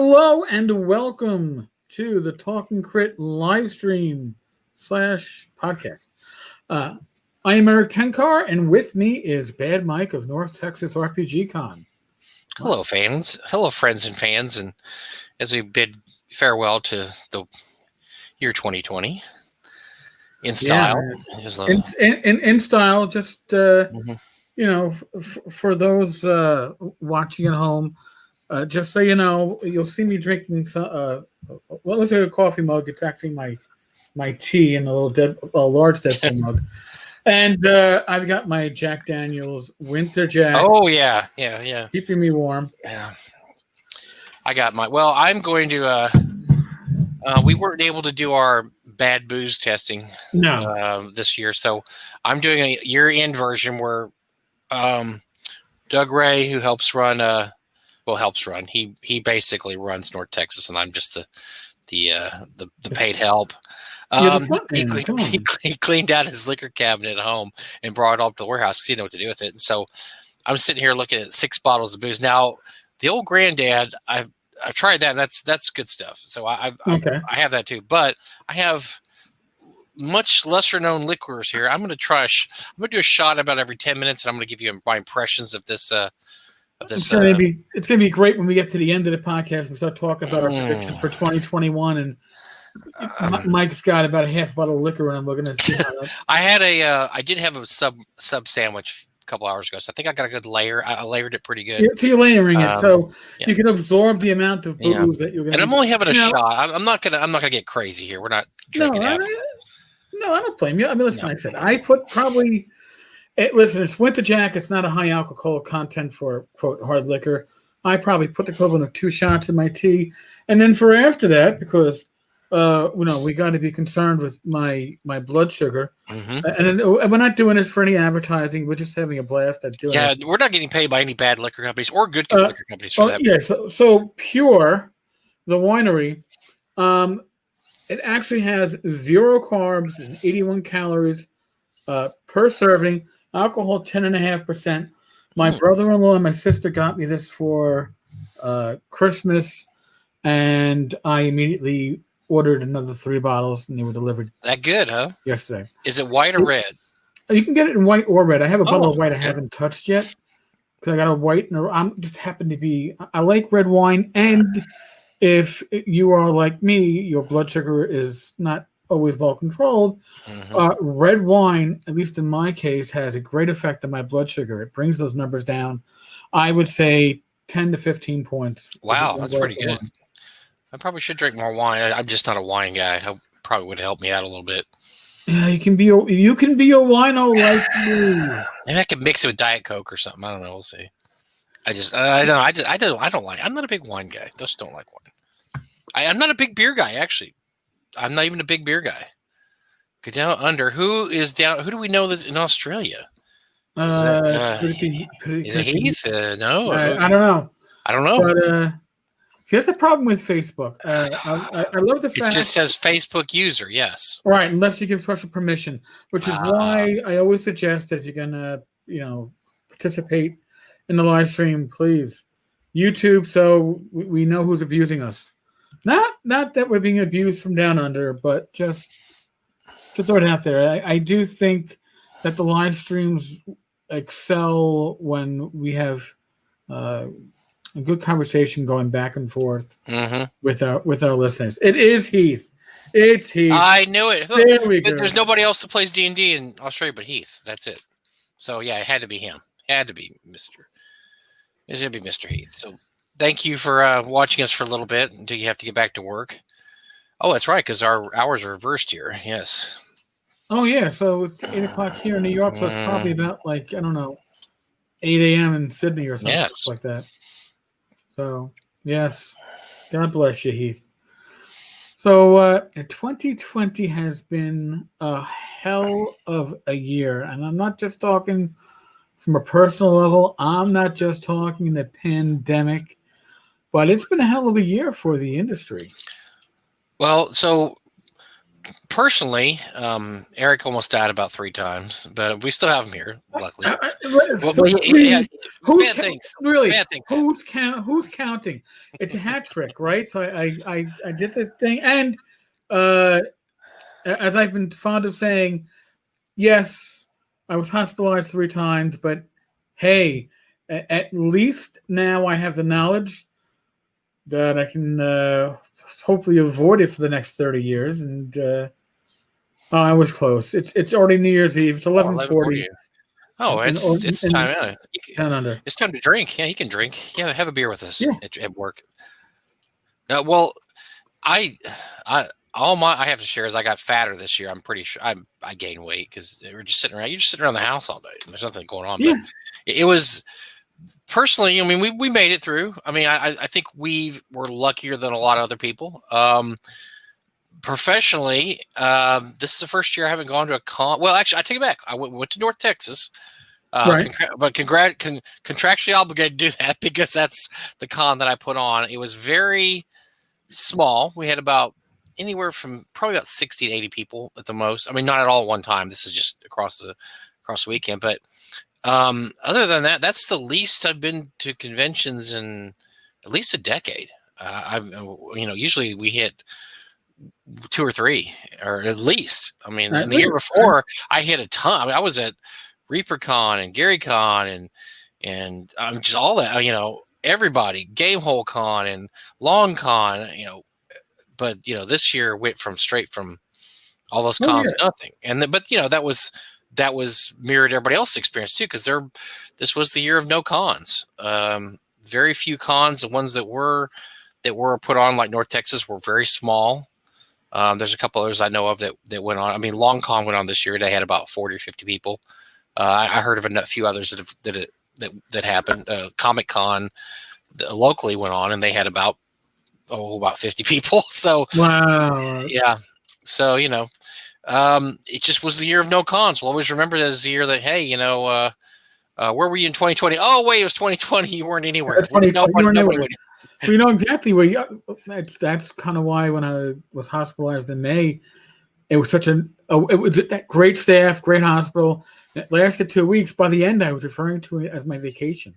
Hello and welcome to the Talking Crit live stream / podcast. I am Eric Tenkar, and with me is Bad Mike of North Texas RPG Con. Hello, fans. Hello, friends and fans. And as we bid farewell to the year 2020 in style. In style, just, for those watching at home, just so you know, you'll see me drinking some. Let's say a coffee mug. It's actually my tea in a large Deadpool mug, and I've got my Jack Daniel's Winter Jack. Oh yeah, keeping me warm. Yeah, I got my. Well, I'm going to. We weren't able to do our bad booze testing this year, so I'm doing a year-end version where Doug Ray, who helps run. He basically runs North Texas, and I'm just the paid help. He cleaned out his liquor cabinet at home and brought it up to the warehouse because he didn't know what to do with it. And so I'm sitting here looking at 6 bottles of booze. Now, the old Granddad, I've tried that, and that's good stuff. So I have that too. But I have much lesser known liquors here. I'm going to do a shot about every 10 minutes, and I'm going to give you my impressions of this. It's gonna be great when we get to the end of the podcast. We start talking about our predictions for 2021, and Mike's got about a half bottle of liquor, and I'm looking at. I did have a sub sandwich a couple hours ago, so I think I got a good layer. I layered it pretty good. Yeah, so you're layering it, so you can absorb the amount of booze that you're gonna. And I'm only having a shot. I'm not gonna get crazy here. We're not drinking. I don't blame you. I mean, listen, like I said, I put probably. Listen, it's Winter Jack. It's not a high alcohol content for, quote, hard liquor. I probably put the equivalent of 2 shots in my tea. And then for after that, because, we got to be concerned with my blood sugar. Mm-hmm. And we're not doing this for any advertising. We're just having a blast at doing it. Yeah, we're not getting paid by any bad liquor companies or good liquor companies for that. Yeah, so Pure, the winery, it actually has 0 carbs and 81 calories per serving. Alcohol 10.5%. My brother-in-law and my sister got me this for Christmas, and I immediately ordered another 3 bottles, and they were delivered. That good, huh? Yesterday. Is it white or red? You can get it in white or red. I have a bottle of white I haven't touched yet because I got a white, and I'm just happen to be. I like red wine, and if you are like me, your blood sugar is not always well controlled. Mm-hmm. Red wine, at least in my case, has a great effect on my blood sugar. It brings those numbers down. I would say 10 to 15 points. Wow, that's pretty good. I probably should drink more wine. I'm just not a wine guy. I probably would help me out a little bit. Yeah, you can be a wino like me. Maybe I could mix it with Diet Coke or something. I don't know. We'll see. I don't like. I'm not a big wine guy. Just don't like wine. I'm not a big beer guy, actually. I'm not even a big beer guy. Go down under. Who is down? Who do we know that's in Australia? Is it Heath? No. I don't know. But see, that's the problem with Facebook. I love the fact it just says Facebook user. Yes. Right, unless you give special permission, which is why I always suggest that if you're gonna, participate in the live stream, please YouTube, so we know who's abusing us. Not that we're being abused from down under, but just to throw it out there. I do think that the live streams excel when we have a good conversation going back and forth with our listeners. It is Heath. It's Heath. I knew it. There we go. There's nobody else that plays D&D in Australia but Heath. That's it. So yeah, it had to be him. It had to be Mr. It should be Mr. Heath. So thank you for watching us for a little bit until you have to get back to work. Oh, that's right, because our hours are reversed here. Yes. Oh, yeah. So it's 8 o'clock here in New York, so it's probably about, 8 a.m. in Sydney or something like that. So, yes. God bless you, Heath. So, 2020 has been a hell of a year, and I'm not just talking from a personal level. I'm not just talking the pandemic. But it's been a hell of a year for the industry. Well, so personally, Eric almost died about 3 times, but we still have him here, luckily. Bad things. Really? Bad things. Who's counting? It's a hat trick, right? So I did the thing, and as I've been fond of saying, yes, I was hospitalized 3 times, but hey, at least now I have the knowledge that I can hopefully avoid it for the next 30 years. And I was close. It's already New Year's Eve. It's 11:40. Oh, it's time. Under. It's time to drink. Yeah, you can drink. Yeah, have a beer with us at work. Well, I have to share is I got fatter this year. I'm pretty sure I gained weight because we're just sitting around. You're just sitting around the house all day. There's nothing going on. Yeah. But it was personally. I mean, we made it through. I mean, I think we were luckier than a lot of other people. Professionally, this is the first year I haven't gone to a con. Well, actually, I take it back. I went to North Texas. Right. But contractually obligated to do that because that's the con that I put on. It was very small. We had about anywhere from probably about 60 to 80 people at the most. I mean, not at all at one time. This is just across the weekend. But other than that, that's the least I've been to conventions in at least a decade. Usually we hit 2 or 3, or at least. I mean, the year before I hit a ton. I mean, I was at ReaperCon and GaryCon and just all that. Everybody, Gamehole Con and Long Con. But this year went straight from all those cons to nothing. And that was mirrored everybody else's experience too, because this was the year of no cons. Very few cons. The ones that were put on, like North Texas, were very small. There's a couple others I know of that went on. I mean, Long Con went on this year. They had about 40 or 50 people. I heard of a few others that happened. Comic Con locally went on, and they had about 50 people. So wow, yeah. So it just was the year of no cons. We'll always remember that as the year that where were you in 2020? Oh wait, it was 2020. You weren't anywhere. We know exactly where you. That's kind of why when I was hospitalized in May, it was it was that great staff, great hospital. It lasted 2 weeks. By the end, I was referring to it as my vacation.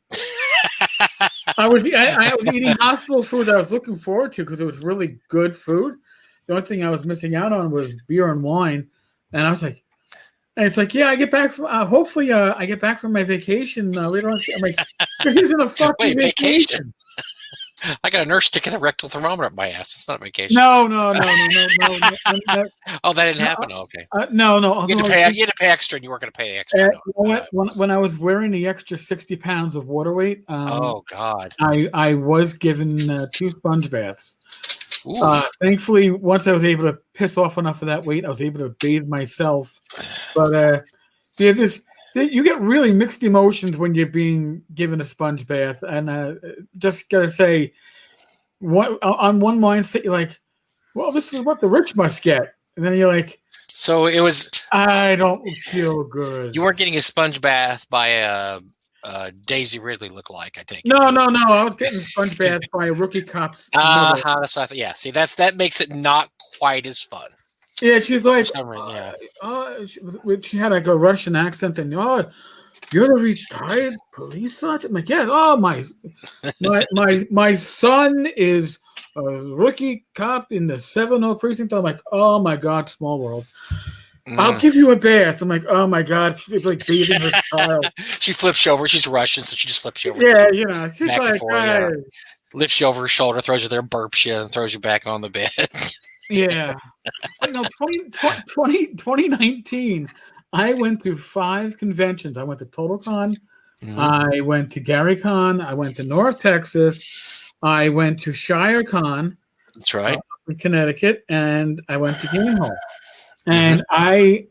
I was eating hospital food that I was looking forward to because it was really good food. The only thing I was missing out on was beer and wine, and I was like, and it's like, yeah, I get back from hopefully I get back from my vacation later on. I'm like, he's in a fucking vacation. I got a nurse sticking a rectal thermometer up my ass. It's not a vacation. No. Oh, that didn't happen. Okay. No. You had to pay extra, and you weren't going to pay extra. When I was wearing the extra 60 pounds of water weight, oh God, I was given 2 sponge baths. Thankfully, once I was able to piss off enough of that weight, I was able to bathe myself. But you get really mixed emotions when you're being given a sponge bath, and just gotta say, on one mindset you're like, well, this is what the rich must get, and then you're like, so it was. I don't feel good. You weren't getting a sponge bath by a Daisy Ridley look-alike, I think. No. I was getting a sponge bath by a rookie cop's mother. That's what I thought. Yeah, see, that makes it not quite as fun. Yeah, she's like, she had like a Russian accent, and you're a retired police sergeant. I'm like, yeah. My son is a rookie cop in the 7-0 precinct. I'm like, oh my God, small world. I'll give you a bath. I'm like, oh my God, she's like bathing her child. She flips you over. She's Russian, so she just flips you over. Yeah, she's back like, and forth, lifts you over her shoulder, throws you there, burps you, and throws you back on the bed. Yeah. 2019, I went to 5 conventions. I went to TotalCon. Mm-hmm. I went to GaryCon. I went to North Texas. I went to ShireCon. That's right. In Connecticut. And I went to Gamehole. And I,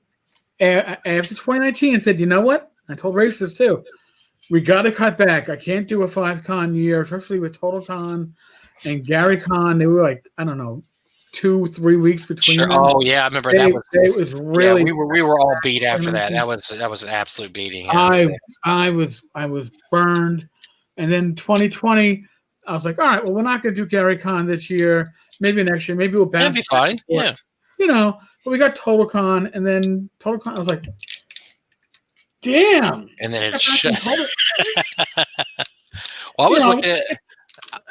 after 2019, said, you know what? I told Rach this too. We got to cut back. I can't do a 5-con year, especially with TotalCon and GaryCon. They were like, I don't know, 2-3 weeks between them. Oh yeah, I remember that was really. Yeah, we were all beat after that. That was an absolute beating. I was burned, and then 2020, I was like, all right, well, we're not going to do GaryCon this year. Maybe next year. Maybe we'll bounce. That'd be fine. Yeah. But we got TotalCon, and then TotalCon. I was like, damn. And then it shut. Well, I was looking at.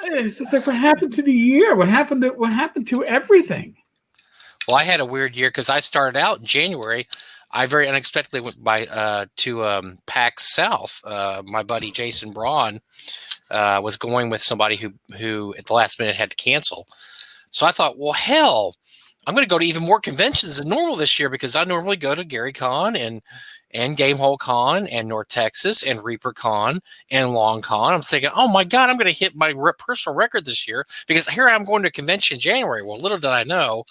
It's just like, what happened to the year? What happened to everything? Well, I had a weird year because I started out in January. I very unexpectedly went to PAX South. My buddy Jason Braun was going with somebody who at the last minute had to cancel. So I thought, well, hell, I'm going to go to even more conventions than normal this year because I normally go to GaryCon and Gamehole Con and North Texas and Reaper Con and Long Con. I'm thinking, oh my God, I'm going to hit my personal record this year because here I'm going to a convention in January. Well, little did I know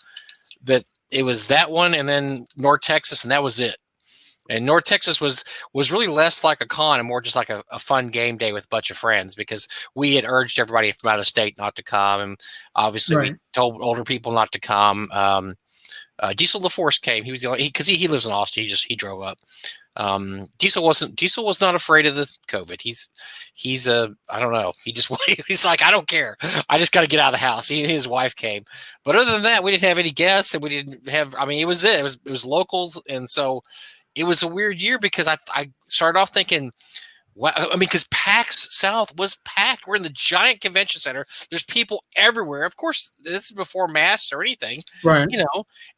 that it was that one and then North Texas, and that was it. And North Texas was really less like a con and more just like a fun game day with a bunch of friends because we had urged everybody from out of state not to come. And obviously we told older people not to come. Diesel LaForce came. He was the only, because he lives in Austin. He drove up. Diesel was not afraid of the COVID. He's I don't know. He's like, I don't care. I just got to get out of the house. He and his wife came. But other than that, we didn't have any guests and we didn't have, I mean, it was locals. And so it was a weird year because I started off thinking, well, I mean, because PAX South was packed. We're in the giant convention center. There's people everywhere. Of course, this is before masks or anything, right?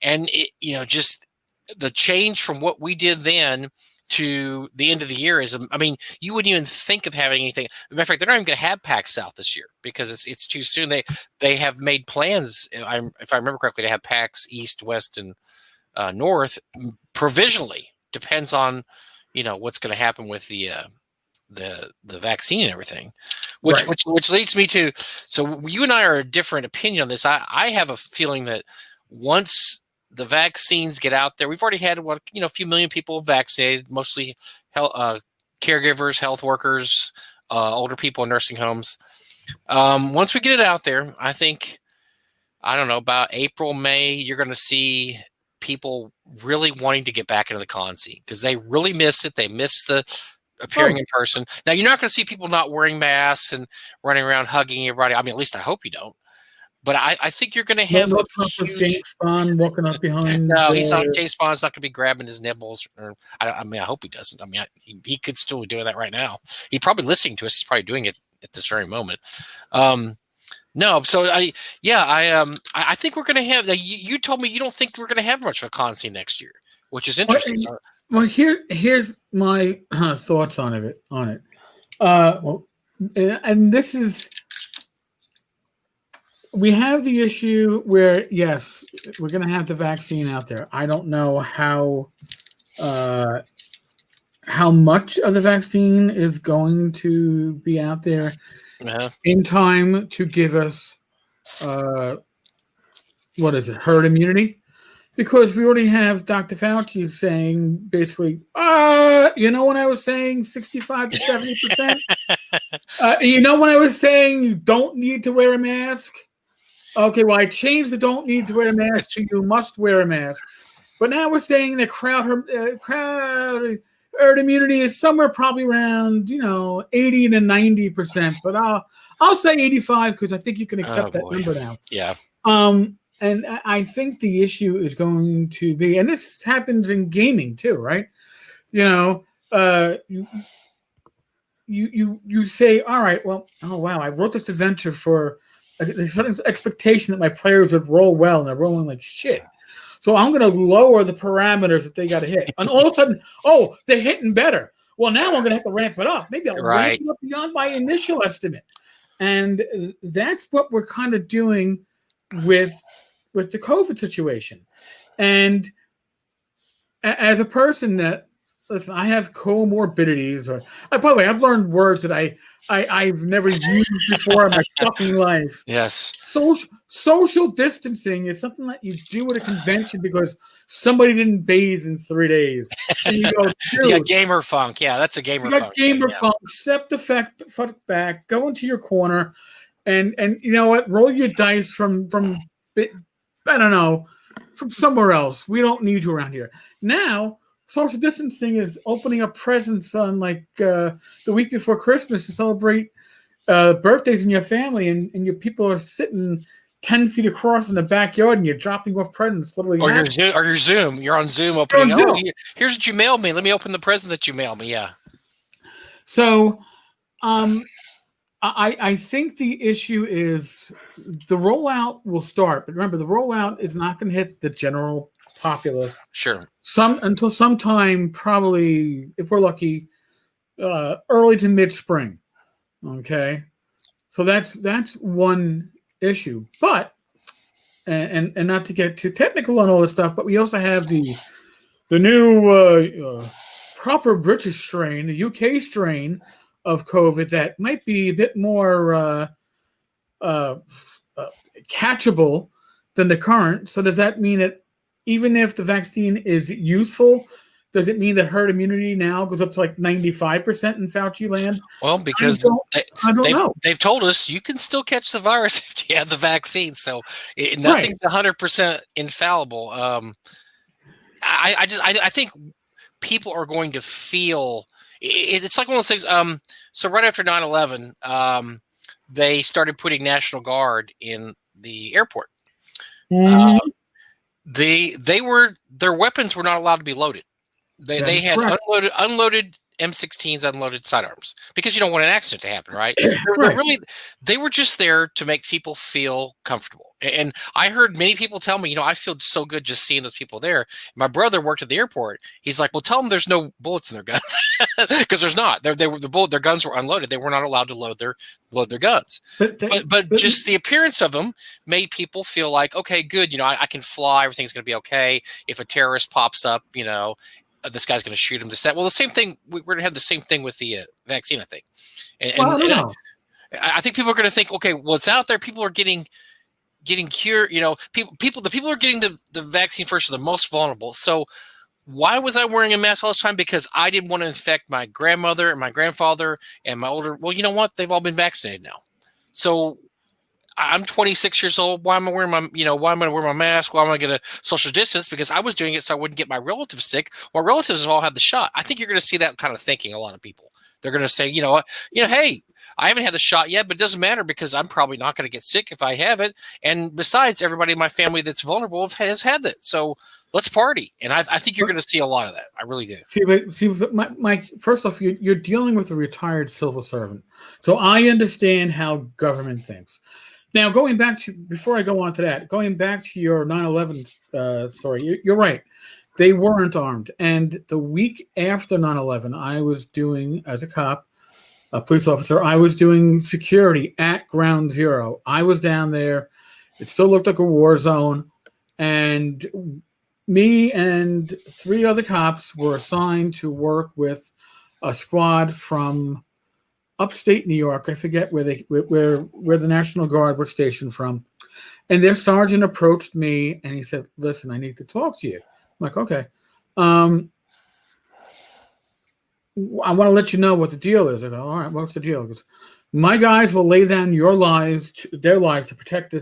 And it, just the change from what we did then to the end of the year is, I mean, you wouldn't even think of having anything. As a matter of fact, they're not even going to have PAX South this year because it's too soon. They have made plans, if I remember correctly, to have PAX East, West, and North provisionally. Depends on, what's going to happen with the vaccine and everything, which leads me to, so you and I are a different opinion on this. I have a feeling that once the vaccines get out there, we've already had a few million people vaccinated, mostly caregivers, health workers, older people in nursing homes. Once we get it out there, I think, I don't know, about April, May, you're going to see people really wanting to get back into the con scene because they really miss it. They miss the appearing in person. Now, you're not going to see people not wearing masks and running around hugging everybody. I mean, at least I hope you don't. But I think you're going to have James Bond walking up behind. No, he's not. James Bond's not going to be grabbing his nipples. I hope he doesn't. I mean, he could still be doing that right now. He's probably listening to us. He's probably doing it at this very moment. No, so I think we're going to have. You told me you don't think we're going to have much of a con scene next year, which is interesting. Well, here's my thoughts on it. And this is, we have the issue where yes, we're going to have the vaccine out there. I don't know how much of the vaccine is going to be out there in time to give us herd immunity, because we already have Dr. Fauci saying basically, when I was saying 65 to 70%, when I was saying you don't need to wear a mask. Okay, well, I changed the don't need to wear a mask to you must wear a mask. But now we're saying that herd immunity is somewhere probably around 80 to 90%, but I'll say 85 because I think you can accept that number now. Yeah. And I think the issue is going to be, and this happens in gaming too, right? You say, all right, well, oh wow, I wrote this adventure for there's an expectation that my players would roll well, and they're rolling like shit. So I'm going to lower the parameters that they got to hit. And all of a sudden, they're hitting better. Well, now I'm going to have to ramp it up. Maybe I'll ramp it up beyond my initial estimate. And that's what we're kind of doing with the COVID situation. And as a person that, listen, I have comorbidities, by the way, I've learned words that I've never used before in my fucking life. Yes. Social distancing is something that you do at a convention because somebody didn't bathe in 3 days. And you go, you got gamer funk. Yeah, that's a gamer funk. Gamer funk. Step the fuck back. Go into your corner, and you know what? Roll your dice from I don't know, from somewhere else. We don't need you around here. Now, social distancing is opening up presents on the week before Christmas to celebrate birthdays in your family, and your people are sitting 10 feet across in the backyard, and you're dropping off presents literally. Or your Zoom. You're on Zoom opening. Here's what you mailed me. Let me open the present that you mailed me. Yeah. So, I think the issue is the rollout will start, but remember the rollout is not going to hit the general populace. Sure. Until sometime, probably if we're lucky, early to mid spring. Okay, so that's one issue. But and not to get too technical on all this stuff, but we also have the new proper British strain, the UK strain of COVID that might be a bit more catchable than the current. So does that mean that even if the vaccine is useful, does it mean that herd immunity now goes up to like 95% in Fauci land? Well, because I don't know. They've told us you can still catch the virus if you have the vaccine. So nothing's 100% infallible. I think people are going to feel it's like one of those things. So right after 9/11, they started putting National Guard in the airport. Mm-hmm. Their weapons were not allowed to be loaded. They had unloaded M16s, unloaded sidearms, because you don't want an accident to happen, right? They were just there to make people feel comfortable. And I heard many people tell me, I feel so good just seeing those people there. My brother worked at the airport. He's like, well, tell them there's no bullets in their guns, because there's not. Their guns were unloaded. They were not allowed to load their guns. But just the appearance of them made people feel like, okay, good. I can fly. Everything's going to be okay. If a terrorist pops up, this guy's going to shoot him. Well, the same thing. We're going to have the same thing with the vaccine, I think. I think people are going to think, okay, well, it's out there. People are getting cured. The people are getting the vaccine first are the most vulnerable. So why was I wearing a mask all this time? Because I didn't want to infect my grandmother and my grandfather and my older. Well, you know what? They've all been vaccinated now. So I'm 26 years old. Why am I wearing why am I going to wear my mask? Why am I going to social distance? Because I was doing it so I wouldn't get my relatives sick. Well, relatives have all had the shot. I think you're going to see that kind of thinking. A lot of people, they're going to say, hey, I haven't had the shot yet, but it doesn't matter because I'm probably not going to get sick if I have it. And besides, everybody in my family that's vulnerable has had it. So let's party. And I think you're going to see a lot of that. I really do. See, Mike, first off, you're dealing with a retired civil servant. So I understand how government thinks. Now, before I go on to that, going back to your 9/11 story, you're right. They weren't armed. And the week after 9/11, I was doing, as a cop, a police officer, I was doing security at Ground Zero. I was down there. It still looked like a war zone. And me and 3 other cops were assigned to work with a squad from upstate New York. I forget where the National Guard were stationed from. And their sergeant approached me and he said, listen, I need to talk to you. I'm like, okay. I want to let you know what the deal is. I go, all right, what's the deal? He goes, my guys will lay down their lives to protect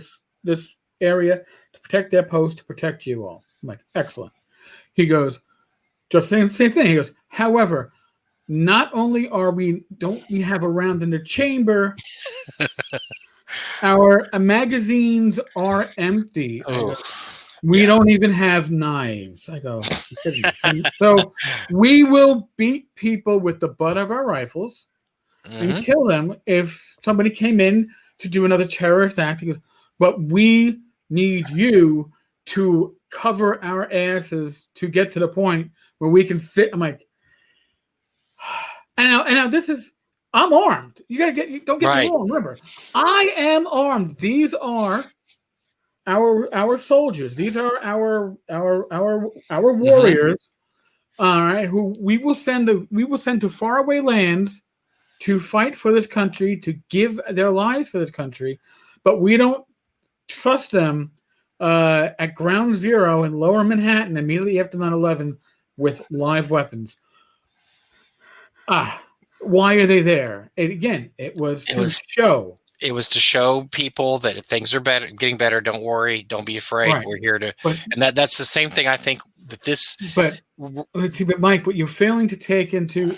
this area, to protect their post, to protect you all. I'm like, excellent. He goes, just same thing. He goes, however, not only don't we have a round in the chamber, our magazines are empty. We don't even have knives. I go, so we will beat people with the butt of our rifles and kill them if somebody came in to do another terrorist act. He goes, but we need you to cover our asses to get to the point where we can fit. I'm like, and now this is, I'm armed. You gotta don't get me wrong. Remember, I am armed. These are our soldiers. These are our warriors. All right, who we will send to faraway lands to fight for this country, to give their lives for this country, but we don't trust them at Ground Zero in Lower Manhattan immediately after 9/11 with live weapons. Why are they there? It was to show. It was to show people that if things are getting better, don't worry, don't be afraid. Right. We're here to, and that's the same thing. I think that this. But let's see, but Mike, what you're failing to take into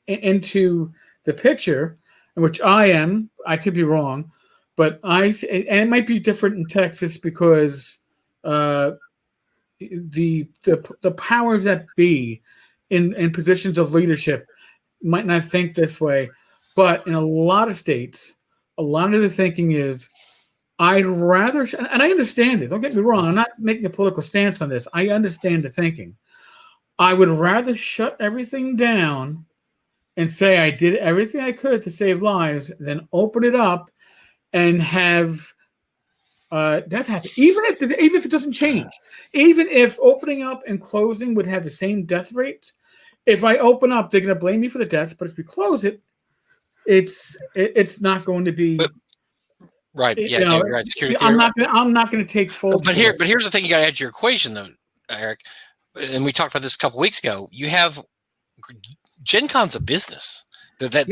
the picture, which I could be wrong, but and it might be different in Texas because the powers that be in positions of leadership might not think this way, But in a lot of states, a lot of the thinking is, I'd rather, and I understand it. Don't get me wrong. I'm not making a political stance on this. I understand the thinking. I would rather shut everything down and say I did everything I could to save lives than open it up and have death happen. Even if it doesn't change, even if opening up and closing would have the same death rates, if I open up, they're going to blame me for the deaths. But if we close it, it's not going to be. Right. Yeah. Right. Security. I'm not going to take full. But here's the thing: you got to add to your equation, though, Eric. And we talked about this a couple weeks ago. You have Gen Con's a business that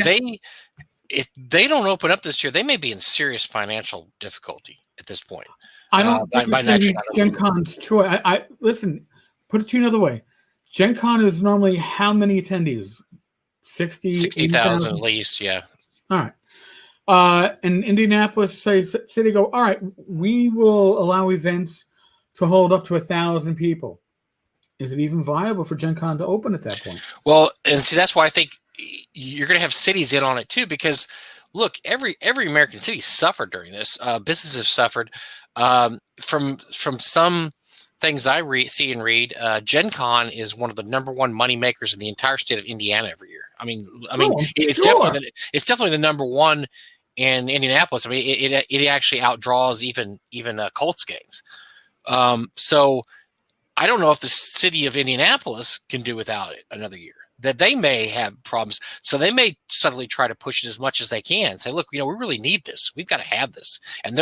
if they don't open up this year, they may be in serious financial difficulty at this point. I don't think Gen Con's true. I listen. Put it to you another way. Gen Con is normally how many attendees? 60,000 at least. Yeah. All right. In Indianapolis, say they go, all right, we will allow events to hold up to 1,000 people. Is it even viable for Gen Con to open at that point? Well, and see, that's why I think you're going to have cities in on it too, because look, every American city suffered during this. Businesses have suffered from some things I see and read. Gen Con is one of the number one money makers in the entire state of Indiana every year. I mean, it's definitely the number one in Indianapolis. I mean, it actually outdraws even Colts games. So I don't know if the city of Indianapolis can do without it another year. That they may have problems, so they may suddenly try to push it as much as they can. Say, look, we really need this. We've got to have this. And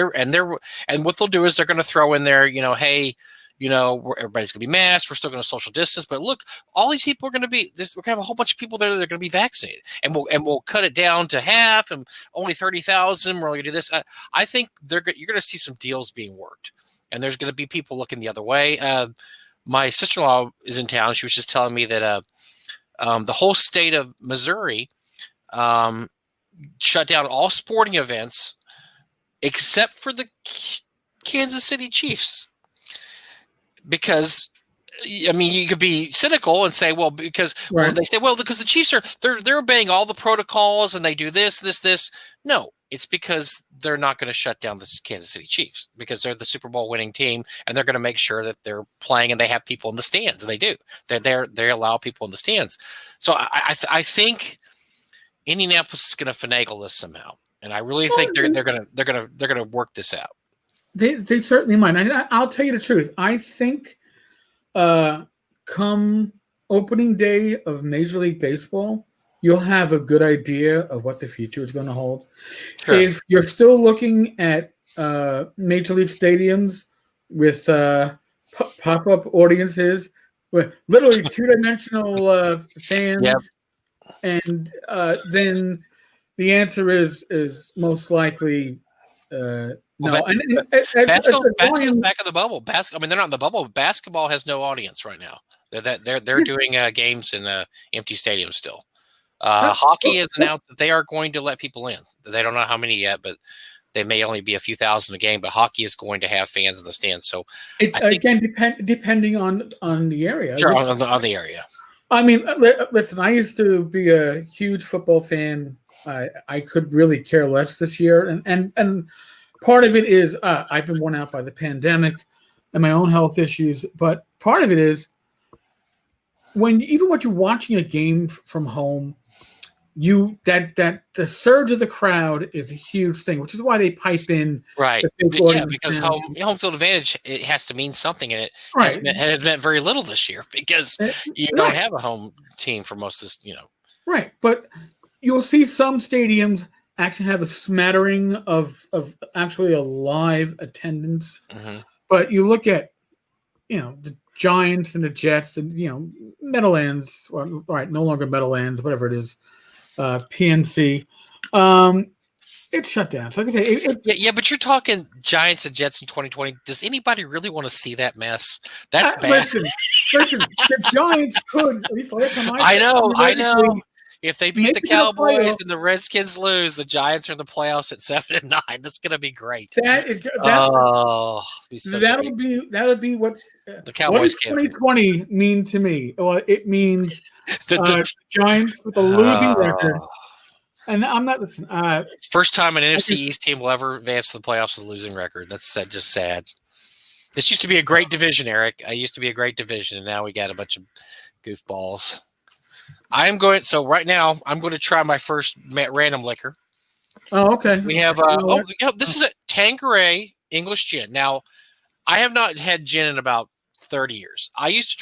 what they'll do is they're going to throw in there, hey, everybody's going to be masked. We're still going to social distance, but look, all these people are going to be. We're going to have a whole bunch of people there that are going to be vaccinated, and we'll cut it down to half, and only 30,000. We're only going to do this. I think you're going to see some deals being worked, and there's going to be people looking the other way. My sister-in-law is in town. She was just telling me that the whole state of Missouri shut down all sporting events except for the Kansas City Chiefs. Because, I mean, you could be cynical and say, well, because they say, well, because the Chiefs they're obeying all the protocols and they do this. No, it's because they're not going to shut down the Kansas City Chiefs because they're the Super Bowl winning team and they're going to make sure that they're playing and they have people in the stands, and they do. They allow people in the stands. So I think Indianapolis is going to finagle this somehow, and I really think they're going to work this out. They certainly might. I'll tell you the truth. I think come opening day of Major League Baseball, you'll have a good idea of what the future is going to hold. Sure. If you're still looking at Major League stadiums with pop-up audiences, with literally two-dimensional fans, yep. And then the answer is most likely no. Basketball's back in the bubble. I mean, they're not in the bubble. But basketball has no audience right now. They're doing games in empty stadiums still. Hockey has announced that they are going to let people in. They don't know how many yet, but they may only be a few thousand a game. But hockey is going to have fans in the stands. So depending on the area. Sure, on the area. I mean, listen. I used to be a huge football fan. I could really care less this year, and part of it is I've been worn out by the pandemic and my own health issues. But part of it is when you're watching a game from home, that the surge of the crowd is a huge thing, which is why they pipe in right. Yeah, because home field advantage, it has to mean something, and it has meant very little this year because you don't have a home team for most of this. Right, but you'll see some stadiums actually have a smattering of actually a live attendance. Mm-hmm. But you look at, the Giants and the Jets and, Meadowlands, no longer Meadowlands, whatever it is, PNC. It's shut down. So like I say, but you're talking Giants and Jets in 2020. Does anybody really want to see that mess? That's bad. Listen, the Giants could, at least last time I know. If they beat the Cowboys and the Redskins lose, the Giants are in the playoffs at 7-9. That's going to be great. That'll be what the Cowboys. What does 2020 mean to me? Well, it means the Giants with a losing record And I'm not listening. First time an NFC East team will ever advance to the playoffs with a losing record. That's just sad. This used to be a great division, Eric. I used to be a great division, and now we got a bunch of goofballs. So right now, I'm going to try my first random liquor. Oh, okay. We have, this is a Tanqueray English gin. Now, I have not had gin in about 30 years.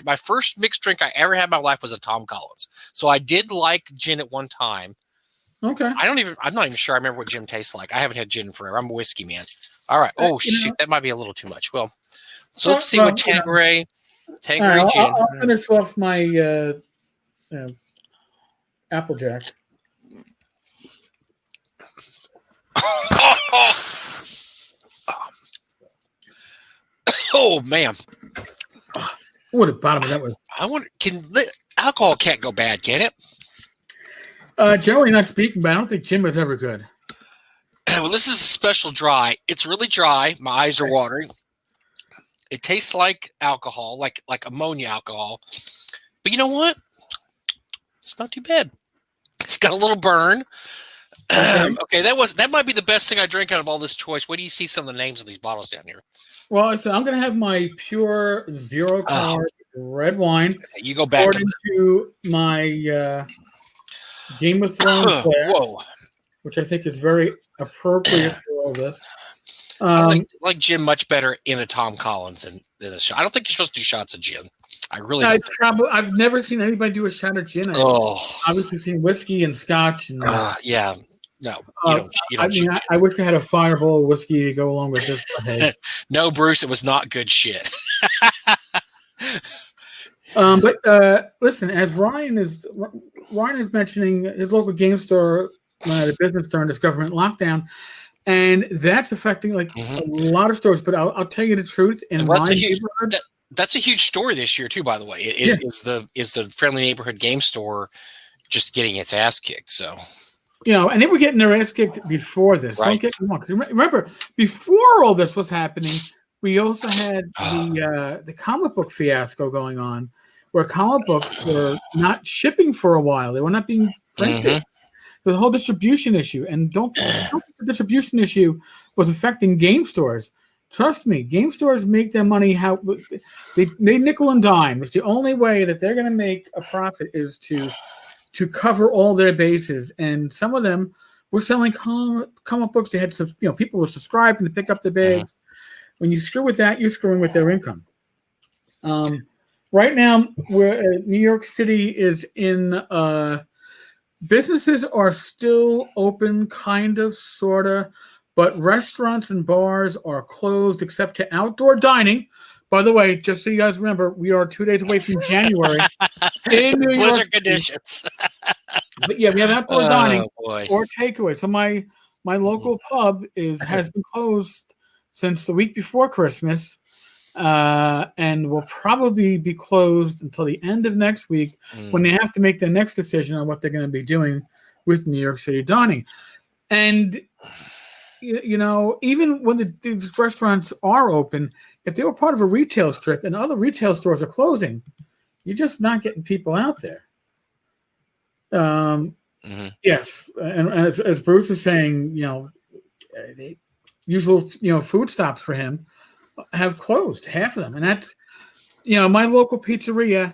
My first mixed drink I ever had in my life was a Tom Collins. So I did like gin at one time. Okay. I'm not even sure I remember what gin tastes like. I haven't had gin forever. I'm a whiskey man. All right. Oh, shoot. That might be a little too much. Well, so let's see what Tanqueray gin. I'll finish off my Applejack. Oh man! What the bottom of that was. I wonder, alcohol can't go bad, can it? Generally not speaking, but I don't think gin was ever good. Well, this is a special dry. It's really dry. My eyes are watering. It tastes like alcohol, like ammonia alcohol. But you know what? It's not too bad. It's got a little burn. Okay, that might be the best thing I drink out of all this choice. Wait do you see some of the names of these bottles down here? Well, I'm going to have my pure zero carb red wine. You go back into my Game of Thrones glass, which I think is very appropriate for all this. I like gin much better in a Tom Collins than a shot. I don't think you're supposed to do shots of gin. I really don't. I've never seen anybody do a shot of gin. I've obviously seen whiskey and scotch. And yeah. No, you don't. I wish I had a fireball of whiskey to go along with this. No, Bruce, it was not good shit. But listen, as Ryan is mentioning, his local game store the business during this government lockdown, and that's affecting a lot of stores. But I'll tell you the truth. In my neighborhood, that's a huge story this year too. By the way, is the Friendly Neighborhood Game Store just getting its ass kicked? So. And they were getting their ass kicked before this. Right. Don't get me wrong. Because remember, before all this was happening, we also had the comic book fiasco going on, where comic books were not shipping for a while. They were not being printed. There was a whole distribution issue. And don't think the distribution issue was affecting game stores. Trust me, game stores make their money they nickel and dime. It's the only way that they're going to make a profit is to cover all their bases, and some of them were selling comic books. They had some, people were subscribing to pick up the bags. When you screw with that, you're screwing with their income. Right now, New York City is in. Businesses are still open, kind of, sorta, but restaurants and bars are closed except to outdoor dining. By the way, just so you guys remember, we are 2 days away from January in New York. Blizzard conditions. But yeah, we have outdoor dining or takeaway. So my local pub has been closed since the week before Christmas, and will probably be closed until the end of next week when they have to make their next decision on what they're going to be doing with New York City dining. And even when these restaurants are open, if they were part of a retail strip and other retail stores are closing, you're just not getting people out there. Yes, and as Bruce is saying, the usual food stops for him have closed, half of them, and that's my local pizzeria,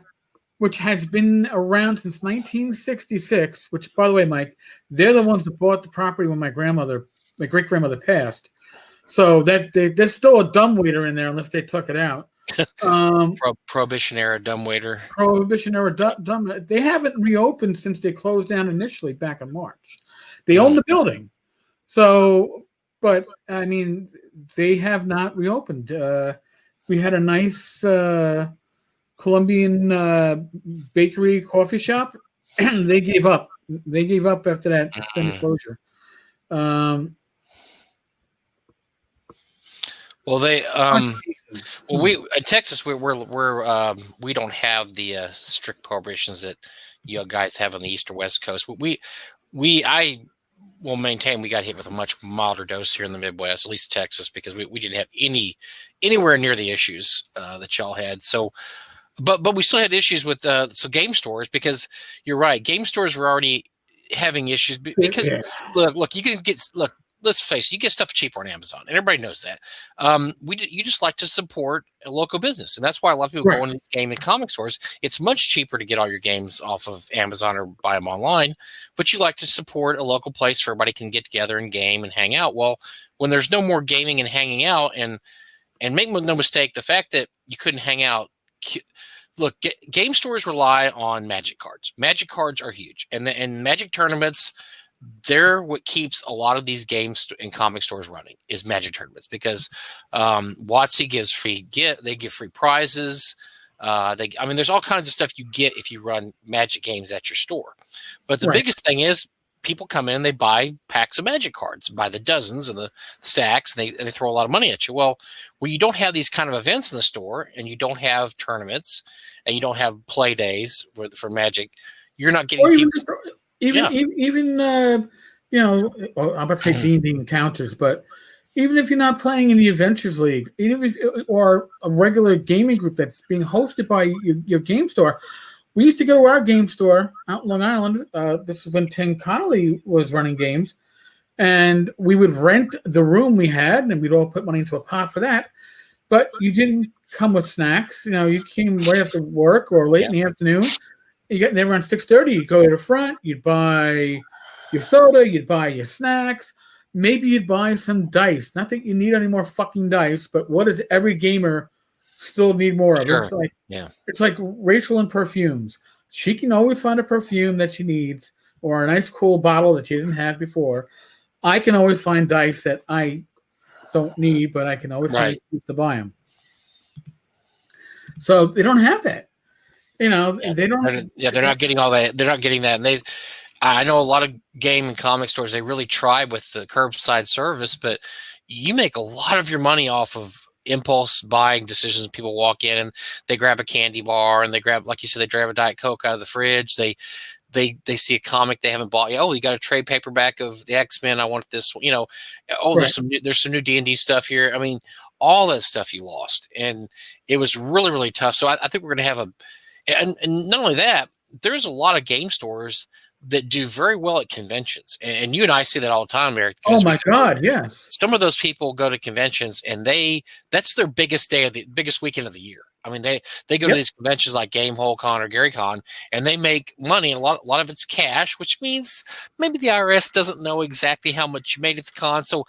which has been around since 1966. Which, by the way, Mike, they're the ones that bought the property when my great grandmother passed. So that there's still a dumbwaiter in there unless they took it out. Prohibition era dumbwaiter. Prohibition era dumb. They haven't reopened since they closed down initially back in March. They own the building, so but I mean they have not reopened. We had a nice Colombian bakery coffee shop. They gave up. They gave up after that extended closure. Well, we in Texas we don't have the strict prohibitions that you guys have on the East or West Coast. I will maintain we got hit with a much milder dose here in the Midwest, at least Texas, because we didn't have anywhere near the issues that y'all had. So, but we still had issues with game stores, because you're right, game stores were already having issues because look, you can get let's face it, you get stuff cheaper on Amazon, and everybody knows that. You just like to support a local business, and that's why a lot of people go into these game and comic stores. It's much cheaper to get all your games off of Amazon or buy them online, but you like to support a local place where everybody can get together and game and hang out. Well, when there's no more gaming and hanging out, and make no mistake, the fact that you couldn't hang out. Look, game stores rely on Magic cards. Magic cards are huge, and Magic tournaments. They're what keeps a lot of these games and comic stores running is Magic tournaments because WotC gives they give free prizes. There's all kinds of stuff you get if you run Magic games at your store. But the biggest thing is people come in and they buy packs of Magic cards, buy the dozens and the stacks, and they throw a lot of money at you. Well, when you don't have these kind of events in the store and you don't have tournaments and you don't have play days for Magic, you're not getting people. Even I'm about to say D&D encounters, but even if you're not playing in the Adventures League, or a regular gaming group that's being hosted by your game store, we used to go to our game store out in Long Island. This is when Tim Connolly was running games, and we would rent the room we had, and we'd all put money into a pot for that. But you didn't come with snacks. You came right after work or late in the afternoon. You get there around 6:30. You go to the front. You'd buy your soda. You'd buy your snacks. Maybe you'd buy some dice. Not that you need any more fucking dice, but what does every gamer still need more of? Sure. It's like Rachel in perfumes. She can always find a perfume that she needs or a nice cool bottle that she didn't have before. I can always find dice that I don't need, but I can always find excuse to buy them. So they don't have that. They don't. Yeah, they're not getting all that. They're not getting that. And I know a lot of game and comic stores. They really try with the curbside service, but you make a lot of your money off of impulse buying decisions. People walk in and they grab a candy bar, and they grab, like you said, they grab a Diet Coke out of the fridge. They see a comic they haven't bought. Oh, you got a trade paperback of the X-Men. I want this. There's some new D&D stuff here. I mean, all that stuff you lost, and it was really, really tough. So I think we're going to have and not only that, there's a lot of game stores that do very well at conventions. And you and I see that all the time, Eric. Oh my God, yes. Some of those people go to conventions and that's their biggest biggest weekend of the year. I mean, they go to these conventions like Gamehole Con or Gary Con, and they make money. A lot of it's cash, which means maybe the IRS doesn't know exactly how much you made at the con. So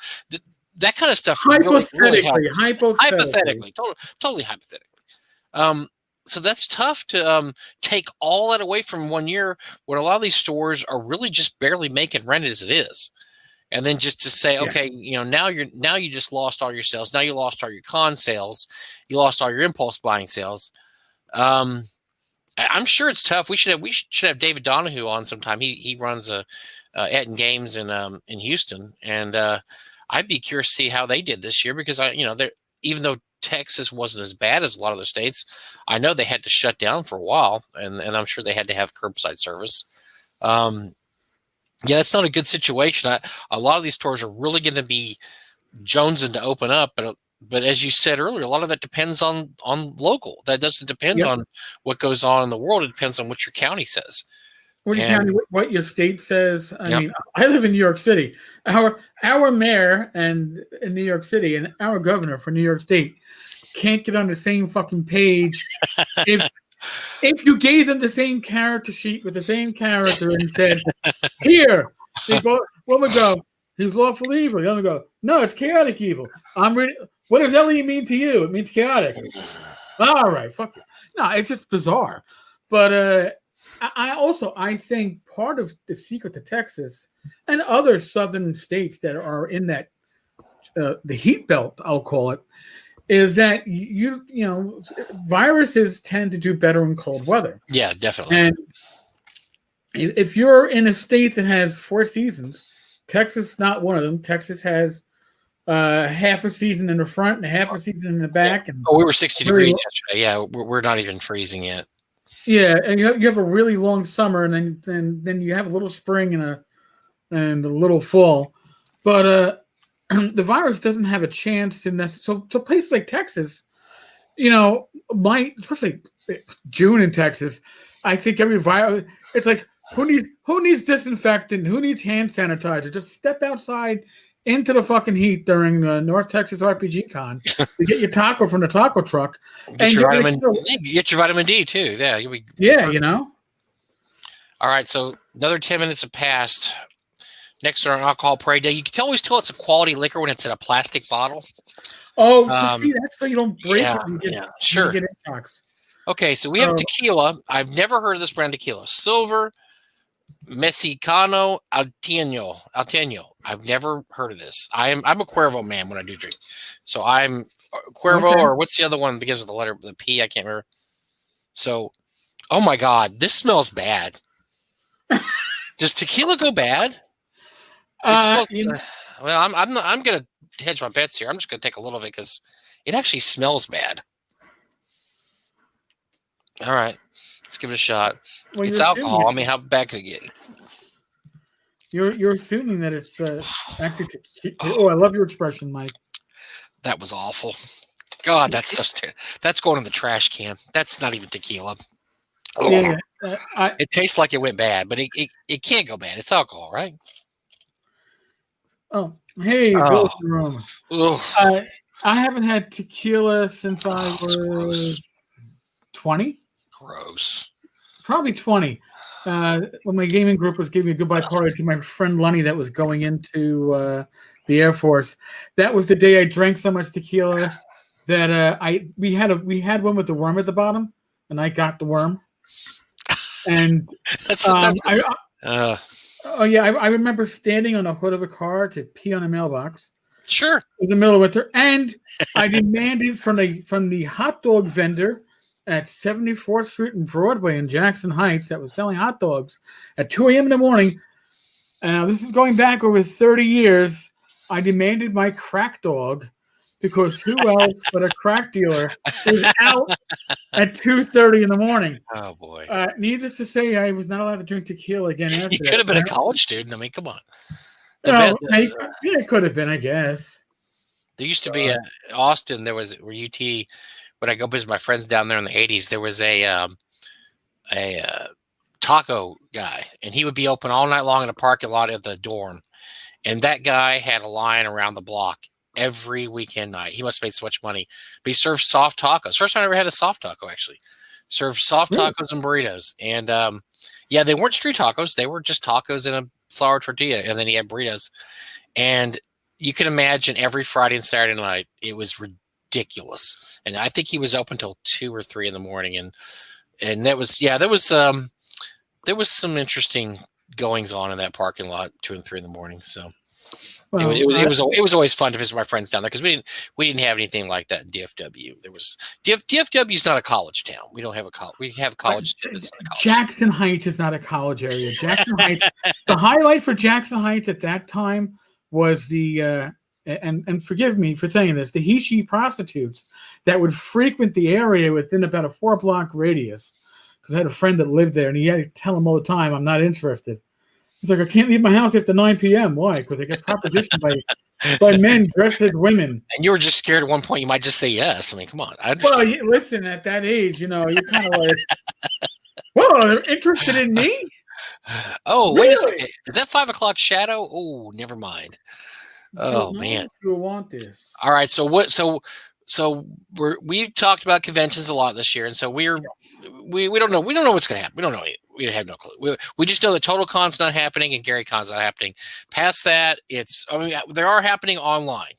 that kind of stuff really helps. Hypothetically, totally hypothetically. So that's tough to take all that away from 1 year when a lot of these stores are really just barely making rent as it is. And then just to say, okay, now you just lost all your sales. Now you lost all your con sales. You lost all your impulse buying sales. I'm sure it's tough. We should have David Donahue on sometime. He runs Etten Games in Houston, and I'd be curious to see how they did this year because even though Texas wasn't as bad as a lot of the states, I know they had to shut down for a while, and I'm sure they had to have curbside service. That's not a good situation. A lot of these stores are really going to be jonesing to open up, but as you said earlier, a lot of that depends on local. That doesn't depend on what goes on in the world. It depends on what your county says. What your state says. I mean, I live in New York City. Our mayor in New York City and our governor for New York State can't get on the same fucking page. If you gave them the same character sheet with the same character and said, "Here," one would go, "He's lawful evil." The other would go, "No, it's chaotic evil." I'm ready. What does LE mean to you? It means chaotic. All right, fuck it. No, it's just bizarre. But I think part of the secret to Texas and other southern states that are in that the heat belt, I'll call it, is that viruses tend to do better in cold weather. Yeah, definitely. And if you're in a state that has 4 seasons, Texas is not one of them. Texas has half a season in the front and half a season in the back. And we were 60 degrees yesterday. Yeah, we're not even freezing yet. Yeah, and you have a really long summer, and then you have a little spring and a little fall, but the virus doesn't have a chance to. So places like Texas, especially June in Texas, I think every virus. It's like Who needs disinfectant? Who needs hand sanitizer? Just step outside into the fucking heat during the North Texas RPG Con to get your taco from the taco truck. Get your vitamin D too. Yeah, you'll be. Yeah, you know. All right, so another 10 minutes have passed. Next on our alcohol parade day, you can always tell it's a quality liquor when it's in a plastic bottle. Oh, see, that's so you don't break it. Sure. You get intox. Okay, so we have tequila. I've never heard of this brand tequila. Silver Mexicano Alteño. I've never heard of this. I'm a Cuervo man when I do drink. So I'm Cuervo, or what's the other one because of the letter, the P? I can't remember. So, oh my God, this smells bad. Does tequila go bad? Well, I'm going to hedge my bets here. I'm just going to take a little of it because it actually smells bad. All right, let's give it a shot. Well, it's alcohol. I mean, how bad can it get? You're assuming that it's actually tequila. Oh, I love your expression, Mike. That was awful. God, that's going in the trash can. That's not even tequila. Yeah, it tastes like it went bad, but it can't go bad. It's alcohol, right? Oh, hey, Bill Jerome. I haven't had tequila since I was 20. Gross. Probably 20. When my gaming group was giving a goodbye party to my friend Lenny that was going into the Air Force. That was the day I drank so much tequila that we had one with the worm at the bottom, and I got the worm. And I remember standing on the hood of a car to pee on a mailbox. Sure. In the middle of winter, and I demanded from the hot dog vendor at 74th Street and Broadway in Jackson Heights that was selling hot dogs at 2 a.m. in the morning. This is going back over 30 years. I demanded my crack dog because who else but a crack dealer was out at 2:30 in the morning. Oh, boy. Needless to say, I was not allowed to drink tequila again after that. You could have been a college student. I mean, come on. It could have been, I guess. There used to be in Austin, there was UT, when I go visit my friends down there in the 80s, there was a taco guy, and he would be open all night long in the parking lot of the dorm. And that guy had a line around the block every weekend night. He must have made so much money. But he served soft tacos. First time I ever had a soft taco, actually. Served soft tacos and burritos. And, they weren't street tacos. They were just tacos in a flour tortilla. And then he had burritos. And you can imagine every Friday and Saturday night, it was ridiculous. And I think he was open till 2 or 3 in the morning. And that was, there was some interesting goings on in that parking lot 2 and 3 in the morning. So it was always fun to visit my friends down there because we didn't have anything like that in DFW. DFW is not a college town. We don't have a college. We have college. Jackson Heights is not a college area. Jackson Heights. The highlight for Jackson Heights at that time was the and forgive me for saying this, the he-she prostitutes that would frequent the area within about a 4-block radius. Because I had a friend that lived there, and he had to tell him all the time, "I'm not interested." He's like, "I can't leave my house after 9 p.m. Why? Because I get propositioned by men dressed as women. And you were just scared at one point you might just say yes. I mean, come on. I understand. Well, listen, at that age, you're kind of like, "Whoa, they're interested in me?" Oh, really? Wait a second. Is that 5 o'clock shadow? Oh, never mind. Oh, man. You want this. All right. So we've talked about conventions a lot this year, and so we don't know what's going to happen. We don't know. We have no clue. We just know that Total Con's not happening and Gary Con's not happening. Past that, they are happening online,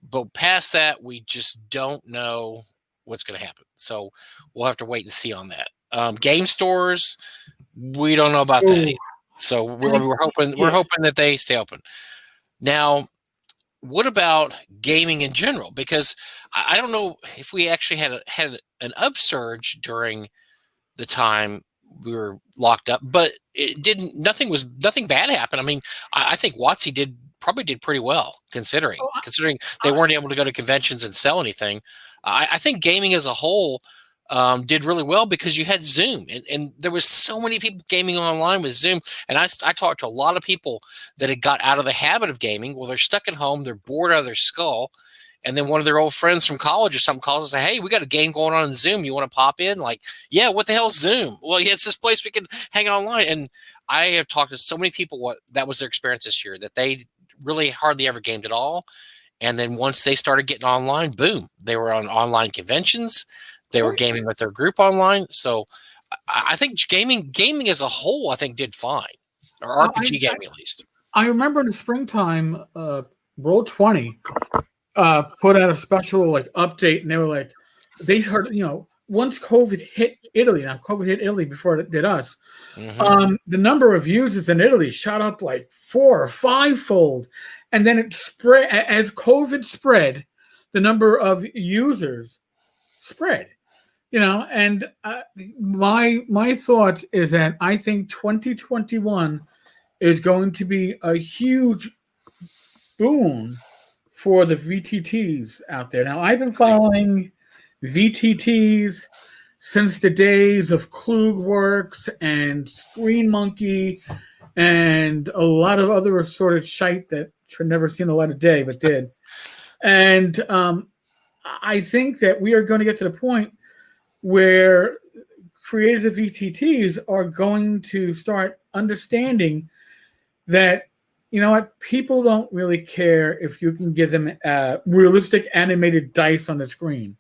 but past that, we just don't know what's going to happen. So we'll have to wait and see on that. Game stores, we don't know about that either. So we're hoping that they stay open. Now, what about gaming in general? Because I don't know if we actually had an upsurge during the time we were locked up, but it didn't. Nothing bad happened. I mean, I think WotC probably did pretty well considering they weren't able to go to conventions and sell anything. I think gaming as a whole did really well because you had Zoom, and there was so many people gaming online with Zoom. And I talked to a lot of people that had got out of the habit of gaming. Well, they're stuck at home, they're bored out of their skull, and then one of their old friends from college or something calls and say, "Hey, we got a game going on in Zoom. You want to pop in?" Like, yeah, what the hell's Zoom? Well, yeah, it's this place we can hang out online. And I have talked to so many people what that was their experience this year, that they really hardly ever gamed at all. And then once they started getting online, boom, they were on online conventions. They were gaming with their group online. So I think gaming as a whole, I think did fine, or RPG gaming at least. I remember in the springtime, Roll20 put out a special like update, and they were like, they heard, once COVID hit Italy. Now COVID hit Italy before it did us. Mm-hmm. The number of users in Italy shot up like 4 or 5-fold, and then it spread as COVID spread. The number of users spread. And my thought is that I think 2021 is going to be a huge boon for the VTTs out there. Now, I've been following VTTs since the days of Klugworks and Screen Monkey and a lot of other assorted shite that should never seen a light of day, but did. And I think that we are going to get to the point where creators of VTTs are going to start understanding that, people don't really care if you can give them realistic animated dice on the screen.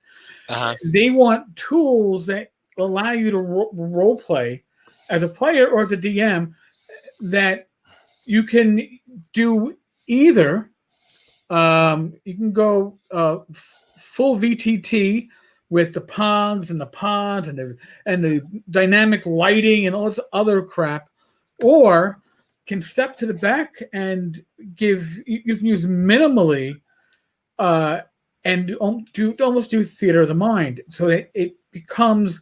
Uh-huh. They want tools that allow you to role play as a player or as a DM, that you can do either. You can go full VTT with the pogs and the pods and the dynamic lighting and all this other crap, or can step to the back and you can use minimally and almost do theater of the mind, so that it becomes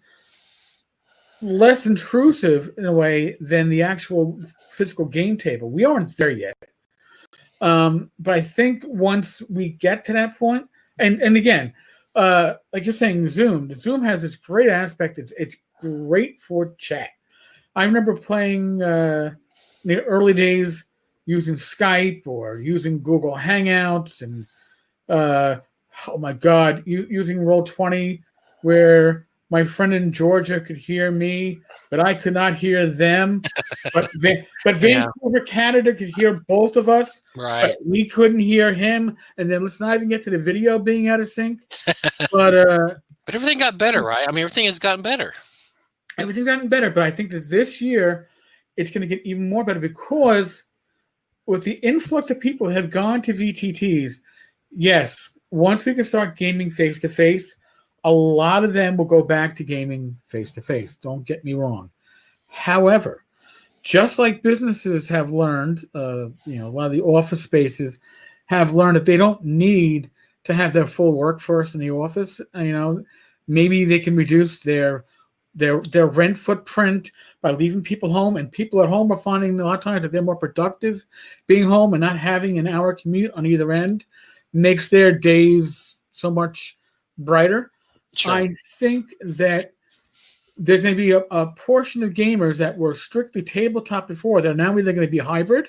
less intrusive in a way than the actual physical game table. We aren't there yet. But I think once we get to that point, and again, like you're saying, Zoom has this great aspect. It's great for chat. I remember playing in the early days using Skype or using Google Hangouts, and oh my God, using Roll20, where my friend in Georgia could hear me, but I could not hear them. But Vancouver, Canada could hear both of us. Right. But we couldn't hear him. And then let's not even get to the video being out of sync. But everything got better, right? I mean, everything has gotten better. Everything's gotten better. But I think that this year it's going to get even more better, because with the influx of people that have gone to VTTs, yes, once we can start gaming face-to-face, a lot of them will go back to gaming face-to-face. Don't get me wrong. However, just like businesses have learned, a lot of the office spaces have learned that they don't need to have their full workforce in the office. Maybe they can reduce their rent footprint by leaving people home, and people at home are finding a lot of times that they're more productive being home, and not having an hour commute on either end makes their days so much brighter. Sure. I think that there's going to be a portion of gamers that were strictly tabletop before that are now either going to be hybrid,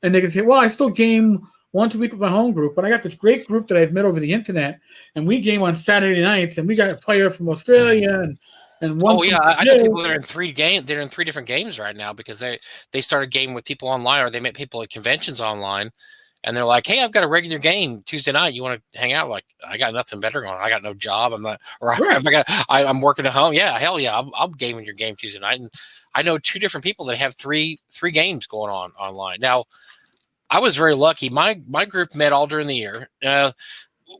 and they can say, well, I still game once a week with my home group, but I got this great group that I've met over the internet, and we game on Saturday nights, and we got a player from Australia and one. Oh yeah, I know people that are in 3 games. They're in 3 different games right now because they started gaming with people online, or they met people at conventions online. And they're like, hey, I've got a regular game Tuesday night. You want to hang out? Like, I got nothing better going on. I got no job. I'm not, or right. I'm working at home. Yeah, hell yeah. I'll game in your game Tuesday night. And I know 2 different people that have three games going on online. Now, I was very lucky. My group met all during the year.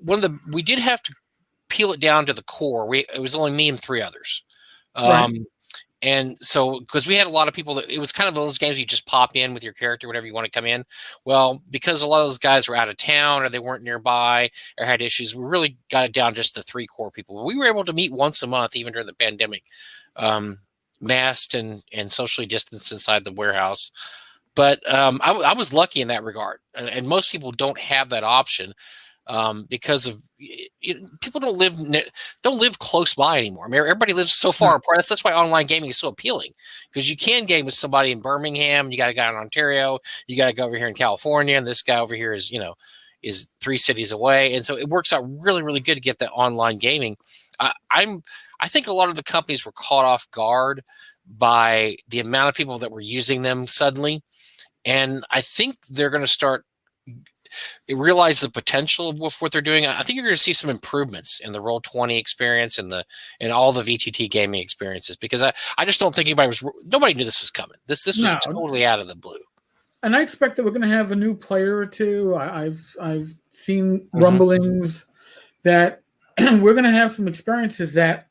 We did have to peel it down to the core. It was only me and 3 others. Right. And so, because we had a lot of people that it was kind of those games you just pop in with your character whenever you want to come in. Well, because a lot of those guys were out of town or they weren't nearby or had issues, we really got it down just the 3 core people. We were able to meet once a month, even during the pandemic, masked and socially distanced inside the warehouse. But I was lucky in that regard. And most people don't have that option. Because of people don't live close by anymore. I mean, everybody lives so far apart. That's why online gaming is so appealing, because you can game with somebody in Birmingham. You got a guy in Ontario. You got a guy over here in California, and this guy over here is is 3 cities away, and so it works out really, really good to get that online gaming. I think a lot of the companies were caught off guard by the amount of people that were using them suddenly, and I think they're going to start realize the potential of what they're doing. I think you're going to see some improvements in the Roll20 experience and all the VTT gaming experiences, because I just don't think nobody knew this was coming. This was totally out of the blue. And I expect that we're going to have a new player or two. I've seen rumblings that we're going to have some experiences that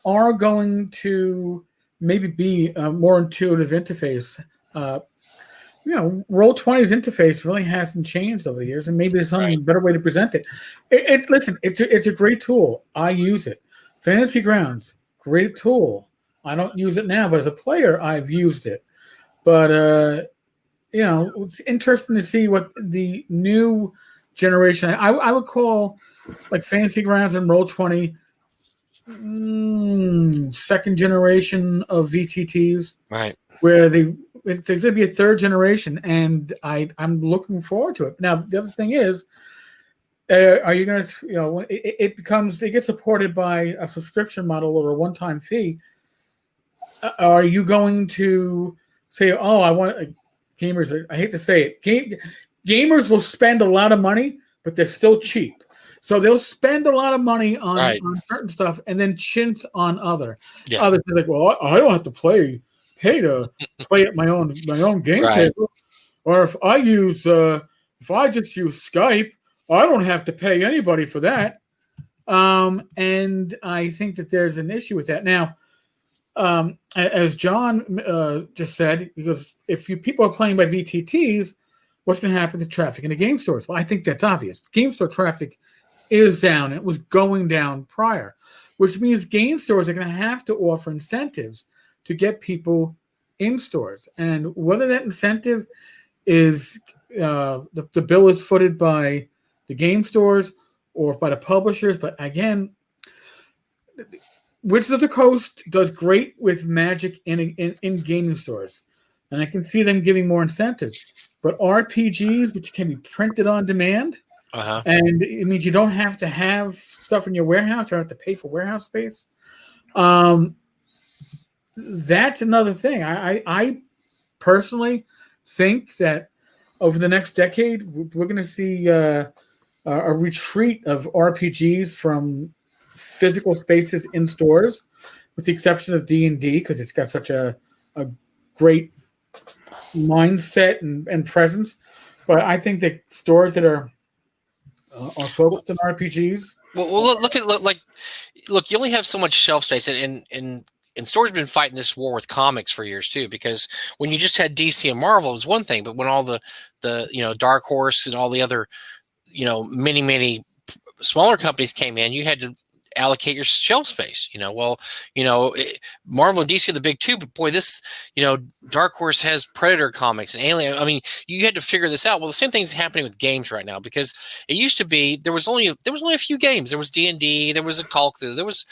are going to maybe be a more intuitive interface. Roll20's interface really hasn't changed over the years, and maybe there's some better way to present it. Listen, it's a great tool. I use it. Fantasy Grounds, great tool. I don't use it now, but as a player, I've used it. But it's interesting to see what the new generation. I would call like Fantasy Grounds and Roll20 second generation of VTTs, right? Where there's going to be a third generation, and I'm looking forward to it. Now, the other thing is, are you going to, when it gets supported by a subscription model or a one-time fee? Are you going to say, "Oh, I want gamers"? I hate to say it, gamers will spend a lot of money, but they're still cheap. So they'll spend a lot of money on certain stuff and then chintz on others. Others are like, "Well, I don't have to pay to play at my own game table, or if I just use Skype, I don't have to pay anybody for that." And I think that there's an issue with that. Now, as John just said, because if people are playing by VTTs, what's going to happen to traffic in the game stores? Well, I think that's obvious. Game store traffic is down. It was going down prior, which means game stores are going to have to offer incentives to get people in stores. And whether that incentive is the bill is footed by the game stores or by the publishers, but again, Wizards of the Coast does great with Magic in gaming stores, and I can see them giving more incentives. But RPGs, which can be printed on demand, and it means you don't have to have stuff in your warehouse; you don't have to pay for warehouse space. That's another thing. I personally think that over the next decade, we're going to see a retreat of RPGs from physical spaces in stores, with the exception of D&D, because it's got such a great mindset and presence. But I think that stores that are focused on RPGs. Well, look. You only have so much shelf space, and stores have been fighting this war with comics for years too. Because when you just had DC and Marvel, it was one thing, but when all the Dark Horse and all the other many smaller companies came in, you had to allocate your shelf space. Marvel and DC are the big two, but boy, this Dark Horse has Predator comics and Alien. I mean, you had to figure this out. Well, the same thing's happening with games right now, because it used to be there was only a few games. There was D&D, there was a Call of Cthulhu, there was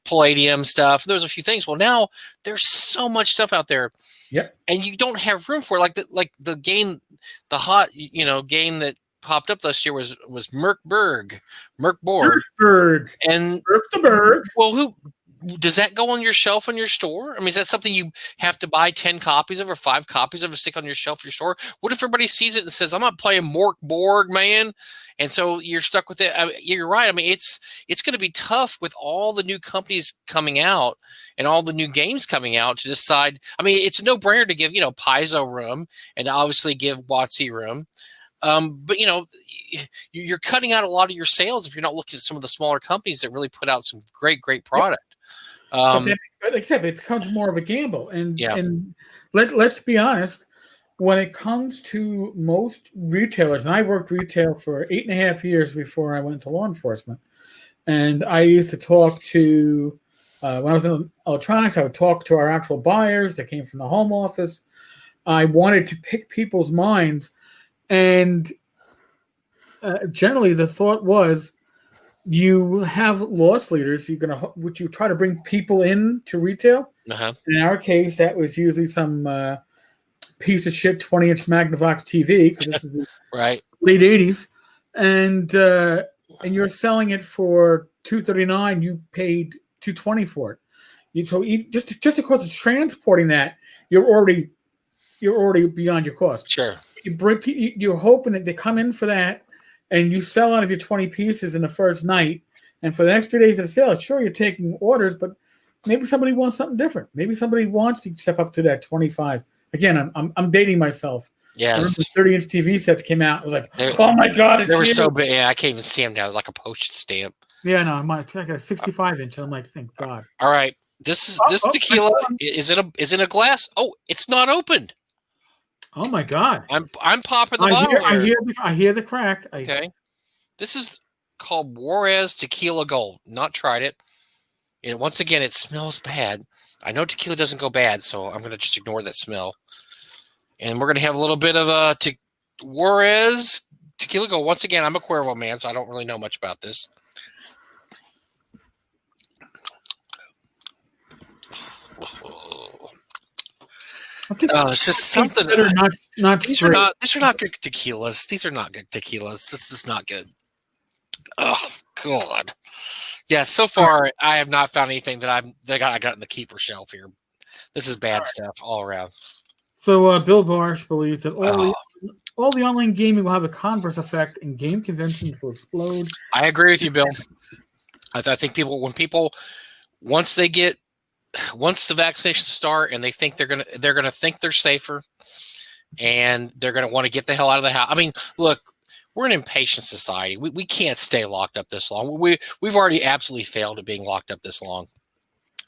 Palladium stuff. There was a few things. Well, now there's so much stuff out there. Yep. And you don't have room for it. Like the game, the hot game that popped up this year was Merkborg. And Merkborg. Well, who does that go on your shelf in your store? I mean, is that something you have to buy 10 copies of or 5 copies of to stick on your shelf in your store? What if everybody sees it and says, "I'm not playing Morkborg, man"? And so you're stuck with it. You're right. I mean, it's going to be tough with all the new companies coming out and all the new games coming out to decide. I mean, it's a no-brainer to give Paizo room and obviously give WotC room. But you're cutting out a lot of your sales if you're not looking at some of the smaller companies that really put out some great product. But like I said, it becomes more of a gamble. And let's be honest, when it comes to most retailers, and I worked retail for 8.5 years before I went to law enforcement, and I used to talk to when I was in electronics, I would talk to our actual buyers that came from the home office. I wanted to pick people's minds. And generally, the thought was, you have loss leaders. Would you try to bring people in to retail? In our case, that was usually some piece of shit 20-inch Magnavox TV, because this is late 80s, and you're selling it for $239. You paid $220 for it. So just the cost of transporting that, you're already beyond your cost. Sure. You're hoping that they come in for that, and you sell out of your 20 pieces in the first night, and for the next 3 days of the sale, sure, you're taking orders, but maybe somebody wants something different. Maybe somebody wants to step up to that 25. Again, I'm dating myself. Yes. The 30-inch TV sets came out. I was like, oh my god, they were so big. Yeah, I can't even see them now, like a postage stamp. Yeah, no, it's like a 65-inch. I'm like, thank God. All right, this tequila is it a glass? Oh, it's not opened. Oh my God! I'm popping the bottle here. I hear the crack. Okay, this is called Juarez Tequila Gold. Not tried it. And once again, it smells bad. I know tequila doesn't go bad, so I'm going to just ignore that smell. And we're going to have a little bit of Juarez Tequila Gold. Once again, I'm a Cuervo man, so I don't really know much about this. It's just something. These are not good tequilas. These are not good tequilas. This is not good. Oh God. Yeah. So far, I have not found anything that I got in the keeper shelf here. This is bad stuff all around. So Bill Barsh believes that all the online gaming will have a converse effect, and game conventions will explode. I agree with you, Bill. I think once the vaccinations start and they think they're gonna think they're safer, and they're gonna want to get the hell out of the house. I mean, look, we're an impatient society. We can't stay locked up this long. We've already absolutely failed at being locked up this long.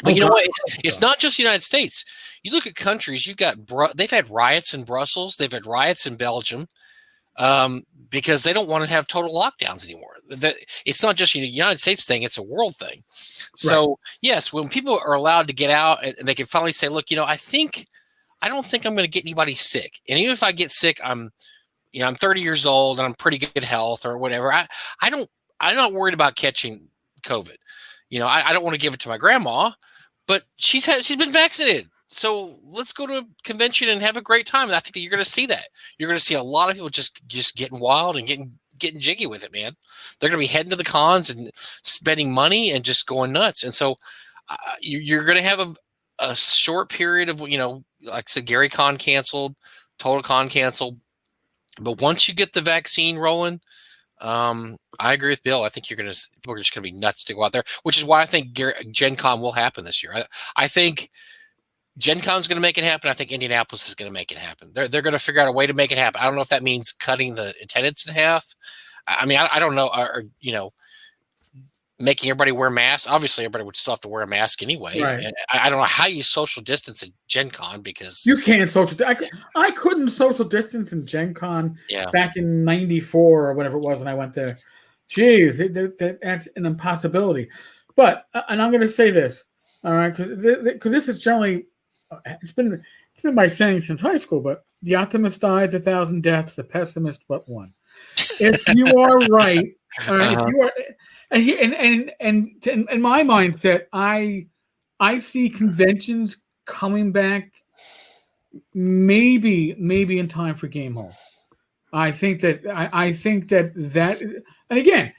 But you know what? It's not just the United States. You look at countries. They've had riots in Brussels. They've had riots in Belgium. Because they don't want to have total lockdowns anymore. It's not just a United States thing; it's a world thing. So yes, when people are allowed to get out and they can finally say, "Look, I don't think I'm going to get anybody sick, and even if I get sick, I'm 30 years old and I'm pretty good health or whatever. I'm not worried about catching COVID. I don't want to give it to my grandma, but she's been vaccinated." So let's go to a convention and have a great time. And I think that you're going to see that. You're going to see a lot of people just getting wild and getting jiggy with it, man. They're going to be heading to the cons and spending money and just going nuts. And so you're going to have a short period of, like I said, Gary Con canceled, Total Con canceled. But once you get the vaccine rolling, I agree with Bill. I think people are just going to be nuts to go out there, which is why I think Gen Con will happen this year. I think Gen Con's going to make it happen. I think Indianapolis is going to make it happen. They're going to figure out a way to make it happen. I don't know if that means cutting the attendance in half. I mean, I don't know. Or making everybody wear masks. Obviously, everybody would still have to wear a mask anyway. Right. And I don't know how you social distance at Gen Con because you can't social. I couldn't social distance in Gen Con back in '94 or whatever it was when I went there. Jeez, that's an impossibility. But and I'm going to say this, all right, because this is generally. It's been my saying since high school, but the optimist dies 1,000 deaths, the pessimist but one. If you are right, all right, if you are, and in my mindset, I see conventions coming back maybe in time for Game Hall. I think that, and again,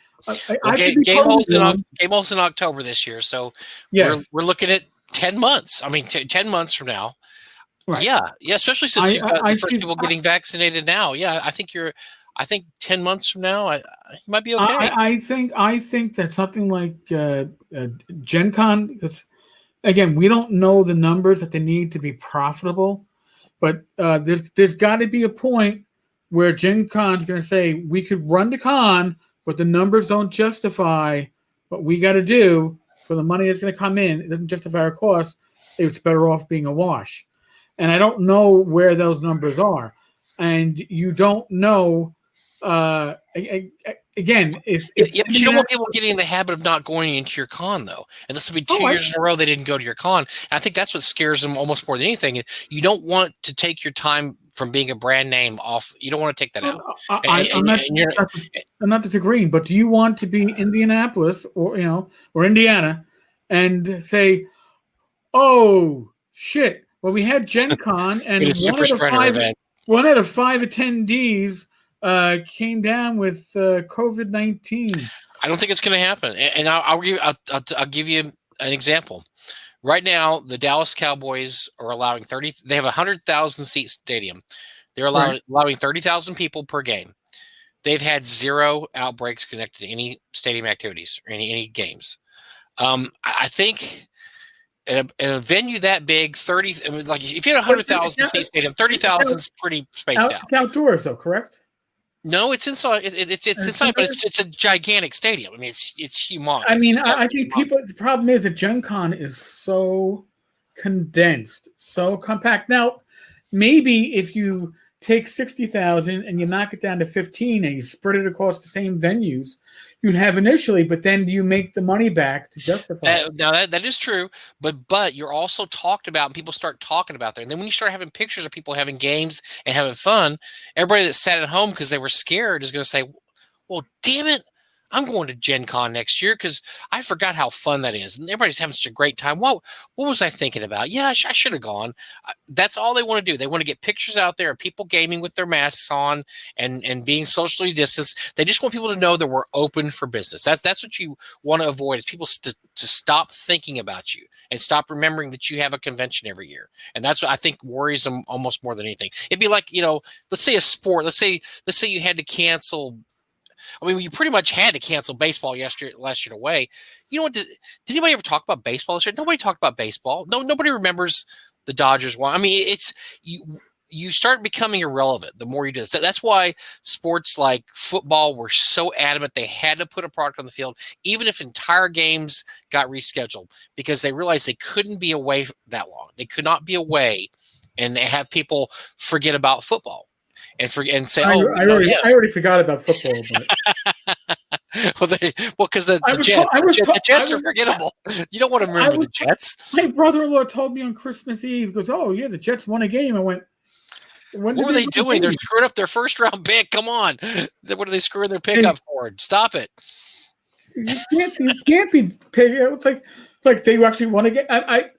Game Hall's in October this year, so we're looking at 10 months. I mean, 10 months from now. Right. Yeah. Especially since you've got the first people getting vaccinated now. Yeah, I think 10 months from now, you might be okay. I think that something like Gen Con, because again, we don't know the numbers that they need to be profitable, but there's got to be a point where Gen Con's going to say we could run the con, but the numbers don't justify what we got to do. For the money that's going to come in, it doesn't justify our costs. It's better off being a wash. And I don't know where those numbers are. And you don't know, again, if but you don't want people getting in the habit of not going into your con, though. And this will be 2 years in a row they didn't go to your con. And I think that's what scares them almost more than anything. You don't want to take your time from being a brand name off. You don't want to take that out. I'm not disagreeing, but do you want to be Indianapolis or Indiana and say, oh shit, well we had Gen Con and one out of 5 attendees came down with COVID-19. I don't think it's going to happen. And I'll give you an example. Right now, the Dallas Cowboys are allowing 30. They have a 100,000 seat stadium. They're allowing 30,000 people per game. They've had 0 outbreaks connected to any stadium activities or any games. I think in a venue that big, 30. I mean, like if you had a 100,000 seat stadium, 30,000 is pretty spaced out. It's outdoors, though, correct? No, it's inside. It's inside, but it's a gigantic stadium. I mean, it's humongous. I mean, I think people. The problem is that Gen Con is so condensed, so compact. Now, maybe if you take 60,000 and you knock it down to 15 and you spread it across the same venues you'd have initially, but then do you make the money back to justify it? Now that is true, but you're also talked about and people start talking about there. And then when you start having pictures of people having games and having fun, everybody that sat at home because they were scared is going to say, well, damn it, I'm going to Gen Con next year because I forgot how fun that is. And everybody's having such a great time. What was I thinking about? Yeah, I should have gone. That's all they want to do. They want to get pictures out there of people gaming with their masks on and being socially distanced. They just want people to know that we're open for business. That's what you want to avoid is people to stop thinking about you and stop remembering that you have a convention every year. And that's what I think worries them almost more than anything. It'd be like, let's say a sport. Let's say you had to cancel. I mean, you pretty much had to cancel baseball last year away. You know what? Did anybody ever talk about baseball this year? Nobody talked about baseball. Nobody remembers the Dodgers won. I mean, it's you start becoming irrelevant the more you do this. That's why sports like football were so adamant they had to put a product on the field, even if entire games got rescheduled, because they realized they couldn't be away that long. They could not be away and have people forget about football. And say, I already forgot about football. But. because the Jets are forgettable. You don't want to remember the Jets. My brother-in-law told me on Christmas Eve, he goes, "Oh yeah, the Jets won a game." I went, "What were they doing? They're screwing up their first round pick. Come on, what are they screwing their pick up for? Stop it." You can't be picking. It's like they actually won a game. I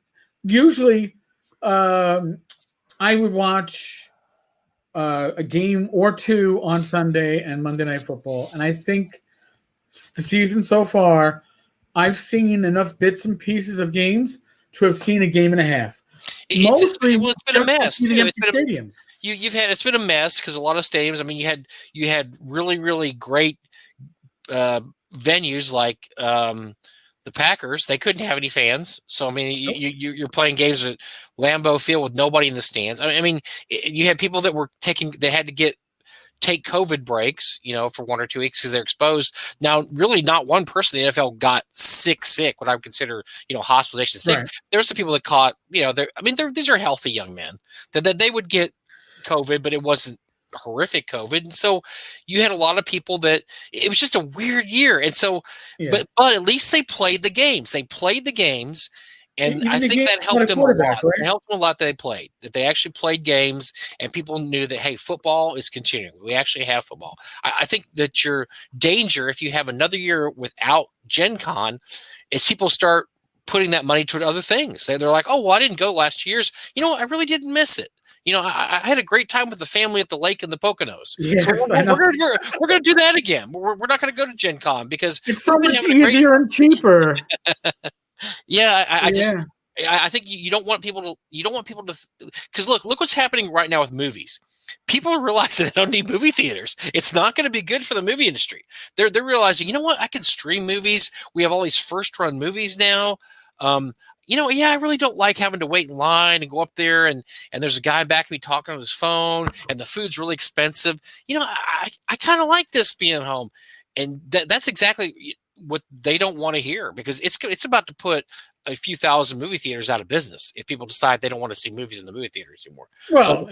usually I would watch a game or two on Sunday and Monday Night Football. And I think the season so far, I've seen enough bits and pieces of games to have seen a game and a half. It's been a mess. It's been a mess because a lot of stadiums. I mean, you had really, really great venues like the Packers. They couldn't have any fans, so I mean, you're playing games at Lambeau Field with nobody in the stands. I mean, you had people that were they had to take COVID breaks, for 1 or 2 weeks because they're exposed. Now, really, not one person in the NFL got sick. What I would consider, hospitalization sick. Right. There were some people that caught, these are healthy young men that they would get COVID, but it wasn't horrific COVID. And so you had a lot of people that it was just a weird year. And so, but at least they played the games. And I think that helped them a lot. Right? It helped them a lot that they actually played games and people knew that, hey, football is continuing. We actually have football. I think that your danger, if you have another year without Gen Con, is people start putting that money toward other things. They're like, oh, well, I didn't go last year's. I really didn't miss it. I had a great time with the family at the lake in the Poconos. Yes, so we're going to do that again. We're not going to go to Gen Con because it's so much easier and cheaper. I think you don't want people to, because look what's happening right now with movies. People are realizing they don't need movie theaters. It's not going to be good for the movie industry. They're realizing, I can stream movies. We have all these first run movies now. I really don't like having to wait in line and go up there and there's a guy back of me talking on his phone and the food's really expensive. I kind of like this being at home. And that's exactly what they don't want to hear, because it's about to put a few thousand movie theaters out of business if people decide they don't want to see movies in the movie theaters anymore. Well,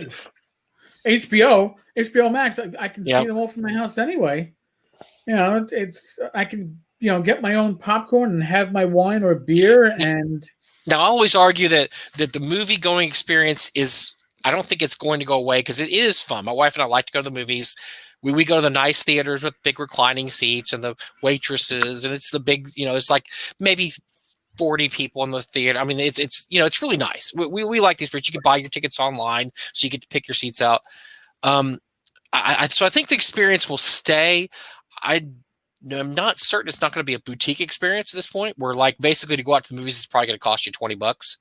HBO Max, I can see them all from my house anyway. I can get my own popcorn and have my wine or beer. And now I always argue that the movie going experience is, I don't think it's going to go away because it is fun. My wife and I like to go to the movies. We go to the nice theaters with big reclining seats and the waitresses, and it's the big, it's like maybe 40 people in the theater. I mean, it's really nice. We like these, but you can buy your tickets online, so you get to pick your seats out. So I think the experience will stay. I'm not certain it's not going to be a boutique experience at this point. Where like basically to go out to the movies is probably going to cost you $20.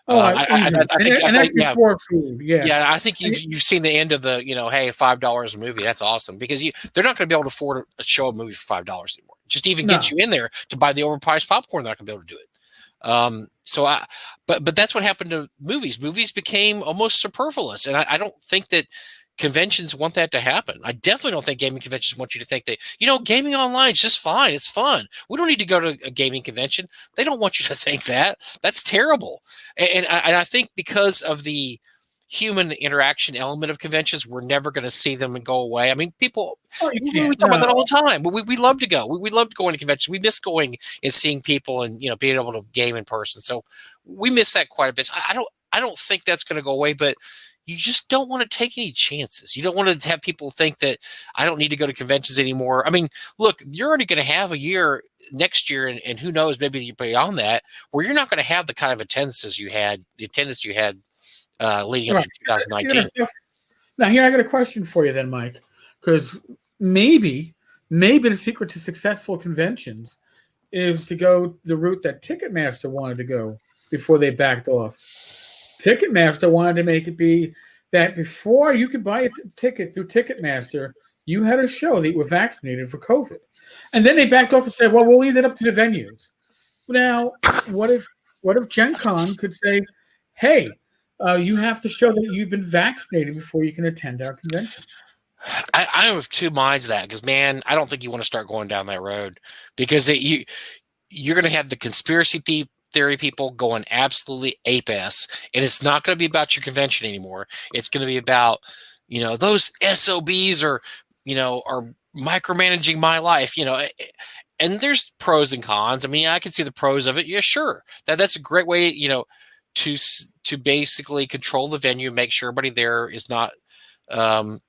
I think before food. Yeah, I think you've seen the end of the hey, $5 a movie. That's awesome because they're not going to be able to afford a show a movie for $5 anymore. Just even get you in there to buy the overpriced popcorn, they're not going to be able to do it. But that's what happened to movies. Movies became almost superfluous, and I don't think that conventions want that to happen. I definitely don't think gaming conventions want you to think that gaming online is just fine. It's fun. We don't need to go to a gaming convention. They don't want you to think that. That's terrible. And I think because of the human interaction element of conventions, we're never going to see them and go away. I mean, people, we talk about that all the time. We love to go. We love going to conventions. We miss going and seeing people and being able to game in person. So we miss that quite a bit. I don't think that's going to go away, but you just don't want to take any chances. You don't want to have people think that I don't need to go to conventions anymore. I mean, look, you're already going to have a year next year, and who knows, maybe beyond that, where you're not going to have the kind of attendance you had leading up to 2019. Now, here I got a question for you then, Mike, because maybe the secret to successful conventions is to go the route that Ticketmaster wanted to go before they backed off. Ticketmaster wanted to make it be that before you could buy a ticket through Ticketmaster, you had to show that you were vaccinated for COVID. And then they backed off and said, well, we'll leave that up to the venues. Now, what if Gen Con could say, hey, you have to show that you've been vaccinated before you can attend our convention? I have two minds of that because, man, I don't think you want to start going down that road because you're going to have the conspiracy theory people going absolutely ape-ass, and it's not going to be about your convention anymore. It's going to be about those SOBs are micromanaging my life, and there's pros and cons. I mean, I can see the pros of it. Yeah, sure, that's a great way to basically control the venue, make sure everybody there is not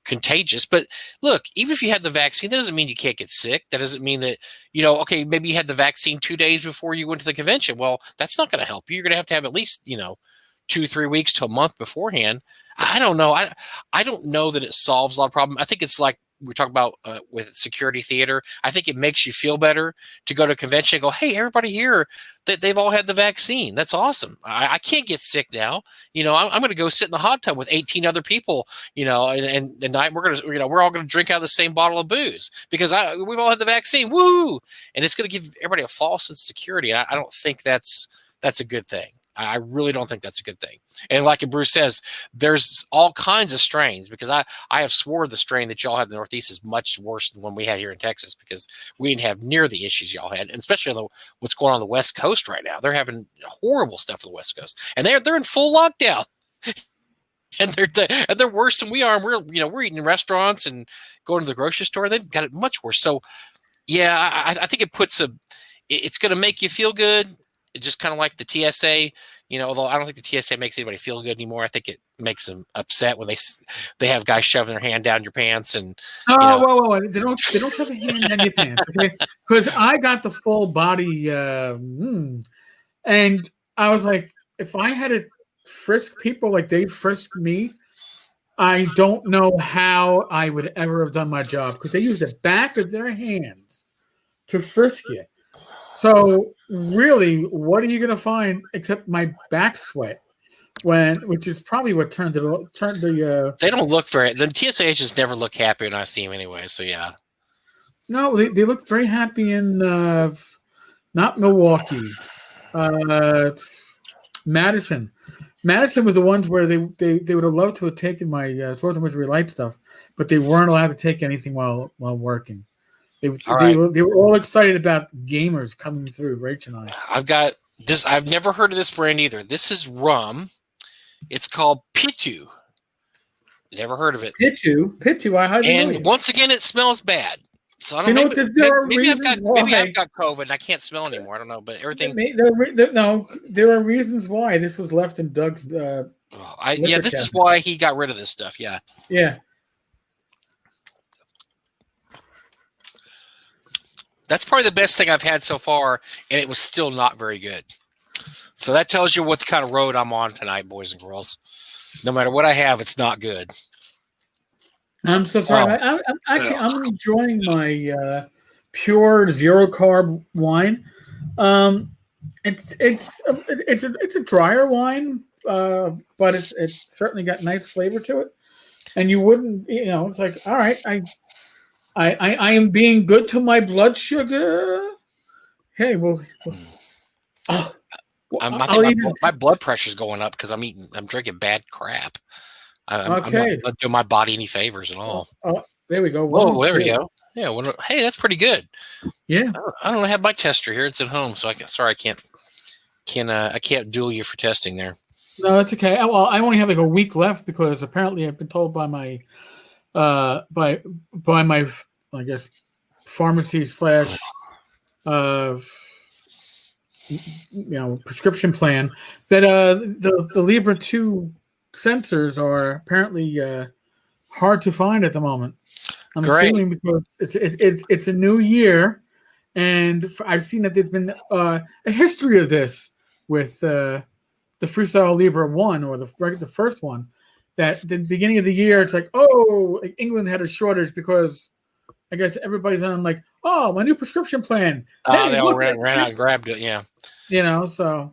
contagious. But look, even if you had the vaccine, that doesn't mean you can't get sick. That doesn't mean that okay, maybe you had the vaccine 2 days before you went to the convention. Well, that's not going to help you. You're going to have at least 2-3 weeks to a month beforehand. I don't know. I don't know that it solves a lot of problems. I think it's like we talk about with security theater. I think it makes you feel better to go to a convention and go, hey, everybody here, they've all had the vaccine. That's awesome. I can't get sick now. I'm going to go sit in the hot tub with 18 other people, and tonight we're going to, we're all going to drink out of the same bottle of booze because we've all had the vaccine. Woo! And it's going to give everybody a false sense of security. And I don't think that's a good thing. I really don't think that's a good thing. And like Bruce says, there's all kinds of strains because I have swore the strain that y'all had in the Northeast is much worse than the one we had here in Texas because we didn't have near the issues y'all had, and especially what's going on the West Coast right now. They're having horrible stuff on the West Coast, and they're in full lockdown. And they're worse than we are. And we're eating in restaurants and going to the grocery store. They've got it much worse. So yeah, I think it's going to make you feel good. It's just kind of like the TSA, although I don't think the TSA makes anybody feel good anymore. I think it makes them upset when they have guys shoving their hand down your pants and. Whoa. They don't shove a hand down your pants, okay? Because I got the full body, and I was like, if I had to frisk people like they frisked me, I don't know how I would ever have done my job because they use the back of their hands to frisk you. So really, what are you going to find except my back sweat? Which is probably what turned the. They don't look very. The TSA agents never look happy when I see them anyway. So yeah. No, they look very happy in not Milwaukee, Madison. Madison was the ones where they would have loved to have taken my Swords and Wizardry Light stuff, but they weren't allowed to take anything while working. They were all excited about gamers coming through, Rach and I. I've got this. I've never heard of this brand either. This is rum. It's called Pitu. Never heard of it. Pitu. I highly know. And once again, it smells bad. So I don't know. Maybe I've got COVID and I can't smell anymore. I don't know, but everything. There are reasons why this was left in Doug's. This is why he got rid of this stuff. Yeah. Yeah. That's probably the best thing I've had so far, and it was still not very good. So that tells you what kind of road I'm on tonight, boys and girls. No matter what I have, it's not good. I'm so sorry. I'm enjoying my pure zero carb wine. It's a drier wine, but it's certainly got nice flavor to it. And you wouldn't, it's like, all right, I am being good to my blood sugar. Hey, well oh, I think my blood pressure's going up because I'm drinking bad crap. I'm not doing my body any favors at all. Oh, there we go. Whoa, there we go. Yeah. Hey, that's pretty good. Yeah. I don't have my tester here. It's at home, so I can't duel you for testing there. No, that's okay. Well, I only have like a week left because apparently I've been told by my by my I guess pharmacy / prescription plan that the Libra 2 sensors are apparently hard to find at the moment. I'm assuming because it's a new year, and I've seen that there's been a history of this with the Freestyle Libra 1 or the first one. That the beginning of the year, it's like, England had a shortage because I guess everybody's on like, my new prescription plan. Hey, they all ran out and grabbed it. Yeah. So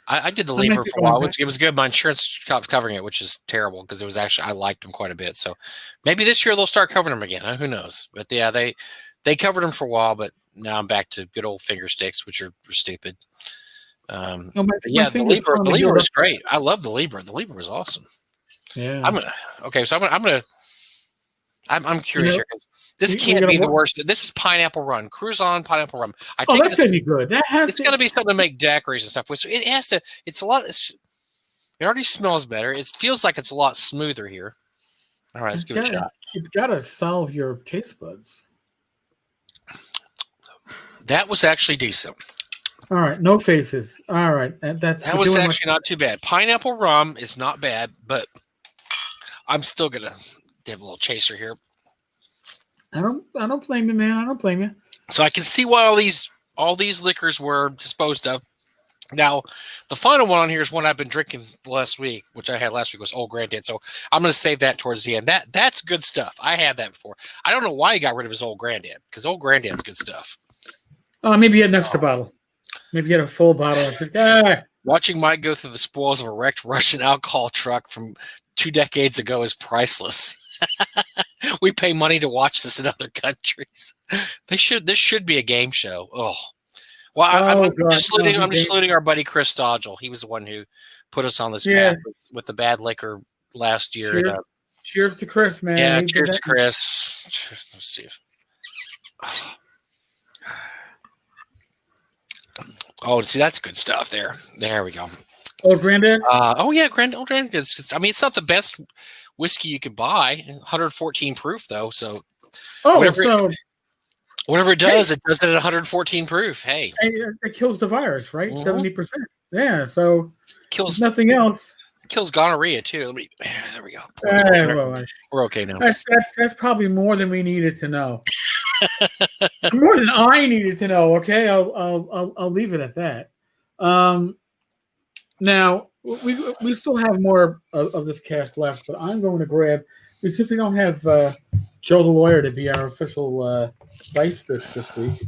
I did the Libra for a while. It was good. My insurance stopped covering it, which is terrible because it was I liked them quite a bit. So maybe this year they'll start covering them again. Who knows? But yeah, they covered them for a while, but now I'm back to good old finger sticks, which are stupid. The Libra was great. I love the Libra. The Libra was awesome. Yeah. I'm curious here because this can't be the worst. This is Pineapple Rum. Cruise on Pineapple Rum. That's gonna be good. It's gonna be something to make daiquiris and stuff with. So it has to. It's a lot. It already smells better. It feels like it's a lot smoother here. All right, let's give it a shot. You've got to solve your taste buds. That was actually decent. All right, no faces. All right, that was actually not too bad. Pineapple Rum is not bad, but I'm still gonna have a little chaser here. I don't blame you, man. I don't blame you. So I can see why all these liquors were disposed of. Now, the final one on here is one I've been drinking last week, which I had last week was Old Granddad. So I'm going to save that towards the end. That's good stuff. I had that before. I don't know why he got rid of his Old Granddad because Old Granddad's good stuff. Maybe he had an extra bottle. Maybe he had a full bottle. Watching Mike go through the spoils of a wrecked Russian alcohol truck from 2 decades ago is priceless. We pay money to watch this in other countries. This should be a game show. Oh, well, I'm just saluting our buddy Chris Dodgel. He was the one who put us on this path with the bad liquor last year. Cheers to Chris, man. Yeah, cheers to Chris. Let's see. Oh, see, that's good stuff there. There we go. Old Granddad? Old Granddad. It's not the best whiskey you could buy. 114 proof, though. So whatever it does, it does it at 114 proof. Hey. It kills the virus, right? 70%. Yeah, so kills nothing else. Kills gonorrhea, too. There we go. We're okay now. That's probably more than we needed to know. More than I needed to know. Okay, I'll leave it at that. Now we still have more of this cast left, but I'm going to grab. Since we don't have Joe the lawyer to be our official dice bitch this week.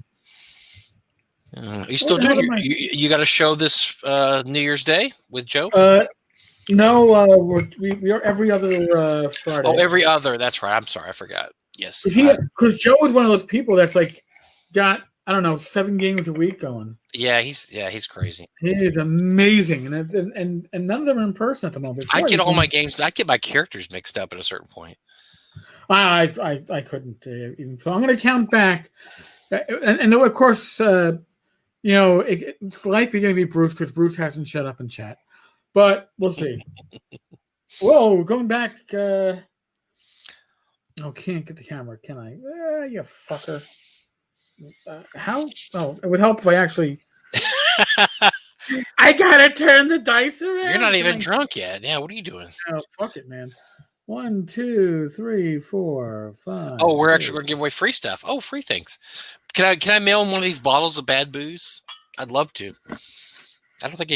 You still doing? You got a show this New Year's Day with Joe? No, we are every other Friday. Oh, every other. That's right. I'm sorry, I forgot. Yes, because Joe is one of those people that's like got 7 games a week going. Yeah, he's crazy. He is amazing, and none of them are in person at the moment. I get all my games. I get my characters mixed up at a certain point. I couldn't even. So I'm going to count back, and of course, it's likely going to be Bruce because Bruce hasn't shut up in chat, but we'll see. Whoa, going back. Can't get the camera, can I? You fucker. How? Oh, it would help if I actually. I gotta turn the dice around. You're not even drunk yet. Yeah, what are you doing? Oh, fuck it, man. 1, 2, 3, 4, 5. Oh, we're actually going to give away free stuff. Oh, free things. Can I mail him one of these bottles of bad booze? I'd love to. I don't think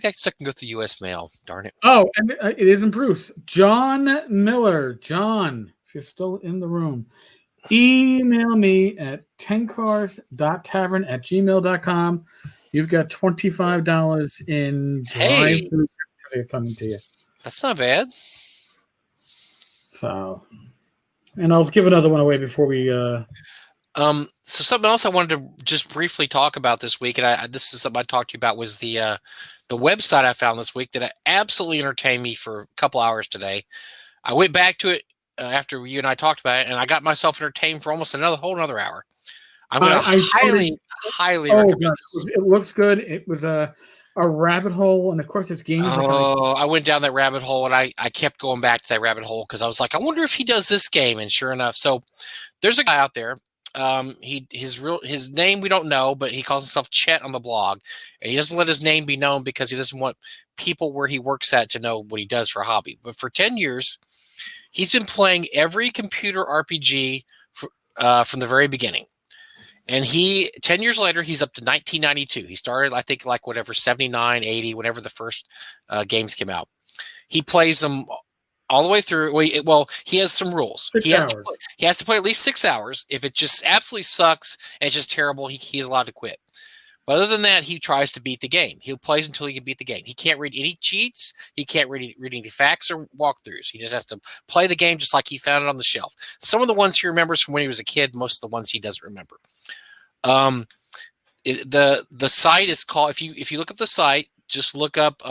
I still can go through U.S. mail. Darn it. Oh, and it isn't Bruce. John Miller. John, you're still in the room, email me at tenkars.tavern@gmail.com. You've got $25 in drive-through coming to you. That's not bad. So, and I'll give another one away before we. So something else I wanted to just briefly talk about this week, and this is something I talked to you about, was the website I found this week that absolutely entertained me for a couple hours today. I went back to it after you and I talked about it, and I got myself entertained for almost whole another hour. I'm going to highly recommend this. It looks good. It was a rabbit hole, and of course, it's games. I went down that rabbit hole, and I kept going back to that rabbit hole because I was like, I wonder if he does this game, and sure enough, so there's a guy out there. His name we don't know, but he calls himself Chet on the blog, and he doesn't let his name be known because he doesn't want people where he works at to know what he does for a hobby. But for 10 years, he's been playing every computer RPG from the very beginning. And 10 years later, he's up to 1992. He started, I think, like whatever, 79, 80, whenever the first games came out. He plays them all the way through. Well, he has some rules. He has to play at least 6 hours. If it just absolutely sucks and it's just terrible, he's allowed to quit. But other than that, he tries to beat the game. He plays until he can beat the game. He can't read any cheats. He can't read any facts or walkthroughs. He just has to play the game just like he found it on the shelf. Some of the ones he remembers from when he was a kid, most of the ones he doesn't remember. The site is called, if you look up the site, just look up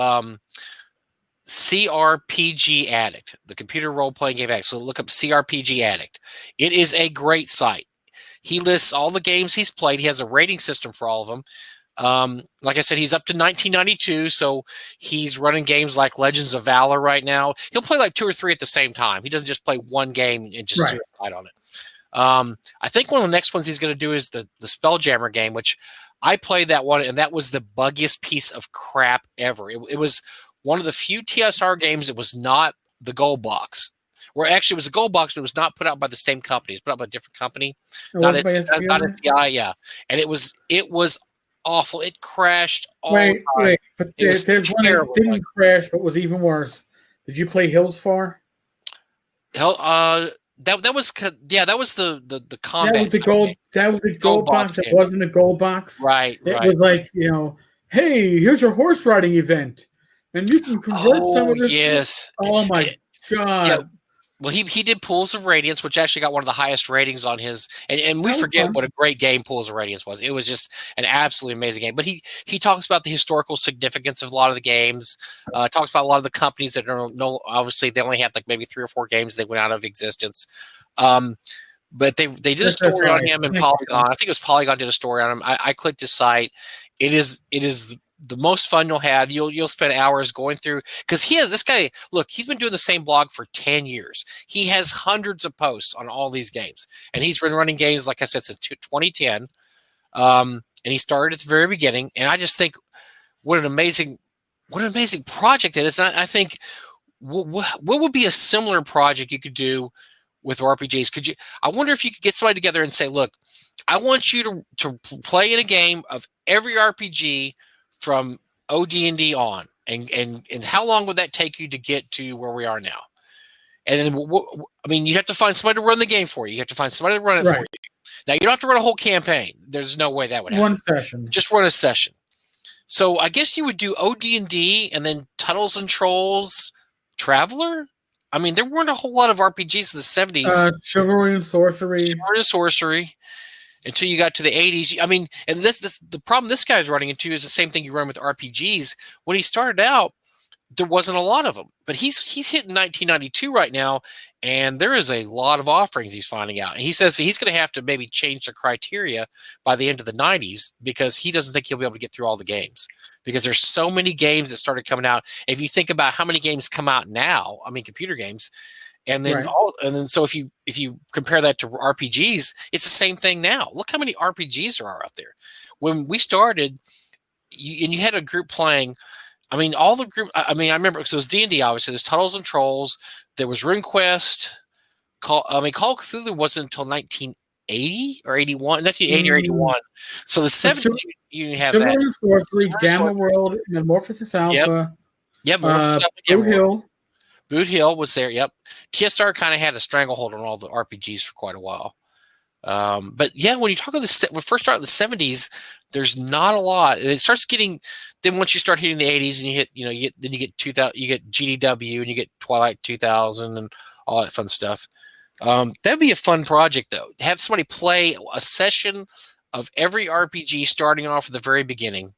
CRPG Addict, the computer role-playing game addict. So look up CRPG Addict. It is a great site. He lists all the games he's played. He has a rating system for all of them. Like I said, he's up to 1992, so he's running games like Legends of Valor right now. He'll play like 2 or 3 at the same time. He doesn't just play one game and just suicide on it. I think one of the next ones he's going to do is the Spelljammer game, which I played that one, and that was the buggiest piece of crap ever. It was one of the few TSR games that was not the gold box. Or actually, it was a gold box, but it was not put out by the same company. It was put out by a different company. Not SPI, yeah. And it was awful. It crashed all the time. Wait, but there's one that didn't crash, but was even worse. Did you play Hillsfar? That was the combat. That was the gold. That was the gold box. It wasn't a gold box. Right. It was like, hey, here's your horse riding event, and you can convert some of this. Yes. Oh my god. Yeah. Well, he did Pools of Radiance, which actually got one of the highest ratings on his. And we forget what a great game Pools of Radiance was. It was just an absolutely amazing game. But he talks about the historical significance of a lot of the games. Talks about a lot of the companies that obviously they only had like maybe 3 or 4 games that went out of existence. But they did a story on him in Polygon. I think it was Polygon did a story on him. I clicked his site. It is the most fun you'll have. You'll spend hours going through, because this guy, look, he's been doing the same blog for 10 years. He has hundreds of posts on all these games, and he's been running games, like I said, since 2010. And he started at the very beginning. And I just think what an amazing project it is. And I think what would be a similar project you could do with RPGs? I wonder if you could get somebody together and say, look, I want you to play in a game of every RPG from OD&D on, and how long would that take you to get to where we are now? And then, you'd have to find somebody to run the game for you. You have to find somebody to run it for you. Now, you don't have to run a whole campaign. There's no way that would happen. One session. Just run a session. So I guess you would do OD&D and then Tunnels and Trolls, Traveler. There weren't a whole lot of RPGs in the 70s. Chivalry and Sorcery. Until you got to the 80s. And the problem this guy's running into is the same thing you run with RPGs. When he started out, there wasn't a lot of them. But he's hitting 1992 right now, and there is a lot of offerings he's finding out. And he says he's going to have to maybe change the criteria by the end of the 90s, because he doesn't think he'll be able to get through all the games, because there's so many games that started coming out. If you think about how many games come out now, computer games, and then so if you compare that to RPGs, it's the same thing now. Look how many RPGs there are out there. When we started, you had a group playing. All the group. I remember, so it was D&D. Obviously, there's Tunnels and Trolls. There was RuneQuest. Call of Cthulhu wasn't until 1980 or 81, 1980 or 81. So the 70s, you have that. Sorcery, Gamma World, Metamorphosis Alpha. Yep. Blue Hill. Boot Hill was there. Yep. TSR kind of had a stranglehold on all the RPGs for quite a while. But yeah, when you talk about when first start in the 70s, there's not a lot. And it starts getting, then once you start hitting the 80s and you hit, then you get 2000, you get GDW and you get Twilight 2000 and all that fun stuff. That'd be a fun project though. Have somebody play a session of every RPG starting off at the very beginning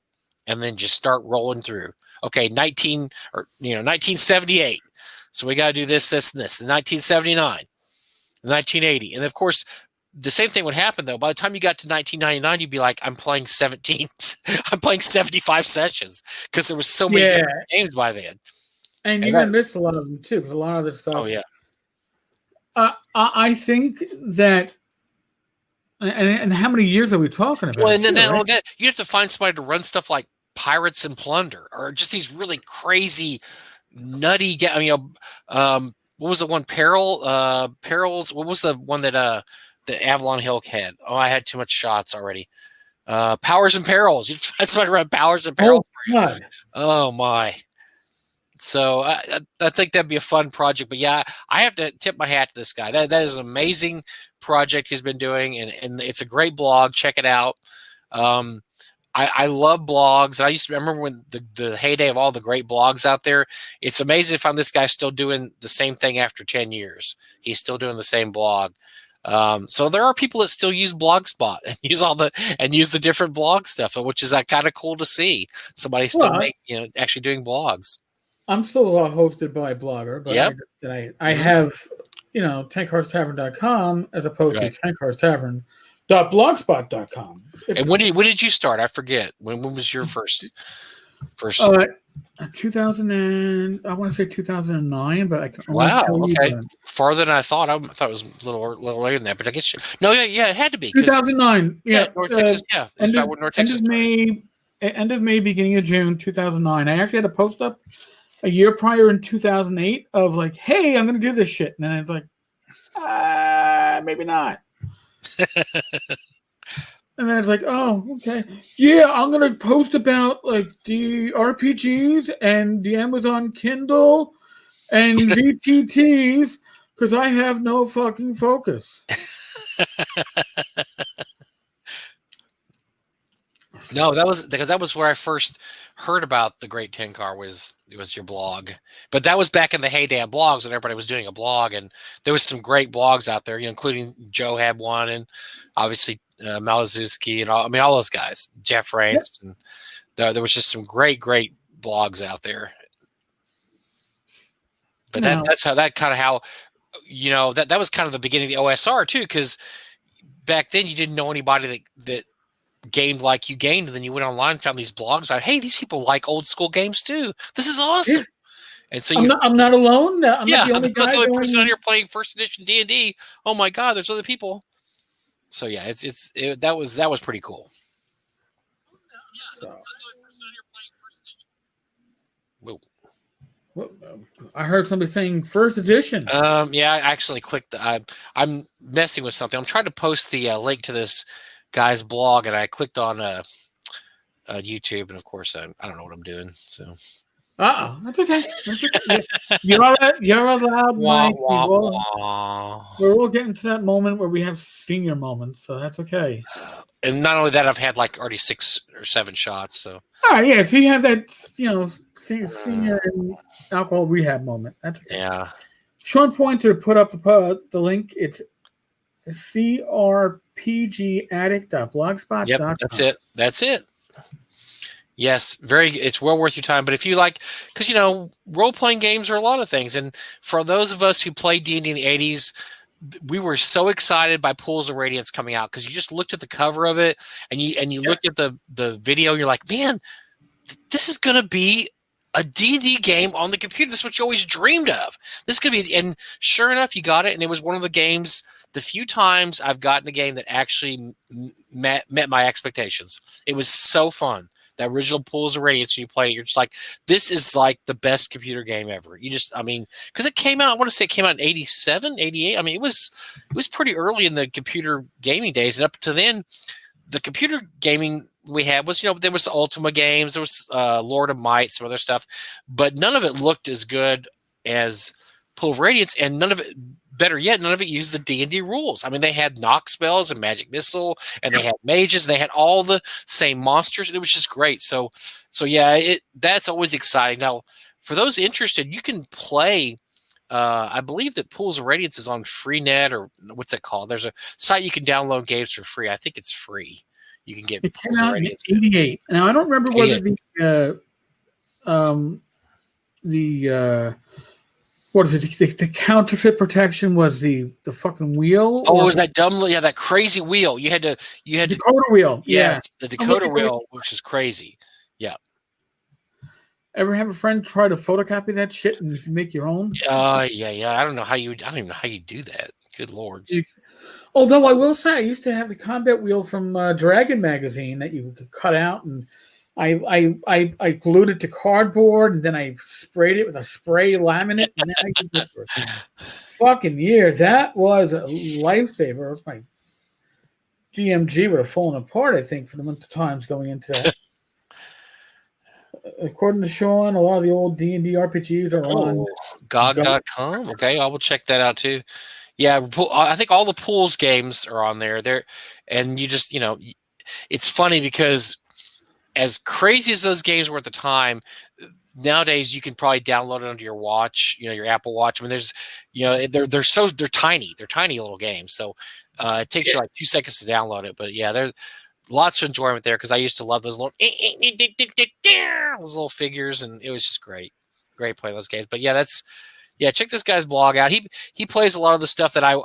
and then just start rolling through. Okay, 1978. So we got to do this, this, and this. 1979, 1980. And of course, the same thing would happen though. By the time you got to 1999, you'd be like, I'm playing 17. I'm playing 75 sessions because there was so many different games by then. And you're going to miss a lot of them too, because a lot of this stuff. Oh, yeah. I think that, and how many years are we talking about? Well, and then right? You have to find somebody to run stuff like Pirates and Plunder, or just these really crazy, nutty. What was the one? Perils. What was the one that the Avalon Hill had? Oh, I had too much shots already. Powers and Perils. You find somebody to run Powers and Perils. Oh my. So I think that'd be a fun project. But yeah, I have to tip my hat to this guy. That is an amazing project he's been doing, and it's a great blog. Check it out. I love blogs. I used to remember when the heyday of all the great blogs out there. It's amazing to find this guy still doing the same thing after 10 years. He's still doing the same blog. So there are people that still use Blogspot and use the different blog stuff, which is kind of cool to see. Somebody still actually doing blogs. I'm still hosted by a blogger, but I have, TankharsTavern.com as opposed to TankharsTavern.blogspot.com. And when did you start? I forget. When was your first? 2000 and I want to say 2009, but I can only tell you farther than I thought. I thought it was a little later than that, but I guess it had to be 2009. North Texas. End of May, beginning of June 2009. I actually had a post up a year prior in 2008 of like, hey, I'm going to do this shit. And then it's like, maybe not. And then it's like, oh, okay. Yeah, I'm going to post about like the RPGs and the Amazon Kindle and VTTs because I have no fucking focus. No, that was where I first heard about the Great Tenkar was your blog. But that was back in the heyday of blogs when everybody was doing a blog, and there was some great blogs out there, including Joe had one, and obviously Malazewski and all those guys, Jeff Rains, and there was just some great blogs out there. But that was kind of the beginning of the OSR too, because back then you didn't know anybody that gamed like you gamed, and then you went online and found these blogs about, hey, these people like old school games too. This is awesome. And so I'm not alone. I'm not the only guy. I'm the only person out here playing first edition D&D. Oh my God, there's other people. So yeah, that was pretty cool. Whoa. I heard somebody saying first edition. Yeah, I actually clicked. I'm messing with something. I'm trying to post the link to this guy's blog, and I clicked on YouTube, and of course I don't know what I'm doing. So that's okay. You're allowed, Mike. We're all getting to that moment where we have senior moments, so that's okay. And not only that, I've had like already 6 or 7 shots. So yeah, so you have that senior alcohol rehab moment. That's okay. Yeah. Sean Pointer put up the link. It's crpgaddict.blogspot.com. Yep, that's it. Yes, it's well worth your time. But if you like, because role-playing games are a lot of things, and for those of us who played D&D in the 80s, we were so excited by Pools of Radiance coming out because you just looked at the cover of it and you looked at the video. And you're like, man, this is gonna be a D&D game on the computer. This is what you always dreamed of. This could be, and sure enough, you got it. And it was one of the games. The few times I've gotten a game that actually met my expectations. It was so fun. That original Pools of Radiance, you play it, you're just like, this is like the best computer game ever. Because it came out, I want to say it came out in 87, 88. I mean, it was pretty early in the computer gaming days. And up to then, the computer gaming we had was, there was Ultima games, there was Lord of Might, some other stuff, but none of it looked as good as Pool of Radiance, and none of it. Better yet, none of it used the D&D rules. I mean, they had knock spells and magic missile, and they had mages. They had all the same monsters, and it was just great. So yeah, that's always exciting. Now, for those interested, you can play. I believe that Pools of Radiance is on Freenet, or what's it called? There's a site you can download games for free. I think it's free. You can get. It came out in '88. Now I don't remember whether what is it? The counterfeit protection was the fucking wheel. Oh, it was that dumb, that crazy wheel. You had decoder wheel. Yes, the decoder wheel, which is crazy. Yeah. Ever have a friend try to photocopy that shit and make your own? Yeah. I don't even know how you do that. Good Lord. Although I will say, I used to have the combat wheel from Dragon magazine that you could cut out, and I glued it to cardboard, and then I sprayed it with a spray laminate, and then I used it for fucking years. That was a lifesaver. It was my DMG would have fallen apart, I think, for the month of times going into that. According to Sean, a lot of the old D&D RPGs are on GOG.com. Okay, I will check that out too. Yeah, I think all the Pools games are on there. And you just, it's funny because as crazy as those games were at the time, nowadays you can probably download it onto your watch, your Apple Watch. I mean, there's, they're tiny. They're tiny little games. So it takes you like 2 seconds to download it. But yeah, there's lots of enjoyment there because I used to love those little figures, and it was just great playing those games. But yeah, check this guy's blog out. He plays a lot of the stuff that I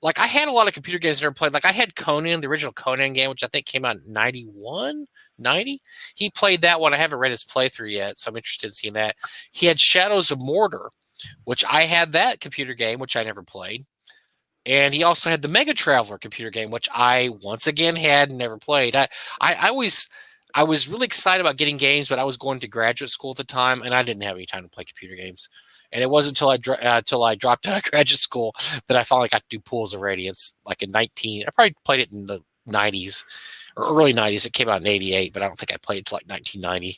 like. I had a lot of computer games I never played. Like I had Conan, the original Conan game, which I think came out in 91, 90. He played that one. I haven't read his playthrough yet, so I'm interested in seeing that. He had Shadows of Mordor, which I had that computer game, which I never played. And he also had the Mega Traveler computer game, which I once again had and never played. I was really excited about getting games, but I was going to graduate school at the time, and I didn't have any time to play computer games. And it wasn't until I dropped out of graduate school that I finally got to do Pools of Radiance, like in 19. I probably played it in the 90s or early 90s. It came out in 88, but I don't think I played it till like 1990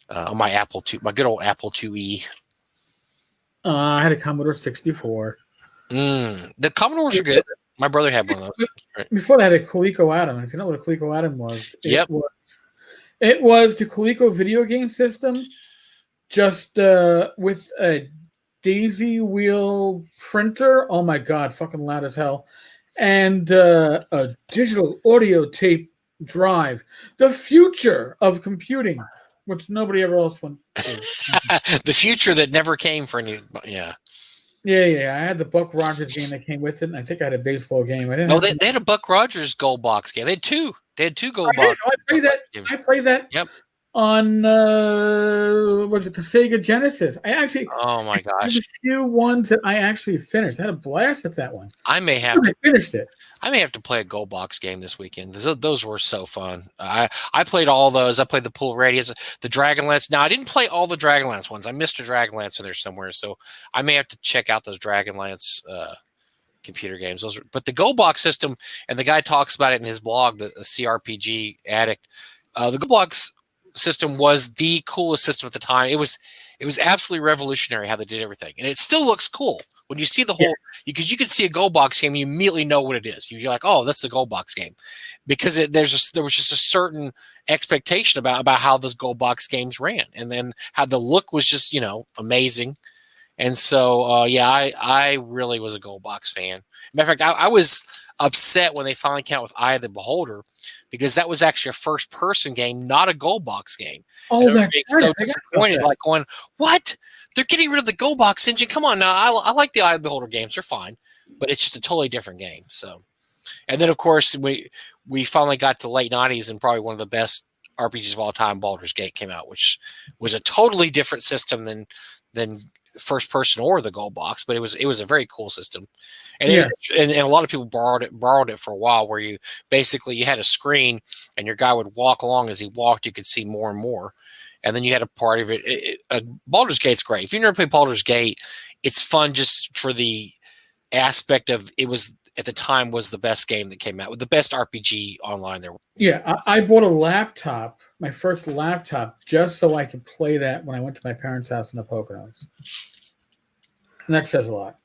on my Apple II, my good old Apple IIe. I had a Commodore 64. The Commodores are good. My brother had one of those. Right. Before that, a Coleco Atom. If you know what a Coleco Atom was, it was the Coleco video game system, just with a daisy wheel printer. Oh my god, fucking loud as hell, and a digital audio tape drive. The future of computing, which nobody ever else went to. The future that never came for any. Yeah. Yeah. I had the Buck Rogers game that came with it, and I think I had a baseball game. They had a Buck Rogers gold box game. They had two. They had two gold box. I played that. Yep. On was it the Sega Genesis? Oh my gosh, a few ones that I actually finished. I had a blast with that one. I finished it. I may have to play a gold box game this weekend. Those were so fun. I played all those. I played the Pool of Radiance, the Dragonlance. Now I didn't play all the Dragonlance ones. I missed a Dragonlance in there somewhere, so I may have to check out those Dragonlance computer games. But the gold box system, and the guy talks about it in his blog, the CRPG Addict. The gold box system was the coolest system at the time. It was absolutely revolutionary how they did everything, and it still looks cool when you see the whole. Because you can see a gold box game, you immediately know what it is. You're like, oh, that's the gold box game, because there was just a certain expectation about how those gold box games ran, and then how the look was just amazing. And so I really was a gold box fan. Matter of fact, I was upset when they finally came out with Eye of the Beholder, because that was actually a first-person game, not a gold box game. Oh, that's so disappointed, like going, "What? They're getting rid of the gold box engine? Come on now! I like the Eye of the Beholder games; they're fine, but it's just a totally different game." So, and then of course we finally got to the late '90s, and probably one of the best RPGs of all time, Baldur's Gate, came out, which was a totally different system than first person or the gold box, but it was a very cool system. And and a lot of people borrowed it for a while, where you had a screen and your guy would walk along. As he walked, you could see more and more, and then you had a part of it. Baldur's Gate's great. If you never played Baldur's Gate, it's fun just for the aspect of it was at the time was the best game that came out, with the best RPG online there. Yeah, I bought a laptop, my first laptop, just so I could play that when I went to my parents' house in the Poconos. and that says a lot.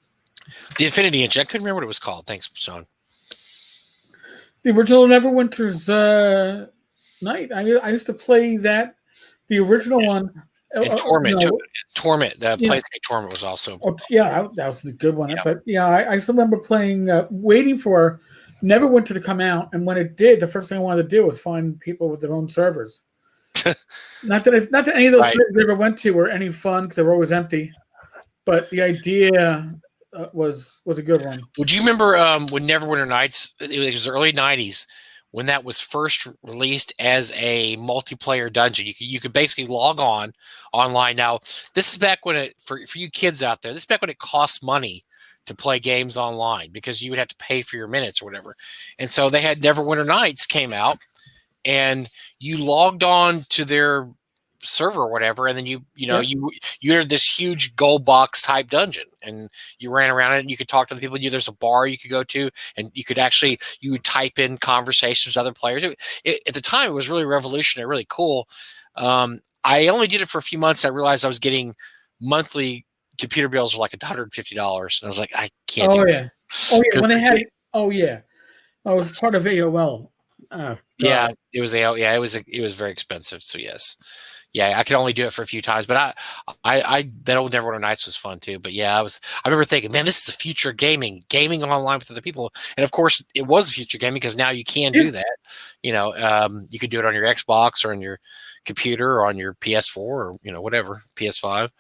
The Infinity Engine. I couldn't remember what it was called. Thanks, Sean. The original Neverwinter's Night. I used to play that. The original one. And Torment. Torment. The Planescape Torment was also. That was a good one. Yeah. But I still remember playing, waiting for Neverwinter to come out, and when it did, the first thing I wanted to do was find people with their own servers. not that any of those servers I ever went to were any fun because they were always empty, but the idea was a good one. Would you remember when Neverwinter Nights? It was the early '90s when that was first released as a multiplayer dungeon. You could basically log online. Now, this is back when for you kids out there. This is back when it cost money to play games online because you would have to pay for your minutes or whatever. And so they had Neverwinter Nights came out, and you logged on to their server or whatever, and then you entered this huge gold box type dungeon, and you ran around it, and you could talk to the people. There's a bar you could go to, and you would type in conversations with other players. At the time, it was really revolutionary, really cool. I only did it for a few months. I realized I was getting monthly computer bills for like $150, and I was like, I can't. When they had I was part of AOL. It was it was very expensive. So yes. Yeah, I could only do it for a few times, but I that old Neverwinter Nights was fun too. But yeah, I remember thinking, man, this is the future of gaming online with other people. And of course, it was future gaming because now you can do that. You could do it on your Xbox or on your computer or on your PS4 or whatever, PS5.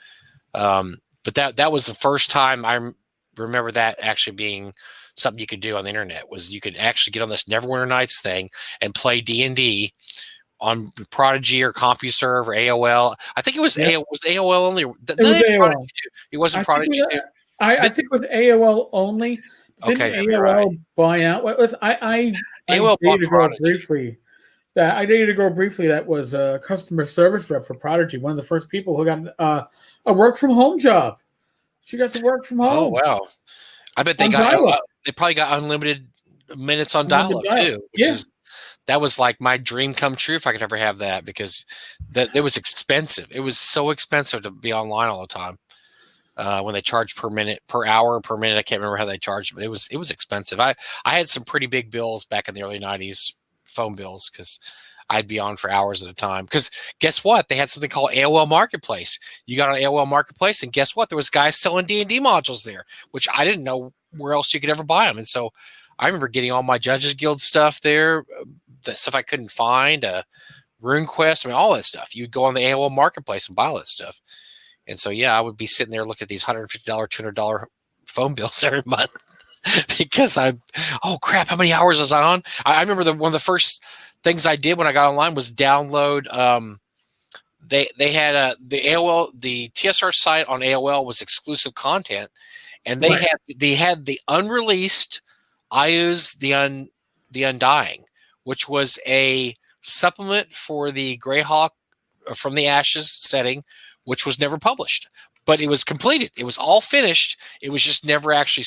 But that was the first time I remember that actually being something you could do on the internet. Was you could actually get on this Neverwinter Nights thing and play D&D on Prodigy or CompuServe or AOL. I think it was AOL. Was AOL only? It was AOL. It wasn't Prodigy. I think it was AOL only. Didn't AOL buy out? AOL bought Prodigy briefly. I dated a girl briefly that was a customer service rep for Prodigy. One of the first people who got a work from home job. She got to work from home. Oh wow! I bet they they probably got unlimited minutes on dial-up too. That was like my dream come true if I could ever have that, because it was expensive. It was so expensive to be online all the time. When they charged per minute, per hour, per minute, I can't remember how they charged, but it was expensive. I had some pretty big bills back in the early '90s, phone bills, because I'd be on for hours at a time. Because guess what? They had something called AOL Marketplace. You got on AOL Marketplace, and guess what? There was guys selling D&D modules there, which I didn't know where else you could ever buy them. And so I remember getting all my Judges Guild stuff there, the stuff I couldn't find, RuneQuest, all that stuff. You'd go on the AOL Marketplace and buy all that stuff. And so, yeah, I would be sitting there looking at these $150, $200 phone bills every month because oh crap, how many hours was I on? I remember one of the first things I did when I got online was download. They had the AOL, the TSR site on AOL was exclusive content, and they had the unreleased IO's the Undying, which was a supplement for the Greyhawk from the Ashes setting, which was never published, but it was completed. It was all finished. It was just never actually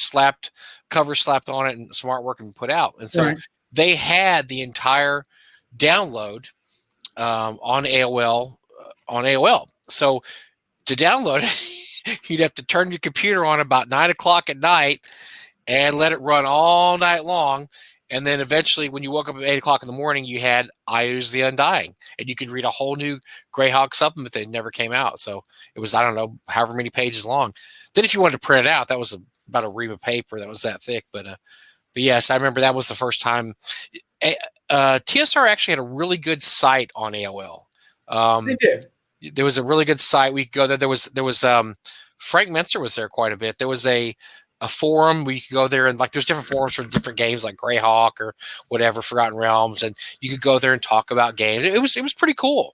cover slapped on it and some artwork and put out. And so they had the entire download on AOL. So to download it, you'd have to turn your computer on about 9 o'clock at night and let it run all night long. And then eventually, when you woke up at 8 o'clock in the morning, you had IO's The Undying, and you could read a whole new Greyhawk supplement that never came out. So it was, I don't know, however many pages long. Then if you wanted to print it out, that was about a ream of paper that was that thick. But yes, I remember that was the first time. TSR actually had a really good site on AOL. They did. There was a really good site. We could go there. There was Frank Menser was there quite a bit. There was a forum where you could go there, and like there's different forums for different games like Greyhawk or whatever, Forgotten Realms, and you could go there and talk about games. It was pretty cool.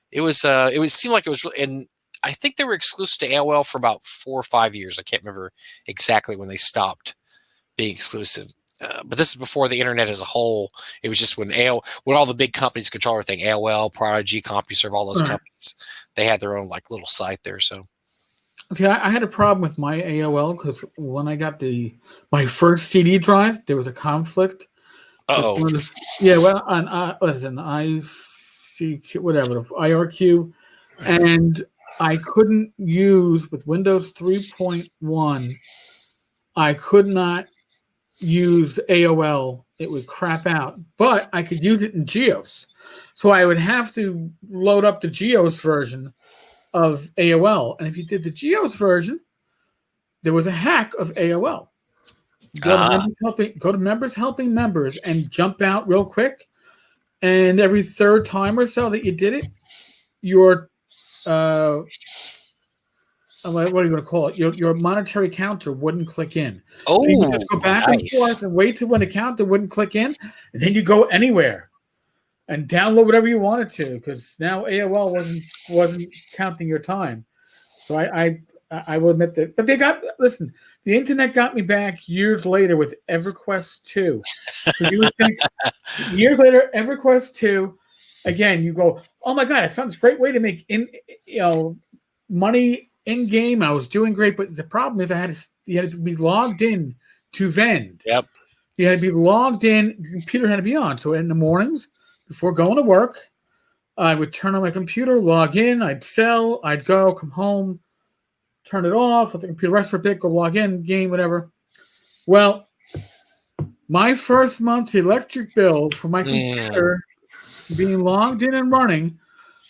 It seemed like it was really, and I think they were exclusive to AOL for about 4 or 5 years. I can't remember exactly when they stopped being exclusive. But this is before the internet as a whole. It was just when all the big companies control everything, AOL, Prodigy, CompuServe, all those companies, they had their own like little site there. So. See, I had a problem with my AOL because when I got my first CD drive, there was a conflict. Oh, yeah. Well, on was an ICQ, whatever, IRQ, and I couldn't use with Windows 3.1. I could not use AOL. It would crap out, but I could use it in Geos. So I would have to load up the Geos version of AOL. And if you did the Geos version, there was a hack of AOL. Go to members helping members and jump out real quick. And every third time or so that you did it, your what are you going to call it? Your monetary counter wouldn't click in. Oh, so you could just go back and forth and wait till when the counter wouldn't click in, and then you go anywhere and download whatever you wanted to, because now AOL wasn't counting your time. So I will admit that. But the internet got me back years later with EverQuest 2. So you would think years later, EverQuest 2, again, you go, oh my God, I found this great way to make money in game. I was doing great, but the problem is you had to be logged in to vend. Yep. You had to be logged in. Your computer had to be on. So in the mornings before going to work, I would turn on my computer, log in, I'd sell, I'd go, come home, turn it off, let the computer rest for a bit, go log in, game, whatever. Well, my first month's electric bill for my computer being logged in and running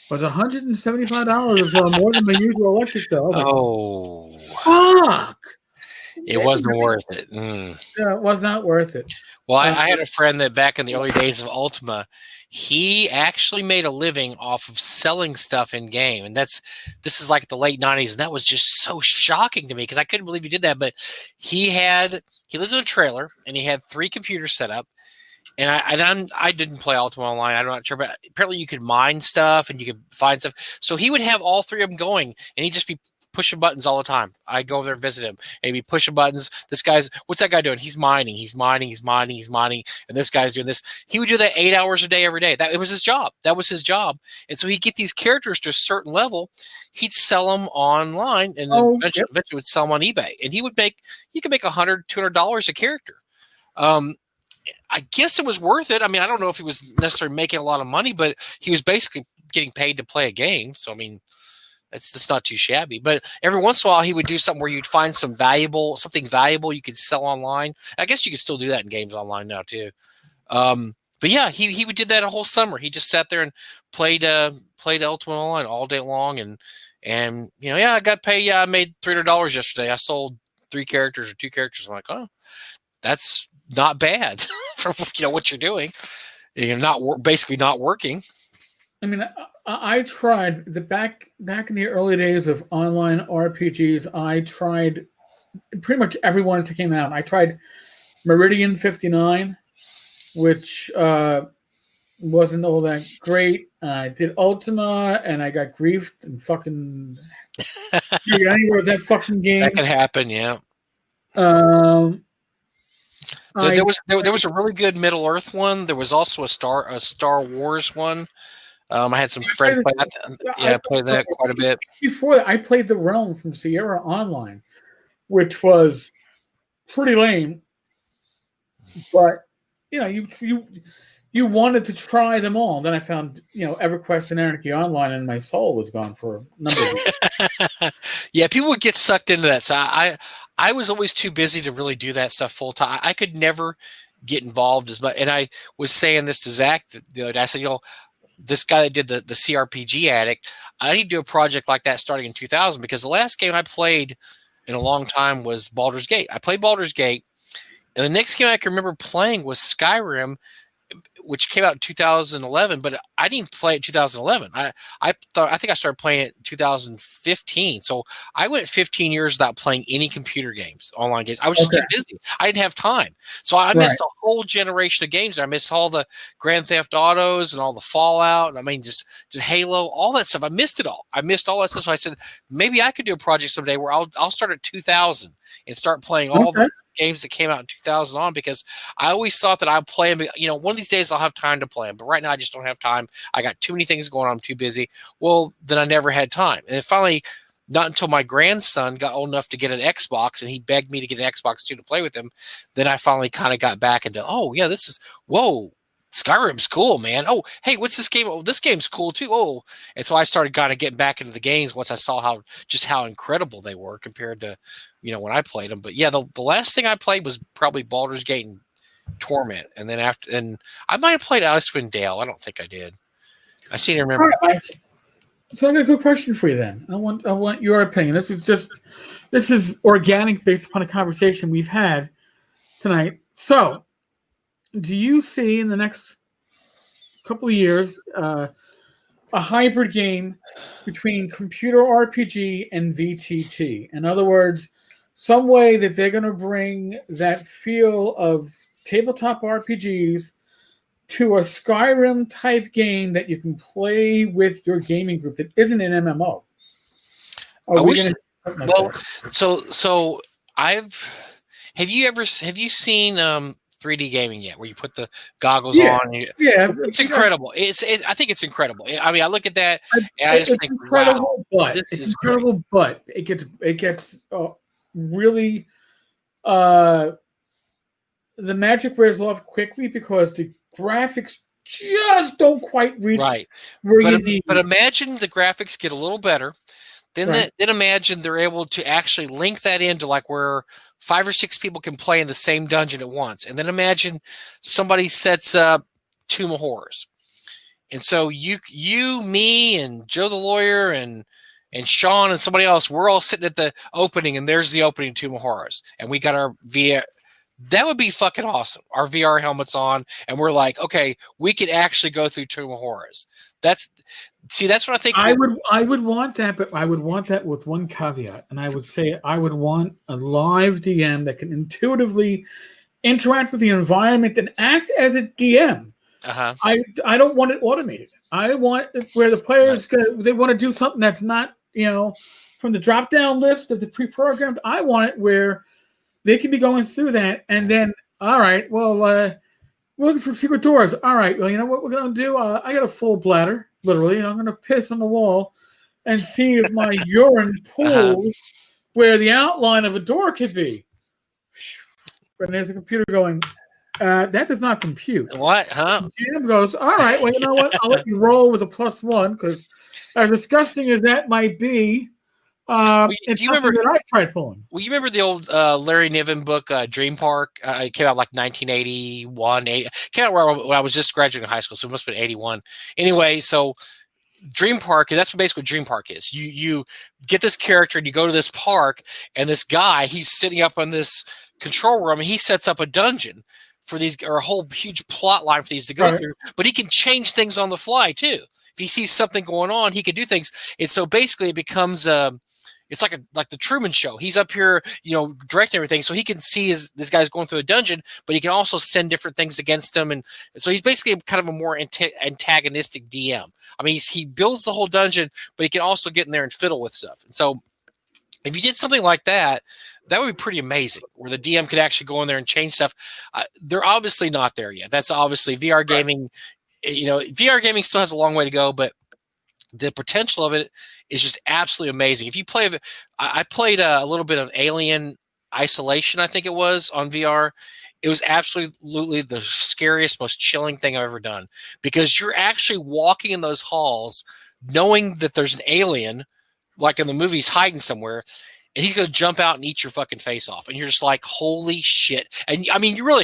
was $175 or more than my usual electric bill. Oh, fuck! It wasn't worth it. Yeah, it was not worth it. Well, I had a friend that back in the early days of Ultima, he actually made a living off of selling stuff in game, and this is like the late 90s, and that was just so shocking to me because I couldn't believe he did that. But he lived in a trailer, and he had 3 computers set up. And I didn't play Ultima Online. I'm not sure, but apparently you could mine stuff and you could find stuff. So he would have all 3 of them going, and he'd just be pushing buttons all the time. I'd go over there and visit him, and he'd be pushing buttons. What's that guy doing? He's mining, and this guy's doing this. He would do that 8 hours a day, every day. It was his job. That was his job. And so he'd get these characters to a certain level. He'd sell them online, and then eventually would sell them on eBay. And you could make $100, $200 a character. I guess it was worth it. I mean, I don't know if he was necessarily making a lot of money, but he was basically getting paid to play a game. So, I mean, that's not too shabby. But every once in a while, he would do something where you'd find something valuable you could sell online. I guess you could still do that in games online now too. But yeah, he did that a whole summer. He just sat there and played Ultimate Online all day long, and I got paid. Yeah, I made $300 yesterday. I sold 3 characters or 2 characters. I'm like, oh, that's not bad for what you're doing. You're basically not working. I mean, I tried back in the early days of online RPGs. I tried pretty much every one that came out. I tried Meridian 59, which wasn't all that great. I did Ultima, and I got griefed and fucking anywhere with that fucking game. That could happen, yeah. There was a really good Middle Earth one. There was also a Star Wars one. I had some friends play that. Yeah, I played that quite a bit. Before that, I played The Realm from Sierra Online, which was pretty lame. But you wanted to try them all. And then I found EverQuest and Anarchy Online, and my soul was gone for a number of weeks. Yeah, people would get sucked into that. So I was always too busy to really do that stuff full time. I could never get involved as much. And I was saying this to Zach the other day. I said, this guy that did the CRPG Addict, I need to do a project like that starting in 2000, because the last game I played in a long time was Baldur's Gate. I played Baldur's Gate, and the next game I can remember playing was Skyrim, which came out in 2011, but I didn't play it in 2011. I think I started playing it in 2015. So I went 15 years without playing any computer games, online games. I was just too busy. I didn't have time. So I missed a whole generation of games. I missed all the Grand Theft Autos and all the Fallout. And I mean, just Halo, all that stuff. I missed it all. I missed all that stuff. So I said, maybe I could do a project someday where I'll start at 2000 and start playing all the games that came out in 2000 on, because I always thought that I'd play them. One of these days I'll have time to play them, but right now I just don't have time. I got too many things going on. I'm too busy. Well, then I never had time. And then finally, not until my grandson got old enough to get an Xbox, and he begged me to get an Xbox too to play with him, then I finally kind of got back into, Skyrim's cool, man. Oh, hey, what's this game? Oh, this game's cool too. Oh, and so I started kind of getting back into the games once I saw how incredible they were compared to, when I played them. But yeah, the last thing I played was probably Baldur's Gate and Torment, and then I might have played Icewind Dale. I don't think I did. I seem to remember. All right, so I got a good question for you then. I want your opinion. This is organic based upon a conversation we've had tonight. So, do you see in the next couple of years a hybrid game between computer RPG and VTT? In other words, some way that they're going to bring that feel of tabletop RPGs to a Skyrim type game that you can play with your gaming group that isn't an MMO. Have you seen 3D gaming yet, where you put the goggles on? It's incredible. I think it's incredible. I mean, I look at that and I just think, incredible, wow, it's incredible. But it gets really the magic wears off quickly because the graphics just don't quite reach where you need. But imagine the graphics get a little better. Then imagine they're able to actually link that into like where 5 or 6 people can play in the same dungeon at once. And then imagine somebody sets up Tomb of Horrors. And so you, me, and Joe the lawyer, and Sean and somebody else, we're all sitting at the opening, and there's the opening Tomb of Horrors. And we got our VR. That would be fucking awesome. Our VR helmets on, and we're like, okay, we could actually go through Tomb of Horrors. That's what I think. I would want that, but I would want that with one caveat, and I would say I would want a live DM that can intuitively interact with the environment and act as a DM. Uh-huh. I don't want it automated. I want it where the players they want to do something that's not from the drop down list of the pre-programmed. I want it where they can be going through that, and then, all right, well, we're looking for secret doors. All right, well, you know what we're going to do? I got a full bladder, literally. I'm going to piss on the wall and see if my urine pools where the outline of a door could be. And there's a computer going, that does not compute. What? Huh? The GM goes, all right, well, you know what? I'll let you roll with a +1 because as disgusting as that might be, do you remember that I've tried pulling? Well, you remember the old Larry Niven book, Dream Park? It came out like 1981. Came out when I was just graduating high school, so it must have been 81. Anyway, so Dream Park, that's basically what Dream Park is. You get this character and you go to this park, and this guy, he's sitting up on this control room, and he sets up a dungeon for these, or a whole huge plot line for these to go through. But he can change things on the fly too. If he sees something going on, he can do things. And so basically, it becomes it's like the Truman Show. He's up here, directing everything, so he can see this guy's going through a dungeon, but he can also send different things against him, and so he's basically kind of a more antagonistic DM. I mean, he builds the whole dungeon, but he can also get in there and fiddle with stuff. And so, if you did something like that, that would be pretty amazing, where the DM could actually go in there and change stuff. They're obviously not there yet. That's obviously VR gaming. VR gaming still has a long way to go, but the potential of it is just absolutely amazing. If you play, I played a little bit of Alien Isolation, I think it was, on VR. It was absolutely the scariest, most chilling thing I've ever done, because you're actually walking in those halls knowing that there's an alien, like in the movies, hiding somewhere, and he's going to jump out and eat your fucking face off. And you're just like, holy shit. And I mean, you're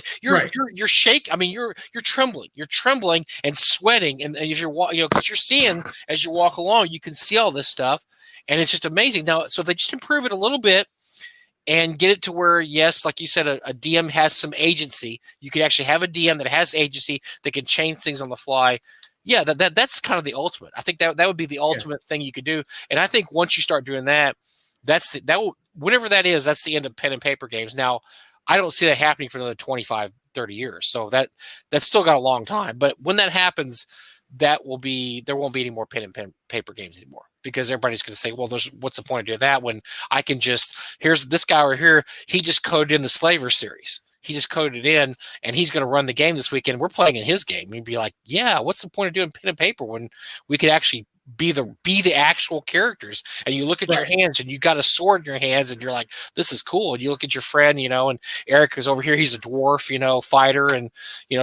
shaking. I mean, you're trembling and sweating. And as you're walking, because you're seeing as you walk along, you can see all this stuff, and it's just amazing. Now, so if they just improve it a little bit and get it to where, yes, like you said, a DM has some agency. You could actually have a DM that has agency that can change things on the fly. Yeah, that's kind of the ultimate. I think that would be the ultimate thing you could do. And I think once you start doing that, whatever that is, that's the end of pen and paper games. Now, I don't see that happening for another 25, 30 years. So that's still got a long time. But when that happens, there won't be any more pen and paper games anymore, because everybody's going to say, well, what's the point of doing that when I can here's this guy over here, he just coded in the Slaver series. He just coded it in, and he's going to run the game this weekend. We're playing in his game. And you'd be like, yeah, what's the point of doing pen and paper when we could actually be the actual characters, and you look at your hands, and you got a sword in your hands, and you're like, this is cool. And you look at your friend, and Eric is over here, he's a dwarf, fighter, and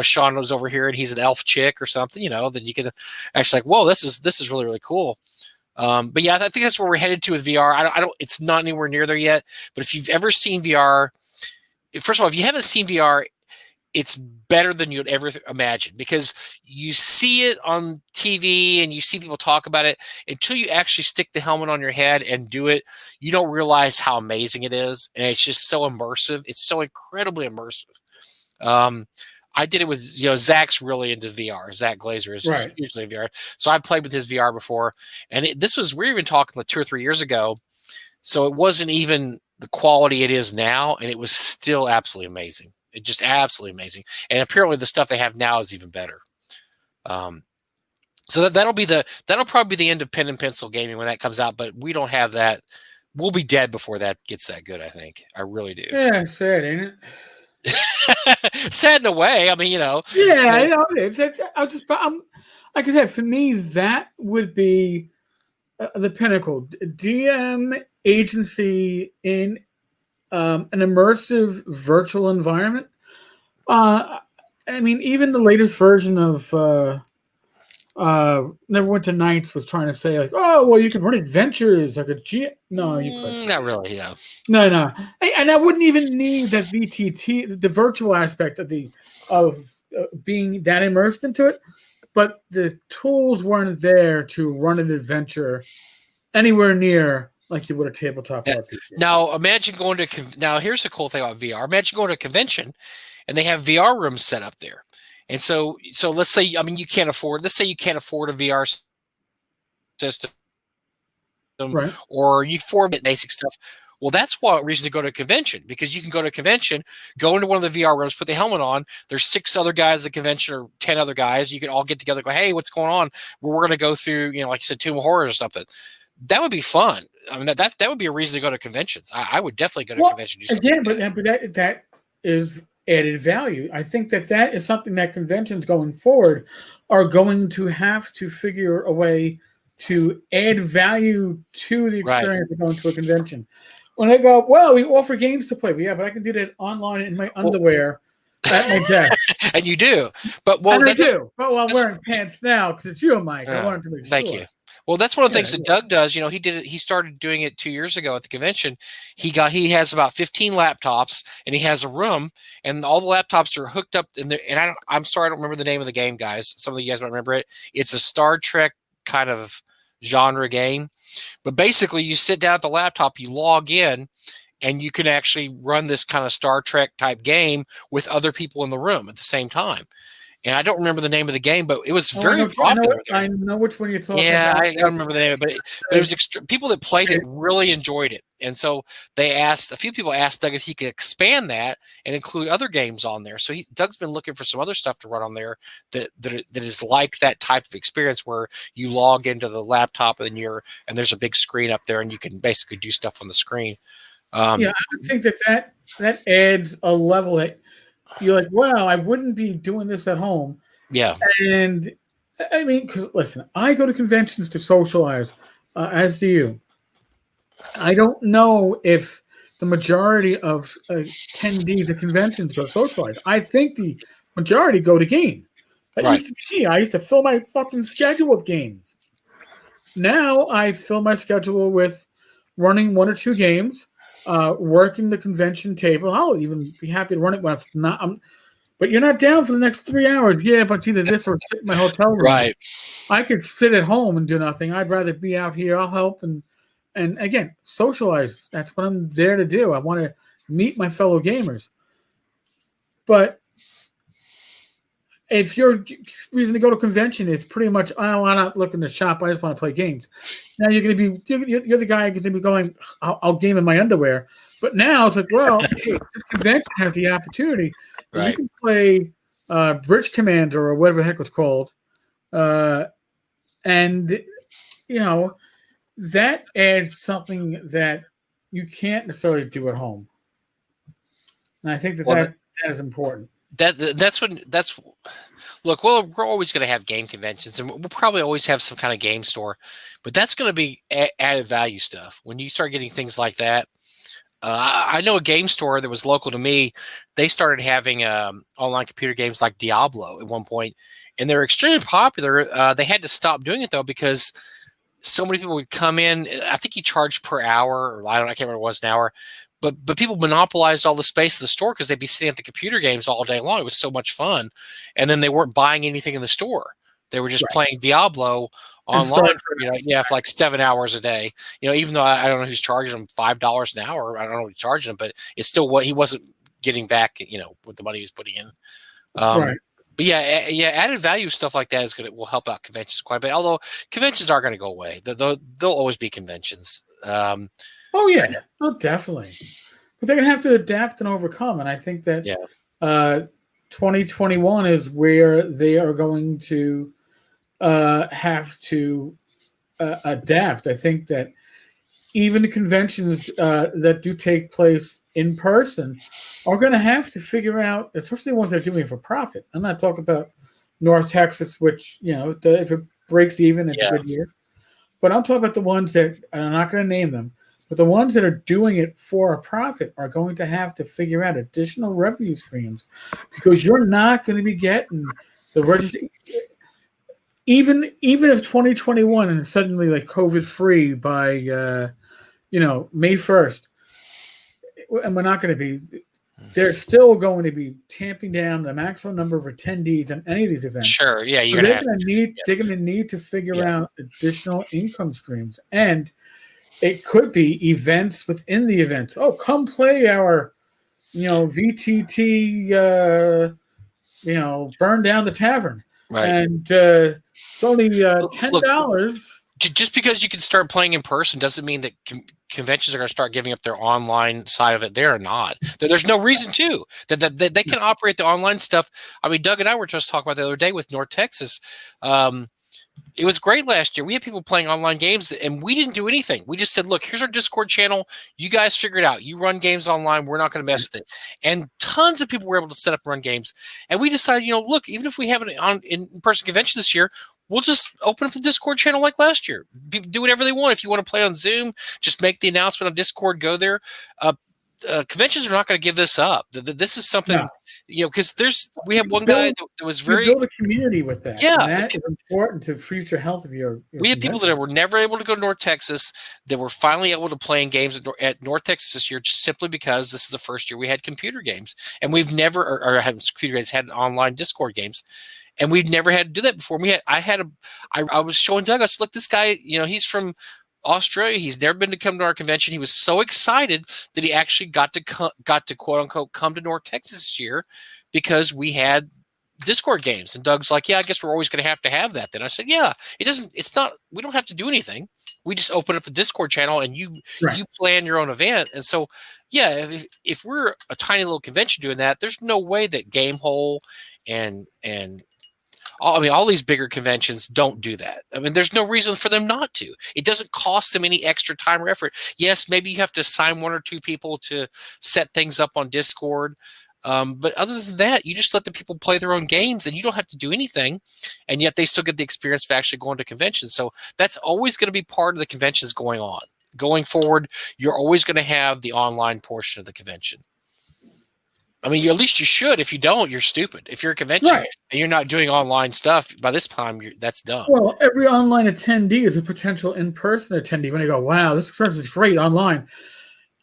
Sean was over here and he's an elf chick or something, then you can actually like, whoa, this is really, really cool. But yeah, I think that's where we're headed to with VR. I don't it's not anywhere near there yet, but if you've ever seen VR, first of all, if you haven't seen VR, it's better than you'd ever imagine, because you see it on TV and you see people talk about it. Until you actually stick the helmet on your head and do it, you don't realize how amazing it is. And it's just so immersive. It's so incredibly immersive. I did it with, Zach's really into VR. Zach Glazer is usually in VR. So I've played with his VR before. And we were even talking like 2 or 3 years ago. So it wasn't even the quality it is now. And it was still absolutely amazing. It just absolutely amazing. And apparently the stuff they have now is even better. So that'll probably be the end of pen and pencil gaming when that comes out, but we don't have that. We'll be dead before that gets that good, I think. I really do. Yeah, sad, ain't it? Sad in a way. I mean, Yeah, it's like I said, for me, that would be the pinnacle. DM agency in an immersive virtual environment. I mean, even the latest version of Neverwinter Nights was trying to say like, oh, well, you can run adventures like a G. No, you couldn't. Not really. Yeah. No. And I wouldn't even need that VTT, the virtual aspect of being that immersed into it. But the tools weren't there to run an adventure anywhere near like you would a tabletop RPG. Now, imagine going to now. Here's the cool thing about VR. Imagine going to a convention, and they have VR rooms set up there. And so let's say, you can't afford. Let's say you can't afford a VR system, right? Or you afford basic stuff. Well, that's one reason to go to a convention, because you can go to a convention, go into one of the VR rooms, put the helmet on. There's 6 other guys at the convention, or 10 other guys. You can all get together, and go, hey, what's going on? We're going to go through, like you said, Tomb of Horrors or something. That would be fun. I mean, that would be a reason to go to conventions. I would definitely go to a convention. Again, but that is added value. I think that is something that conventions going forward are going to have to figure a way to add value to the experience of going to a convention. When I go, well, we offer games to play. Yeah, but I can do that online in my underwear at my desk. And you do. But I do. But I'm wearing pants now because it's you, Mike. I wanted to make sure. Thank you. Well, that's one of the things that Doug does. He started doing it 2 years ago at the convention. He has about 15 laptops, and he has a room, and all the laptops are hooked up in there. And I'm sorry, I don't remember the name of the game, guys. Some of you guys might remember it. It's a Star Trek kind of genre game. But basically, you sit down at the laptop, you log in, and you can actually run this kind of Star Trek type game with other people in the room at the same time. And I don't remember the name of the game, but it was very popular. I know which one you're talking about. Yeah, I don't remember the name of it, but it was people that played it really enjoyed it. And so a few people asked Doug if he could expand that and include other games on there. So Doug's been looking for some other stuff to run on there that is like that type of experience where you log into the laptop and there's a big screen up there and you can basically do stuff on the screen. I would think that adds a level that you're like, wow, I wouldn't be doing this at home. Yeah. And I mean, because listen, I go to conventions to socialize, as do you. I don't know if the majority of attendees at conventions go socialize. I think the majority go to game. Used to be me. I used to fill my fucking schedule with games. Now I fill my schedule with running 1 or 2 games, working the convention table. I'll even be happy to run it when it's not. But you're not down for the next 3 hours. Yeah, but it's either this or sit in my hotel room. Right. I could sit at home and do nothing. I'd rather be out here. I'll help and again, socialize. That's what I'm there to do. I want to meet my fellow gamers. But if your reason to go to convention is pretty much, I'm not looking to shop, I just want to play games. Now you're going to be, you're the guy who's going to be going, I'll game in my underwear. But now it's like, well, hey, this convention has the opportunity. Right. You can play Bridge Commander or whatever the heck it's called. And, that adds something that you can't necessarily do at home. And I think that is important. that's look, well, we're always going to have game conventions, and we'll probably always have some kind of game store, but that's going to be added value stuff. When you start getting things like that, I know a game store that was local to me. They started having online computer games like Diablo at one point, and they're extremely popular. They had to stop doing it though because so many people would come in. I think you charged per hour, or I can't remember what it was an hour. But people monopolized all the space of the store because they'd be sitting at the computer games all day long. It was so much fun, and then they weren't buying anything in the store. They were just playing Diablo online, for like 7 hours a day. Even though I don't know who's charging them $5 an hour. I don't know what he's charging them, but it's still what he wasn't getting back. With the money he was putting in. But yeah, added value stuff like that will help out conventions quite a bit. Although conventions are going to go away, they'll always be conventions. Oh yeah, definitely. But they're gonna have to adapt and overcome, and I think that 2021 is where they are going to have to adapt. I think that even the conventions that do take place in person are going to have to figure out, especially the ones that are doing it for profit. I'm not talking about North Texas, which if it breaks even, it's a good year. But I'm talking about the ones that, and I'm not going to name them, but the ones that are doing it for a profit are going to have to figure out additional revenue streams, because you're not going to be getting the register. Even if 2021 and suddenly like COVID free by May 1st, and we're not going to be, they're still going to be tamping down the maximum number of attendees on any of these events. Sure, yeah, they're going to need to figure out additional income streams, and it could be events within the events. Oh, come play our, VTT, burn down the tavern, and it's only $10. Just because you can start playing in person doesn't mean that conventions are going to start giving up their online side of it. They're not. There's no reason to. That they can operate the online stuff. I mean, Doug and I were just talking about the other day with North Texas. It was great last year. We had people playing online games, and we didn't do anything. We just said, look, here's our Discord channel. You guys figure it out. You run games online. We're not going to mess with it. And tons of people were able to set up and run games. And we decided, look, even if we have an in-person convention this year, we'll just open up the Discord channel like last year. Do whatever they want. If you want to play on Zoom, just make the announcement on Discord, go there. Conventions are not going to give this up. This is something, because we have one guy that was very... build a community with that. Yeah. And that is important to future health of your we had people that were never able to go to North Texas that were finally able to play in games at North Texas this year, just simply because this is the first year we had computer games. And we've never, or had computer games, had online Discord games. And we've never had to do that before. I was showing Doug, I said, look, this guy, he's from Australia. He's never been to come to our convention. He was so excited that he actually got to quote unquote come to North Texas this year because we had Discord games. And Doug's like, yeah, I guess we're always going to have that. Then I said, yeah, we don't have to do anything. We just open up the Discord channel and you plan your own event. And so, yeah, if we're a tiny little convention doing that, there's no way that Gamehole and all these bigger conventions don't do that. I mean, there's no reason for them not to. It doesn't cost them any extra time or effort. Yes, maybe you have to assign one or two people to set things up on Discord. But other than that, you just let the people play their own games and you don't have to do anything. And yet they still get the experience of actually going to conventions. So that's always going to be part of the conventions going on. Going forward, you're always going to have the online portion of the convention. I mean, at least you should. If you don't, you're stupid. If you're a convention and you're not doing online stuff, by this time, that's done. Well, every online attendee is a potential in-person attendee. When they go, wow, this experience is great online,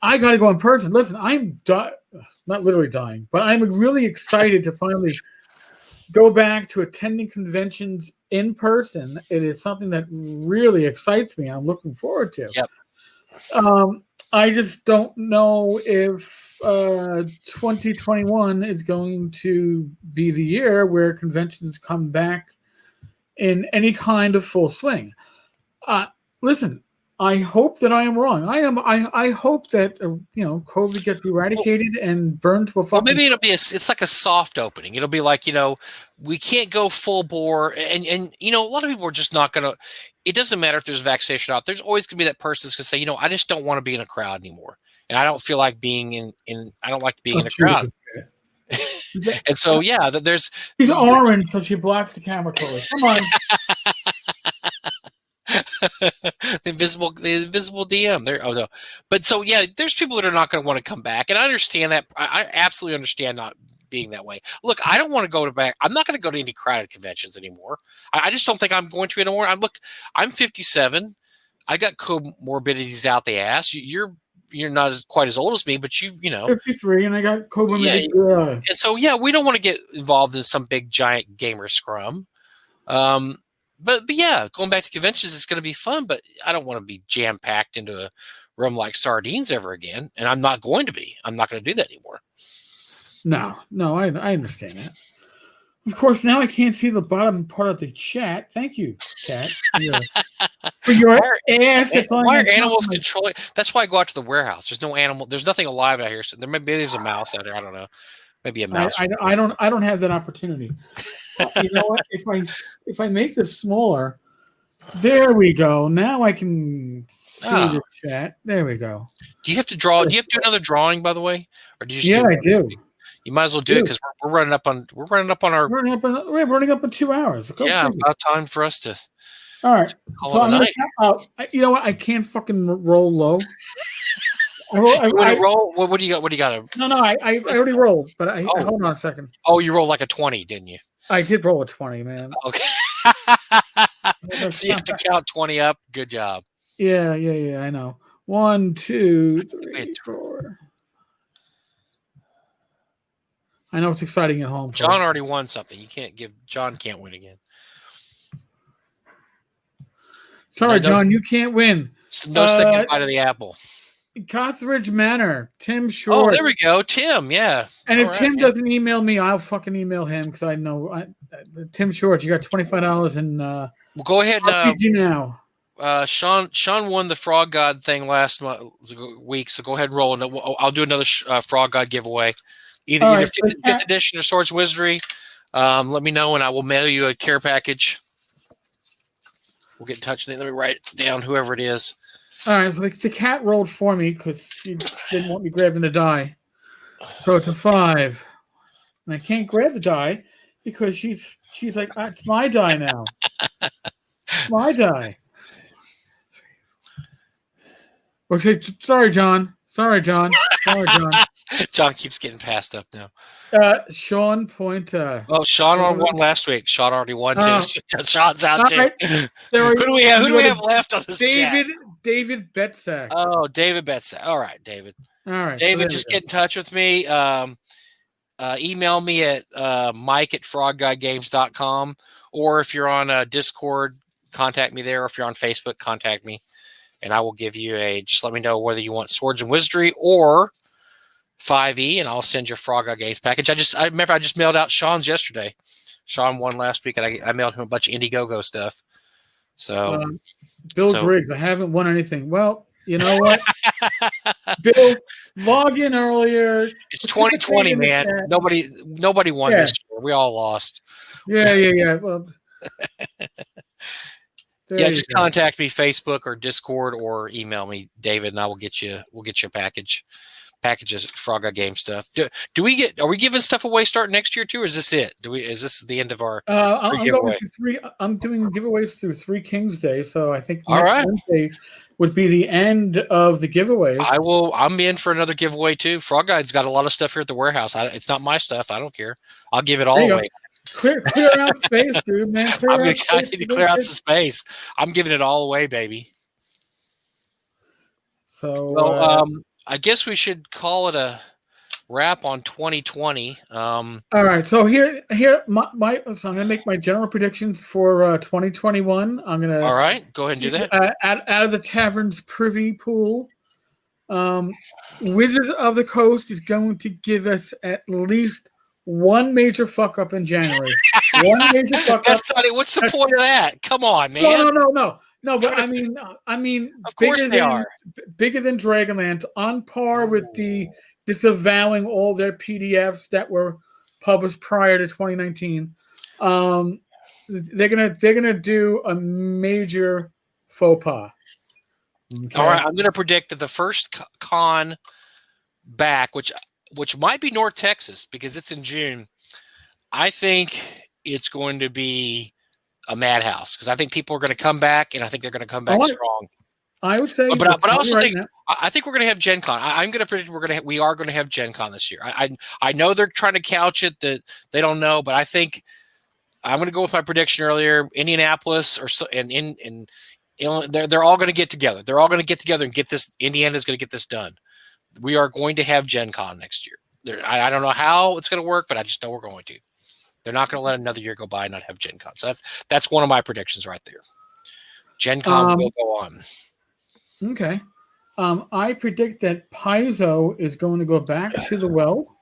I got to go in person. Listen, I'm not literally dying, but I'm really excited to finally go back to attending conventions in person. It is something that really excites me. I'm looking forward to. Yep. I just don't know if 2021 is going to be the year where conventions come back in any kind of full swing. Listen, I hope that I am wrong. I hope that COVID gets eradicated and burned to a fucking... Well, maybe it's like a soft opening. It'll be like, we can't go full bore, and a lot of people are just not going to. It doesn't matter if there's a vaccination or not. There's always going to be that person that's going to say, I just don't want to be in a crowd anymore, and I don't feel like being in. I don't like being in a crowd. And so, yeah, there's... She's orange, so she blocks the camera colors. Come on. the invisible DM there. Oh no, but so yeah, there's people that are not going to want to come back, and I understand that. I absolutely understand not being that way. Look, I don't want to go to back. I'm not going to go to any crowded conventions anymore. I just don't think I'm going to anymore. I'm 57. I got comorbidities out the ass. You're not quite as old as me, but you know 53, and I got comorbidities. Yeah, and so yeah, we don't want to get involved in some big giant gamer scrum. But yeah, going back to conventions is going to be fun, but I don't want to be jam-packed into a room like sardines ever again, and I'm not going to be. I'm not going to do that anymore. No, I understand that. Of course, now I can't see the bottom part of the chat. Thank you, Kat, for your ass. Why are animals controlling? That's why I go out to the warehouse. There's no animal. There's nothing alive out here. So maybe there's a mouse out there. I don't know. Maybe a mouse. I don't have that opportunity. You know what? If I make this smaller, there we go. Now I can see the chat. There we go. Do you have to draw? Do you have to do another drawing, by the way, or do you? Just I do. You might as well do it because we're running up on our. We're running up in 2 hours. About time for us to. All right. So I'm gonna, you know what? I can't fucking roll low. Roll? What do you got? What do you got? No. I already rolled, but hold on a second. Oh, you rolled like a 20, didn't you? I did roll a 20, man. Okay. So you have to count 20 up. Good job. Yeah. I know. 1, 2, 3, 4. I know it's exciting at home. John already won something. John can't win again. Sorry, John, you can't win. No second bite of the apple. Gothridge Manor, Tim Short. Oh, there we go. Tim, yeah. And if Tim doesn't email me, I'll fucking email him because I know. Tim Short, you got $25 in well, go ahead. now. Sean won the Frog God thing last week, so go ahead and roll. And I'll do another Frog God giveaway. Either 5th edition or Swords Wizardry. Let me know, and I will mail you a care package. We'll get in touch. Let me write it down, whoever it is. All right, the cat rolled for me because she didn't want me grabbing the die. So it's a 5. And I can't grab the die because she's like, it's my die now. It's my die. Okay, sorry, John. John keeps getting passed up now. Sean Pointer. Oh, Sean won last week. Sean already won too. Sean's out too. Right. Who do we have left on this chat? David Betsack. Oh, David Betsack. All right, David. All right, David, just get in touch with me. Email me at mike@frogguidegames.com, or if you're on Discord, contact me there. Or if you're on Facebook, contact me. And I will give you just let me know whether you want Swords and Wizardry or 5e, and I'll send you a Frog God Games package. I remember I just mailed out Sean's yesterday. Sean won last week, and I mailed him a bunch of Indiegogo stuff. So, Bill Griggs, I haven't won anything. Well, you know what? Bill, log in earlier. It's 2020, man. Nobody won this year. We all lost. Yeah. Well. Just contact me, Facebook or Discord, or email me, David, and I will get you. We'll get you a packages, Frog God Game stuff. Are we giving stuff away starting next year too, or is this it? Is this the end of our giveaway? I'm doing giveaways through 3 Kings Day, so I think next Wednesday would be the end of the giveaways. I'm in for another giveaway too. Frog Guide's got a lot of stuff here at the warehouse. It's not my stuff. I don't care. I'll give it all away. Clear out space, dude, man. I need to clear out some space. I'm giving it all away, baby. So, I guess we should call it a wrap on 2020. All right. So here, so I'm gonna make my general predictions for 2021. I'm gonna. All right. Go ahead and do that. Out of the tavern's privy pool, Wizards of the Coast is going to give us at least one major fuck up in January. One major fuck up. What's the point of that? Come on, man. No. But I mean, of course they are bigger than Dragonlance, on par with the disavowing all their PDFs that were published prior to 2019. They're gonna do a major faux pas. Okay? All right, I'm gonna predict that the first con back, which which might be North Texas because it's in June. I think it's going to be a madhouse because I think people are going to come back, and I think they're going to come back strong. I would say, but I also think I think we're going to have Gen Con. I'm going to predict we are going to have Gen Con this year. I know they're trying to couch it that they don't know, but I think I'm going to go with my prediction earlier. Indianapolis and they're all going to get together. They're all going to get together and get this. Indiana's going to get this done. We are going to have Gen Con next year. I don't know how it's going to work, but I just know we're going to. They're not going to let another year go by and not have Gen Con. So that's one of my predictions right there. Gen Con will go on. Okay. I predict that Paizo is going to go back to the well,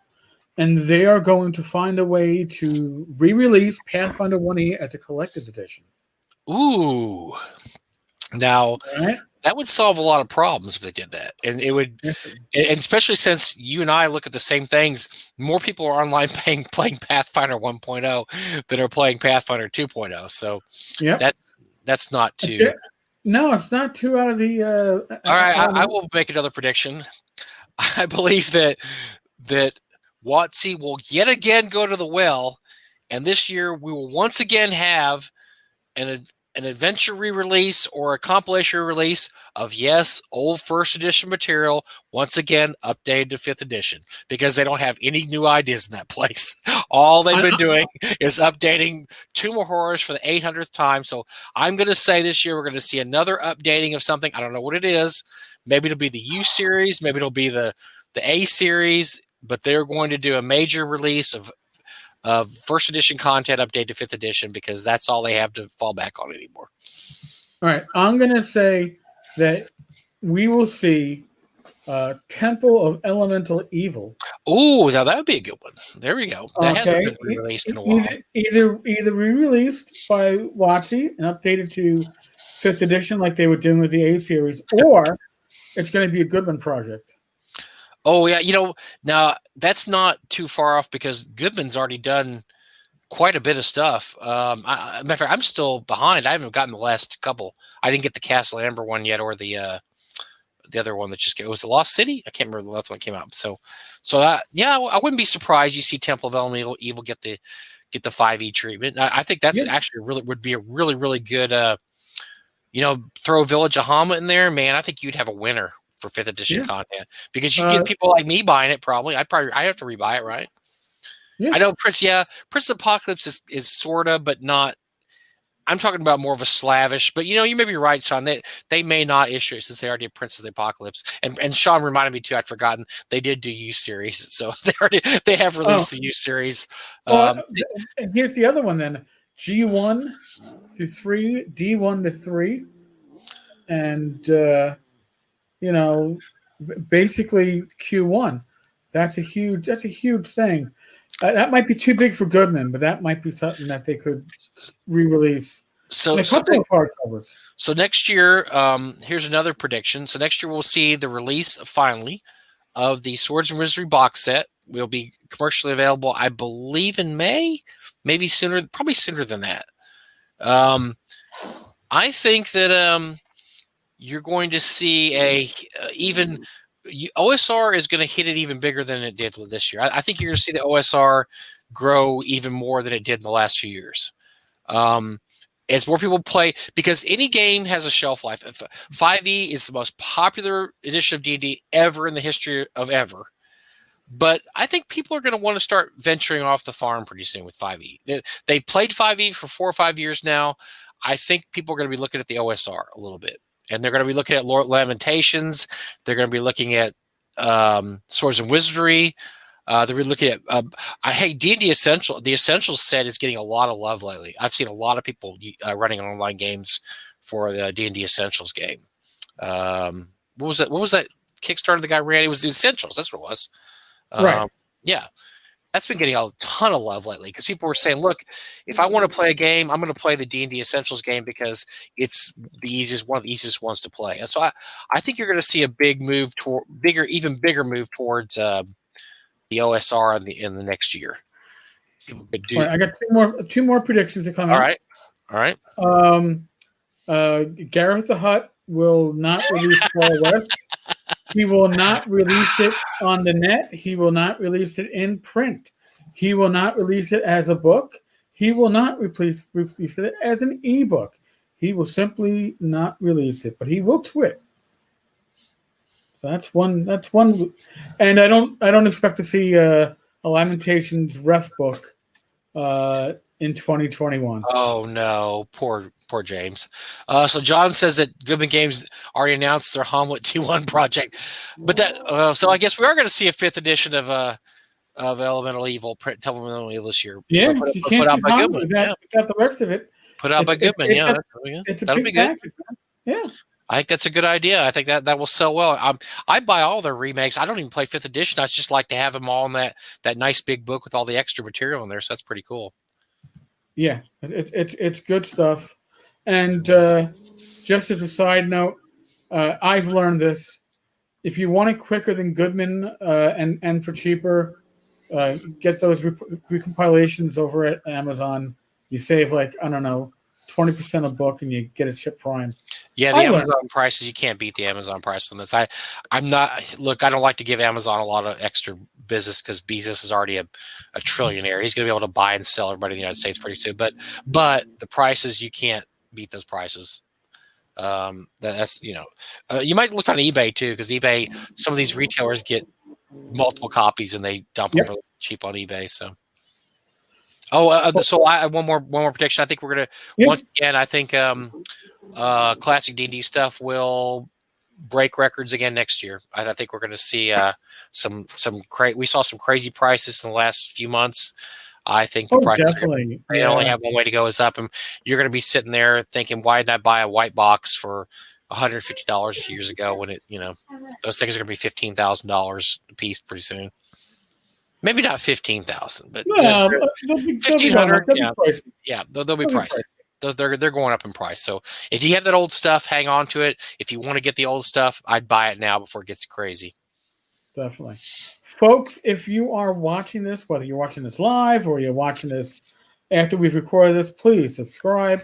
and they are going to find a way to re-release Pathfinder 1E as a collector's edition. Ooh. Now, that would solve a lot of problems if they did that. And it would, and especially since you and I look at the same things, more people are online playing Pathfinder 1.0 than are playing Pathfinder 2.0. So that's not too... No, it's not too out of the... all right, I will make another prediction. I believe that WotC will yet again go to the well, and this year we will once again have an adventure re-release or a compilation release of old first edition material, once again updated to 5th edition, because they don't have any new ideas in that place. All they've been doing is updating Tomb of Horrors for the 800th time. So I'm going to say this year we're going to see another updating of something. I don't know what it is. Maybe it'll be the U series, maybe it'll be the A series, but they're going to do a major release of first edition content update to 5th edition, because that's all they have to fall back on anymore. All right. I'm going to say that we will see Temple of Elemental Evil. Oh, now that would be a good one. There we go. That hasn't been re-released in a while. Either re-released by WotC and updated to 5th edition like they were doing with the A series, or it's going to be a Goodman project. Oh, yeah. Now that's not too far off because Goodman's already done quite a bit of stuff. Matter of fact, I'm still behind. I haven't gotten the last couple. I didn't get the Castle Amber one yet, or the other one that just came. It was the Lost City. I can't remember the last one came out. So I wouldn't be surprised you see Temple of Elemental Evil get the 5e treatment. I think that's actually would be a really, really good. Throw Village of Hama in there, man. I think you'd have a winner for 5th edition content, because you get people like me buying it. Probably I have to rebuy it, right? I know Prince of Apocalypse is sort of, but not. I'm talking about more of a Slavish, but you may be right, Sean. They may not issue it since they already did Prince of the Apocalypse. And Sean reminded me too, I'd forgotten they did do U series, so they have released the U series. And here's the other one then: G1 to 3, D1 to 3, and basically Q1. That's a huge thing. That might be too big for Goodman, but that might be something that they could re-release. So a couple of hardcovers. So next year, here's another prediction. So next year we'll see the release finally of the Swords and Wizardry box set. Will be commercially available, I believe, in May, maybe sooner, probably sooner than that. I think that you're going to see OSR is going to hit it even bigger than it did this year. I think you're going to see the OSR grow even more than it did in the last few years. As more people play, because any game has a shelf life. 5e is the most popular edition of D&D ever in the history of ever. But I think people are going to want to start venturing off the farm pretty soon with 5e. They played 5e for 4 or 5 years now. I think people are going to be looking at the OSR a little bit. And they're going to be looking at Lord Lamentations. They're going to be looking at Swords and Wizardry. They're really looking at D&D Essential. The Essentials set is getting a lot of love lately. I've seen a lot of people running online games for the D&D Essentials game. What was that? What was that Kickstarter the guy ran? It was the Essentials. That's what it was. Right. Yeah. That's been getting a ton of love lately because people were saying, look, if I want to play a game, I'm going to play the D&D Essentials game because it's one of the easiest ones to play. And so I think you're going to see a big move even bigger move towards the OSR in the next year. All right, I got two more predictions to come out. All right. Gareth the Hutt will not release Far West. He will not release it on the net. He will not release it in print. He will not release it as a book. He will not release it as an ebook. He will simply not release it, but he will twit. So that's one. And I don't expect to see a Lamentations ref book in 2021. Oh no, poor James. So John says that Goodman Games already announced their Hamlet 2-1 project, but that so I guess we are going to see a 5th edition of Elemental Evil, Elemental Evil this year. Yeah, you can't put out by Goodman. Without the rest of it. Put out by Goodman. Yeah, that'll be good. Package, yeah. I think that's a good idea. I think that will sell well. I buy all their remakes. I don't even play 5th edition. I just like to have them all in that nice big book with all the extra material in there. So that's pretty cool. Yeah, it's good stuff. And just as a side note, I've learned this: if you want it quicker than Goodman and for cheaper, get those recompilations over at Amazon. You save 20% a book, and you get it shipped prime. Yeah, the Amazon prices, you can't beat the Amazon price on this. I don't like to give Amazon a lot of extra business because Bezos is already a trillionaire. He's going to be able to buy and sell everybody in the United States pretty soon. But the prices, you can't beat those prices. That's you might look on eBay too, because eBay, some of these retailers get multiple copies and they dump them really cheap on eBay. So. So I have one more prediction. I think we're gonna once again. I think classic D&D stuff will break records again next year. I think we're going to see we saw some crazy prices in the last few months. I think the prices they only have one way to go is up, and you're going to be sitting there thinking, why didn't I buy a white box for $150 a few years ago when those things are going to be $15,000 a piece pretty soon. Maybe not 15,000, but 1,500. Yeah, they'll be pricey. They're going up in price. So if you have that old stuff, hang on to it. If you want to get the old stuff, I'd buy it now before it gets crazy. Definitely, folks. If you are watching this, whether you're watching this live or you're watching this after we've recorded this, please subscribe,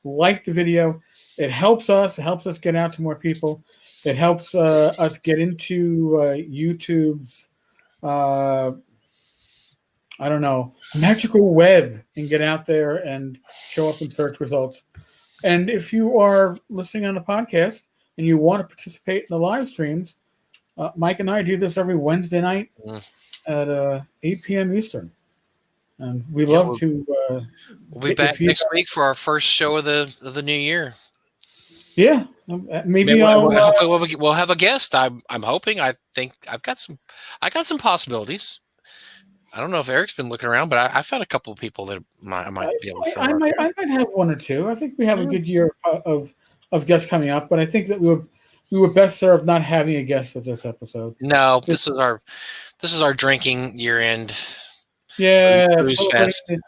like the video. It helps us. It helps us get out to more people. It helps us get into YouTube's. Magical web and get out there and show up in search results. And if you are listening on the podcast and you want to participate in the live streams, Mike and I do this every Wednesday night at 8 p.m. Eastern. And we love to. We'll be back next week for our first show of the new year. Yeah, maybe we'll have a guest. I'm hoping. I think I got some possibilities. I don't know if Eric's been looking around, but I found a couple of people that I might be able to throw. I might have one or two. I think we have a good year of guests coming up, but I think that we were best served not having a guest with this episode. No, this is our drinking year end. Yeah, listen,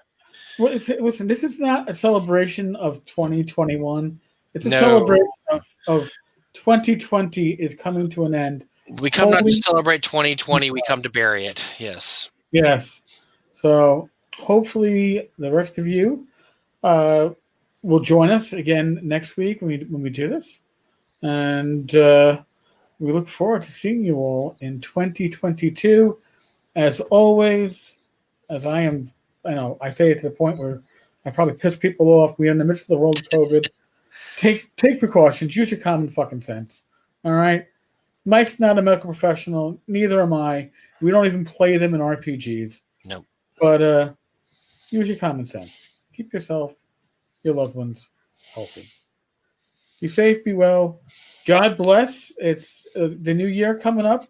this is not a celebration of 2021. It's a celebration of 2020 is coming to an end. We come not to celebrate 2020. We come to bury it. Yes. Yes. So hopefully the rest of you will join us again next week when we do this. And we look forward to seeing you all in 2022. As always, I say it to the point where I probably piss people off. We are in the midst of the world of COVID. Take precautions. Use your common fucking sense. All right? Mike's not a medical professional. Neither am I. We don't even play them in RPGs. Nope. But use your common sense. Keep yourself, your loved ones healthy. Be safe, be well. God bless. It's the new year coming up.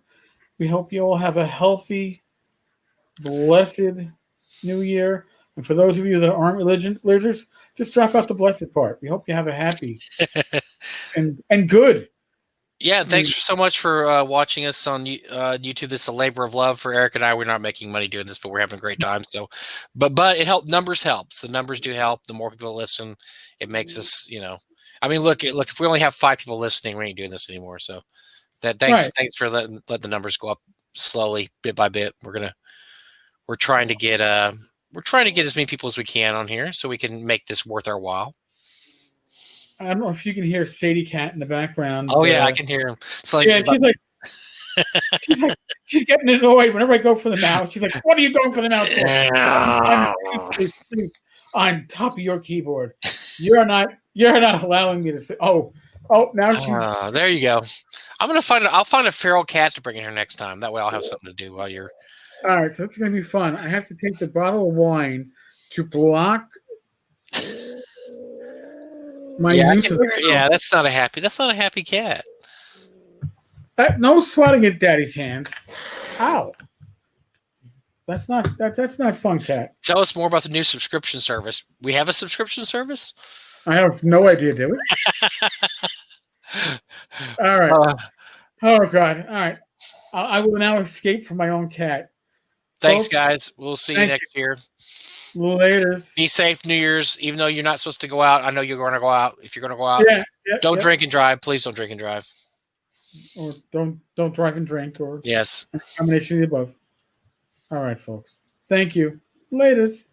We hope you all have a healthy, blessed new year. And for those of you that aren't religious, just drop out the blessed part. We hope you have a happy and good. Yeah, thanks so much for watching us on YouTube. This is a labor of love for Eric and I. We're not making money doing this, but we're having a great time. So, but it helps. Numbers helps. The numbers do help. The more people listen, it makes us. I mean, look. If we only have 5 people listening, we ain't doing this anymore. So, thanks for letting the numbers go up slowly, bit by bit. We're trying to get as many people as we can on here, so we can make this worth our while. I don't know if you can hear Sadie Cat in the background. Oh yeah, I can hear him. She's like she's getting annoyed whenever I go for the mouse. She's like, "What are you going for the mouse for?" I'm on top of your keyboard. You're not allowing me to say. Oh, now she's. There you go. I'll find a feral cat to bring in here next time. That way I'll have something to do while you're. All right, so it's gonna be fun. I have to take the bottle of wine to block my use of it. Yeah, that's not a happy cat. No swatting at Daddy's hands. Ow. That's not fun, cat. Tell us more about the new subscription service. We have a subscription service? I have no idea, do we? All right. Oh God. All right. I will now escape from my own cat. Thanks, guys. We'll see you next year. Later. Be safe, New Year's. Even though you're not supposed to go out, I know you're going to go out. If you're going to go out, don't drink and drive. Please don't drink and drive. Or don't drive and drink, or yes, a combination of the above. All right, folks. Thank you. Laters.